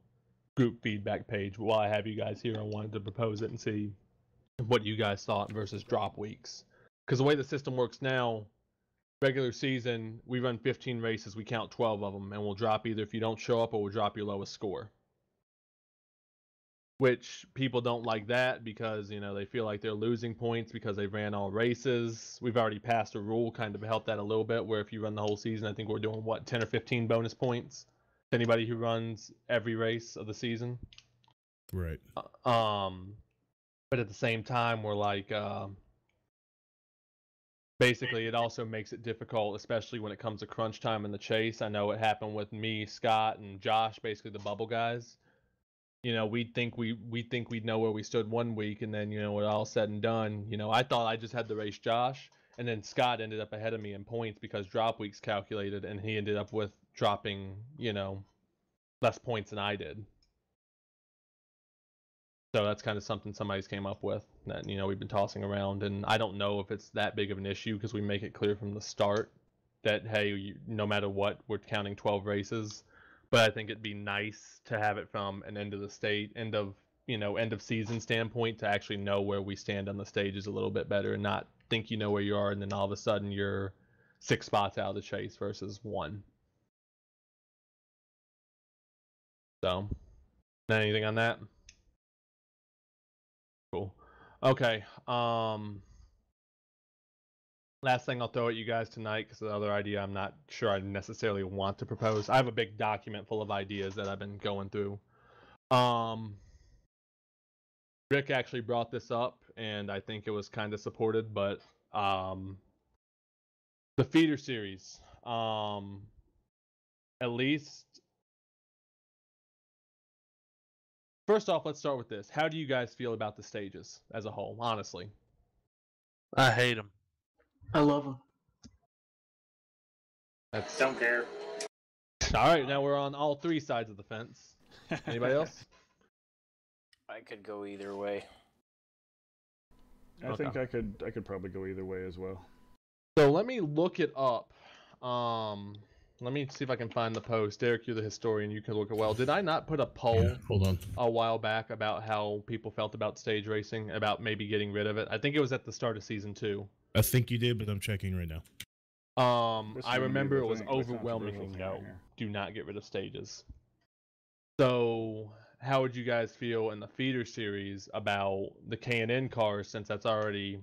group feedback page. But while I have you guys here, I wanted to propose it and see what you guys thought versus drop weeks. Because the way the system works now, regular season, we run 15 races, we count 12 of them, and we'll drop either if you don't show up or we'll drop your lowest score. Which people don't like that because, they feel like they're losing points because they ran all races. We've already passed a rule kind of help that a little bit, where if you run the whole season, I think we're doing, 10 or 15 bonus points to anybody who runs every race of the season. Right. But at the same time, we're like, basically it also makes it difficult, especially when it comes to crunch time in the chase. I know it happened with me, Scott, and Josh, basically the bubble guys. We'd think we'd know where we stood one week, and then, when all said and done, I thought I just had to race Josh, and then Scott ended up ahead of me in points because drop weeks calculated, and he ended up with dropping, less points than I did. So that's kind of something somebody's came up with that, you know, we've been tossing around, and I don't know if it's that big of an issue because we make it clear from the start that, hey, no matter what, we're counting 12 races. But I think it'd be nice to have it from an end of season standpoint to actually know where we stand on the stages a little bit better and not think you know where you are and then all of a sudden you're 6 spots out of the chase versus 1. So, anything on that? Cool. Okay. Last thing I'll throw at you guys tonight, because the other idea I'm not sure I necessarily want to propose. I have a big document full of ideas that I've been going through. Rick actually brought this up, and I think it was kind of supported, but the feeder series, at least. First off, let's start with this. How do you guys feel about the stages as a whole, honestly? I hate them. I love them. Don't care. All right, now we're on all 3 sides of the fence. Anybody else? I could go either way. I think I could probably go either way as well. So let me look it up. Let me see if I can find the post. Derek, you're the historian. You can look it well. Did I not put a poll hold on. a while back about how people felt about stage racing, about maybe getting rid of it? I think it was at the start of season 2. I think you did, but I'm checking right now. I remember it was overwhelmingly no. Do not get rid of stages. So how would you guys feel in the feeder series about the K&N cars, since that's already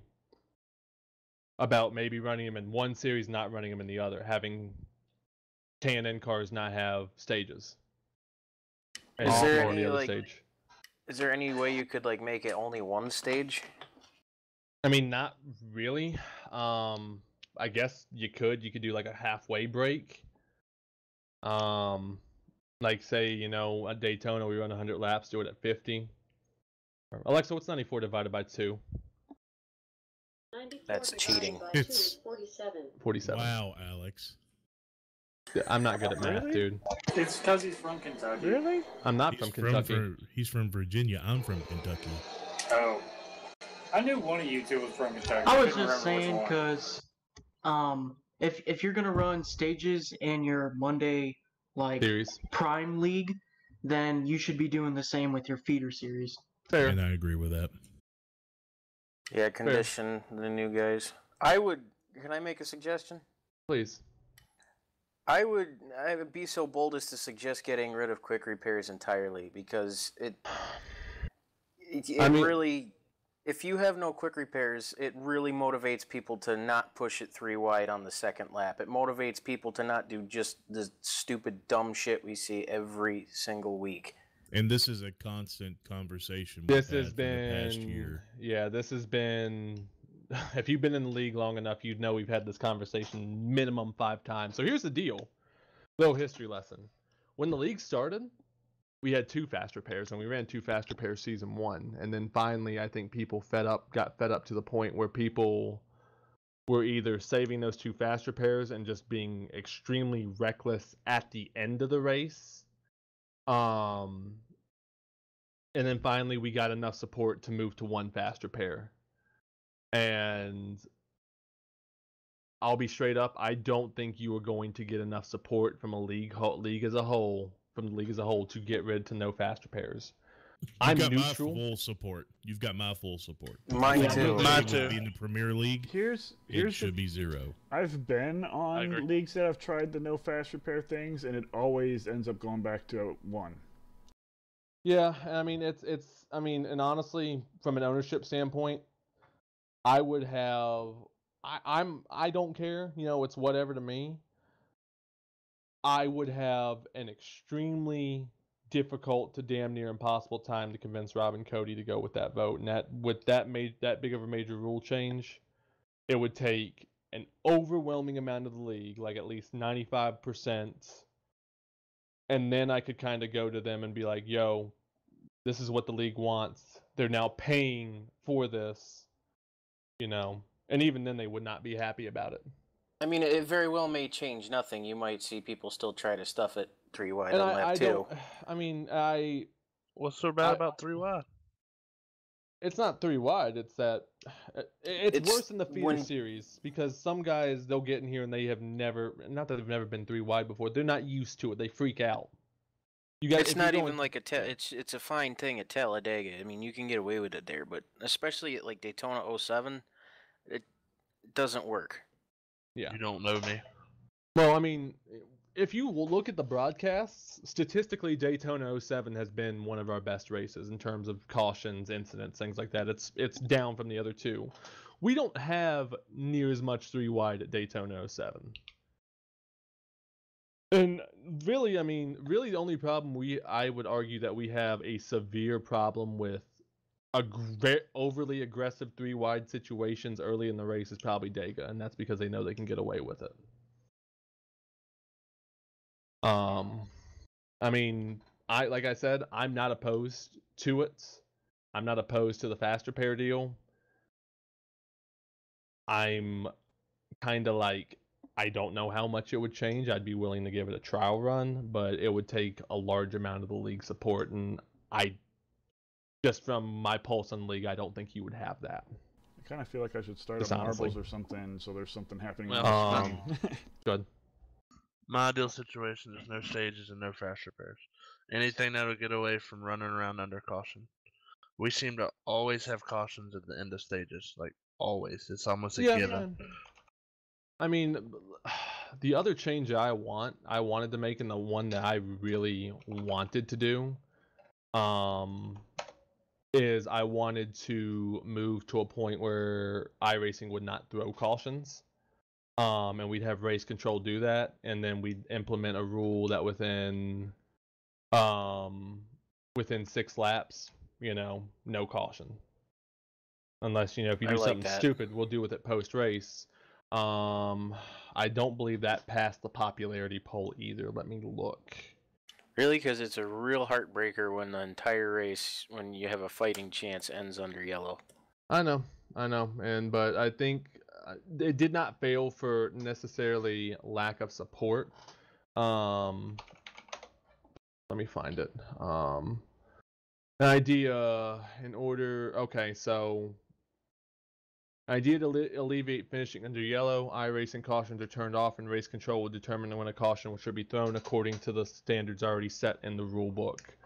about maybe running them in one series, not running them in the other, having K&N cars not have stages? Is there any is there any way you could like make it only one stage? I mean, not really. I guess you could do like a halfway break. Like say, you know, at Daytona we run 100 laps, do it at 50. Alexa, what's 94 divided by 2? That's cheating. It's 47. Wow, Alex. I'm not good at math, dude. It's because he's from Kentucky. Really? I'm not from Kentucky. He's from Virginia. I'm from Kentucky. Oh. I knew one of you two was from Kentucky. I was just saying because if you're gonna run stages in your Monday series prime league, then you should be doing the same with your feeder series. Fair. And I agree with that. Yeah, condition the new guys. Can I make a suggestion? Please. I would be so bold as to suggest getting rid of quick repairs entirely, because it really, if you have no quick repairs, it really motivates people to not push it 3 wide on the second lap. It motivates people to not do just the stupid dumb shit we see every single week. And this is a constant conversation. This has been the past year. Yeah, this has been. If you've been in the league long enough, you'd know we've had this conversation minimum 5 times. So here's the deal. Little history lesson. When the league started, we had 2 fast repairs, and we ran 2 fast repairs season 1. And then finally, I think people got fed up to the point where people were either saving those 2 fast repairs and just being extremely reckless at the end of the race. And then finally, we got enough support to move to 1 fast repair. And I'll be straight up, I don't think you are going to get enough support from a league as a whole, to get rid to no fast repairs. You've got neutral. My full support. You've got my full support. Mine too. Mine too. In the Premier League, it should be 0. I've been on leagues that have tried the no fast repair things, and it always ends up going back to 1. Yeah, I mean and honestly, from an ownership standpoint, I would have. I don't care. You know, it's whatever to me. I would have an extremely difficult to damn near impossible time to convince Rob and Cody to go with that vote. And with that big of a major rule change, it would take an overwhelming amount of the league, like at least 95%. And then I could kind of go to them and be like, yo, this is what the league wants. They're now paying for this. You know, and even then they would not be happy about it. I mean, it very well may change nothing. You might see people still try to stuff it 3 wide on lap 2. I mean, what's so bad about 3 wide? It's not 3 wide. It's that it's worse in the feeder series because some guys they'll get in here and they have never, not that they've never been 3 wide before. They're not used to it. They freak out. You guys, it's not even like it's a fine thing at Talladega. I mean, you can get away with it there, but especially at like Daytona 07, it doesn't work. Yeah. You don't know me. Well, I mean, if you look at the broadcasts, statistically, Daytona 07 has been one of our best races in terms of cautions, incidents, things like that. It's down from the other two. We don't have near as much 3 wide at Daytona 07. And really, I mean, really the only problem I would argue that we have a severe problem with overly aggressive 3 wide situations early in the race is probably Dega, and that's because they know they can get away with it. I mean, like I said, I'm not opposed to it. I'm not opposed to the faster pair deal. I'm kind of like, I don't know how much it would change. I'd be willing to give it a trial run, but it would take a large amount of the league support, and just from my pulse on league, I don't think you would have that. I kind of feel like I should start up marbles or something, so there's something happening. Good. My ideal situation is no stages and no faster pairs. Anything that'll get away from running around under caution. We seem to always have cautions at the end of stages, like always. It's almost a given. Man. I mean, the other change I wanted to make, and the one that I really wanted to do, is I wanted to move to a point where iRacing would not throw cautions. And we'd have race control do that, and then we'd implement a rule that within 6 laps, no caution. Unless, if you do something stupid, we'll deal with it post-race. I don't believe that passed the popularity poll either. Let me look. Really? Because it's a real heartbreaker when the entire race, when you have a fighting chance, ends under yellow. I know. But I think it did not fail for necessarily lack of support. Let me find it. An idea in order. Okay, so idea to alleviate finishing under yellow. iRacing cautions are turned off, and race control will determine when a caution should be thrown according to the standards already set in the rule book.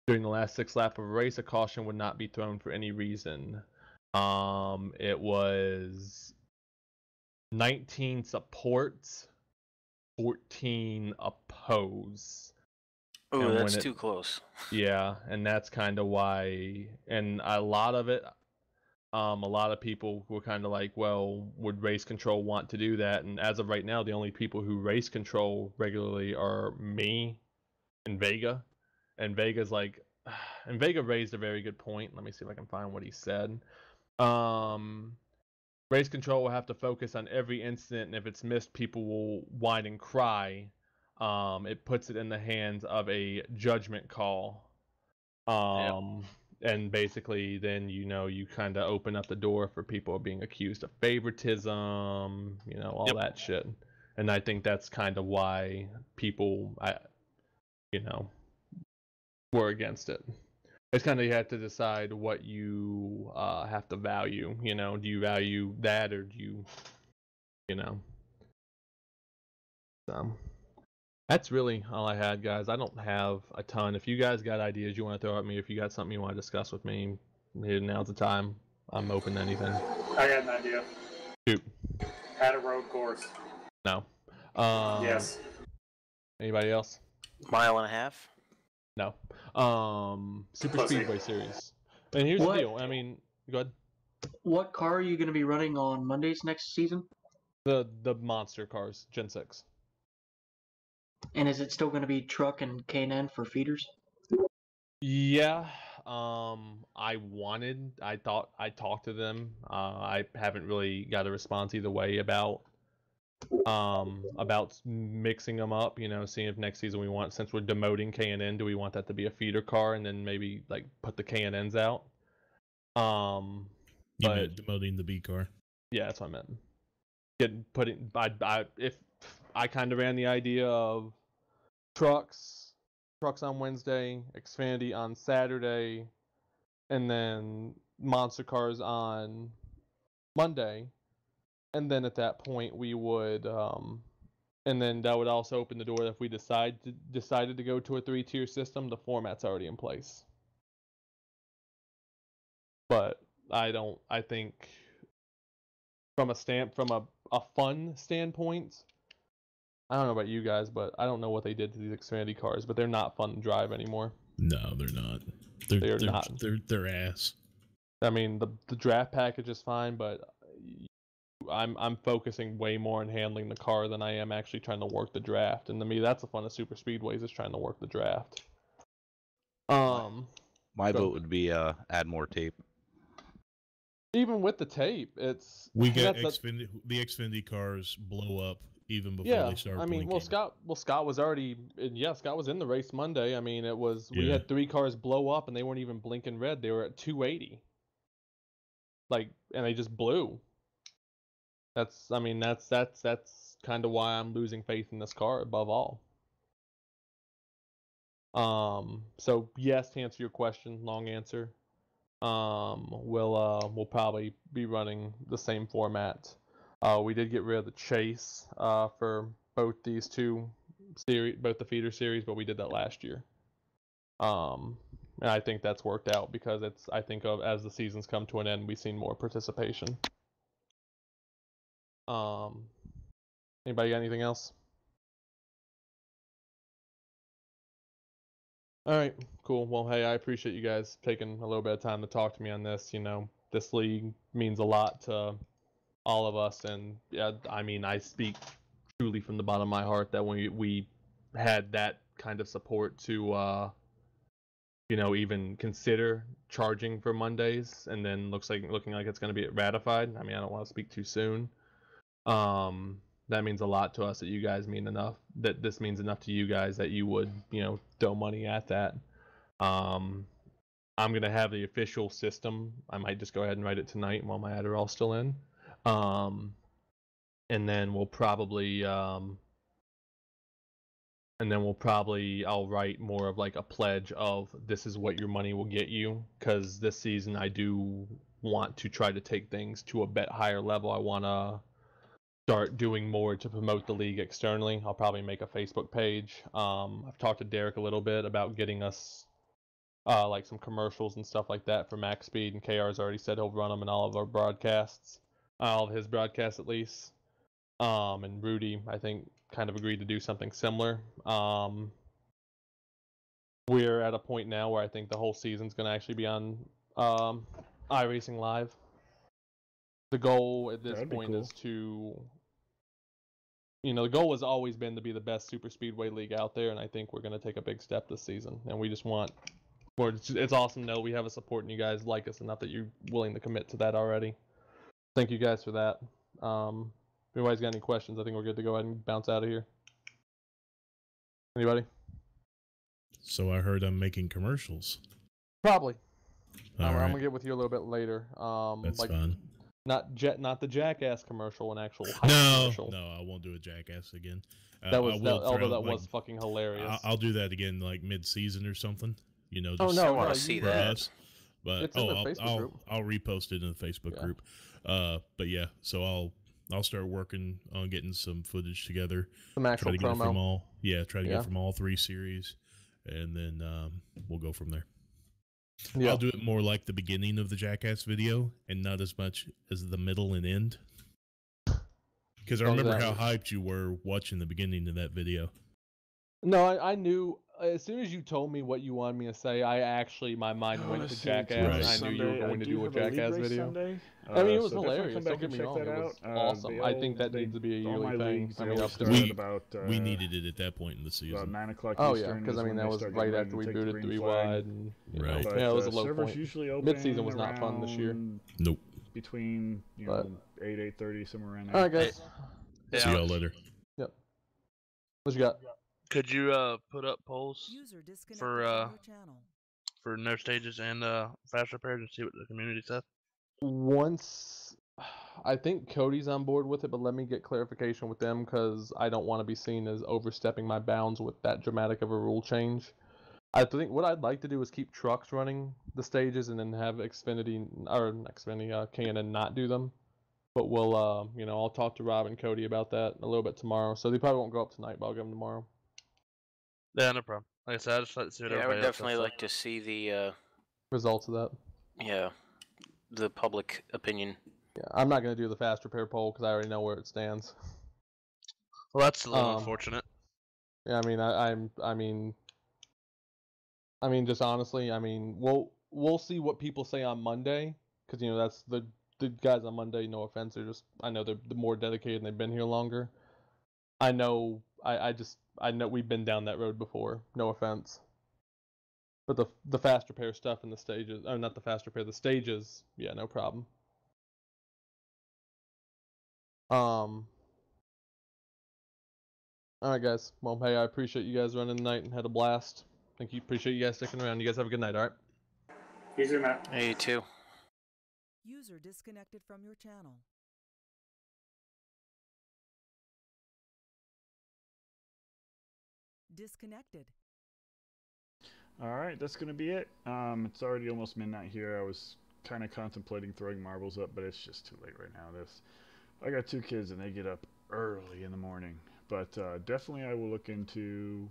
During the last 6 laps of a race, a caution would not be thrown for any reason. It was 19 supports, 14 oppose. Oh, that's too close. Yeah, and that's kind of why. And a lot of it, a lot of people were kind of like, well, would race control want to do that? And as of right now, the only people who race control regularly are me and Vega. And Vega's like, and Vega raised a very good point. Let me see if I can find what he said. Race control will have to focus on every incident, and if it's missed, people will whine and cry. It puts it in the hands of a judgment call. And basically then, you kind of open up the door for people being accused of favoritism, all that shit. And I think that's kind of why people, were against it. It's kind of, you have to decide what you have to value. Do you value that, or do you, So that's really all I had, guys. I don't have a ton. If you guys got ideas you want to throw at me, if you got something you want to discuss with me, now's the time. I'm open to anything. I got an idea. Shoot. Add a road course. No. Yes. Anybody else? 1.5 miles? No. Superspeedway series. And here's the deal. I mean, go ahead. What car are you going to be running on Mondays next season? The monster cars, Gen 6. And is it still going to be truck and K&N for feeders? Yeah. I talked to them. I haven't really got a response either way about mixing them up, seeing if next season since we're demoting K&N, do we want that to be a feeder car and then maybe like put the K&Ns out? You meant demoting the B car. Yeah, that's what I meant. If I kind of ran the idea of trucks on Wednesday, Xfinity on Saturday, and then monster cars on Monday, and then at that point we would, and then that would also open the door if we decided to go to a 3-tier system. The format's already in place. But I think from a fun standpoint, I don't know about you guys, but I don't know what they did to these Xfinity cars, but they're not fun to drive anymore. No, they're not. They're not. They're ass. I mean, the draft package is fine, but I'm focusing way more on handling the car than I am actually trying to work the draft. And to me, that's the fun of super speedways, is trying to work the draft. My vote would be add more tape. Even with the tape, we get the Xfinity cars blow up even before they start. I mean, blinking. Scott was already Scott was in the race Monday. I mean, we had 3 cars blow up and they weren't even blinking red. They were at 280. And they just blew. That's kind of why I'm losing faith in this car above all. So yes, to answer your question, long answer. We'll probably be running the same format. We did get rid of the chase for both these 2 series, both the feeder series, but we did that last year. And I think that's worked out because I think as the seasons come to an end, we've seen more participation. Anybody got anything else? All right, cool. Well, hey, I appreciate you guys taking a little bit of time to talk to me on this. This league means a lot to all of us, and yeah, I mean, I speak truly from the bottom of my heart that when we had that kind of support to even consider charging for Mondays, and then looking like it's going to be ratified. I mean, I don't want to speak too soon. That means a lot to us that you guys mean enough, that this means enough to you guys that you would, throw money at that. I'm going to have the official system. I might just go ahead and write it tonight while my Adderall's still in. And then we'll probably, I'll write more of like a pledge of this is what your money will get you. Because this season I do want to try to take things to a bit higher level. I want to start doing more to promote the league externally. I'll probably make a Facebook page. I've talked to Derek a little bit about getting us like some commercials and stuff like that for Max Speed, and KR's already said he'll run them in all of our broadcasts, all of his broadcasts at least. And Rudy, I think, kind of agreed to do something similar. We're at a point now where I think the whole season's going to actually be on iRacing Live. The goal at this point is to, the goal has always been to be the best super speedway league out there, and I think we're going to take a big step this season. And we just want, it's awesome to know we have a support and you guys like us enough that you're willing to commit to that already. Thank you guys for that. If anybody's got any questions, I think we're good to go ahead and bounce out of here. Anybody? So I heard I'm making commercials. Probably. I'm going to get with you a little bit later. That's fun. Not the Jackass commercial, an actual commercial. No, I won't do a Jackass again. Although that was fucking hilarious. I'll do that again, like mid-season or something. Just I want to see that. Us. But I'll repost it in the Facebook group. But yeah, so I'll start working on getting some footage together. Some actual promo. Try to get from all 3 series, and then we'll go from there. Yeah. I'll do it more like the beginning of the Jackass video and not as much as the middle and end. Because I remember how hyped you were watching the beginning of that video. No, I knew as soon as you told me what you wanted me to say, my mind went to Jackass. I knew you were going to do a Jackass video. I mean, it was hilarious. Don't get me wrong. It was awesome. I think that needs to be a yearly thing. We needed it at that point in the season. About 9 o'clock Eastern. Oh yeah, because I mean that was right after we booted 3 wide. And, right. Yeah, it was a low point. Mid-season was not fun this year. Nope. Between 8:30, somewhere around there. All right, guys. See y'all later. Yep. What you got? Could you put up polls for no stages and fast repairs and see what the community says? Once, I think Cody's on board with it, but let me get clarification with them because I don't want to be seen as overstepping my bounds with that dramatic of a rule change. I think what I'd like to do is keep trucks running the stages and then have Cannon not do them. But we'll, you know, I'll talk to Rob and Cody about that a little bit tomorrow. So they probably won't go up tonight, but I'll give them tomorrow. Yeah, no problem. Like I said, I just like to see what Yeah, I everybody would else definitely has like to see the results of that. Yeah, the public opinion. Yeah, I'm not going to do the fast repair poll because I already know where it stands. Well, that's a little unfortunate. Yeah, I mean, I mean, just honestly, I mean, we'll see what people say on Monday because you know that's the guys on Monday. No offense, I know they're more dedicated and they've been here longer. I know I know we've been down that road before. No offense. But the fast repair stuff and the stages, not the fast repair, the stages, yeah, no problem. All right, guys. Well, hey, I appreciate you guys running tonight and had a blast. Appreciate you guys sticking around. You guys have a good night, all right? You too, man. Hey, you too. User disconnected from your channel. Disconnected. Alright, that's going to be it. It's already almost midnight here. I was kind of contemplating throwing marbles up, but it's just too late right now. I got 2 kids and they get up early in the morning. But definitely I will look into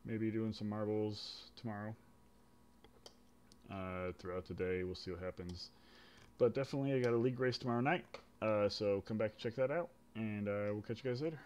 maybe doing some marbles tomorrow. Throughout the day, we'll see what happens. But definitely I got a league race tomorrow night. So come back and check that out. And we'll catch you guys later.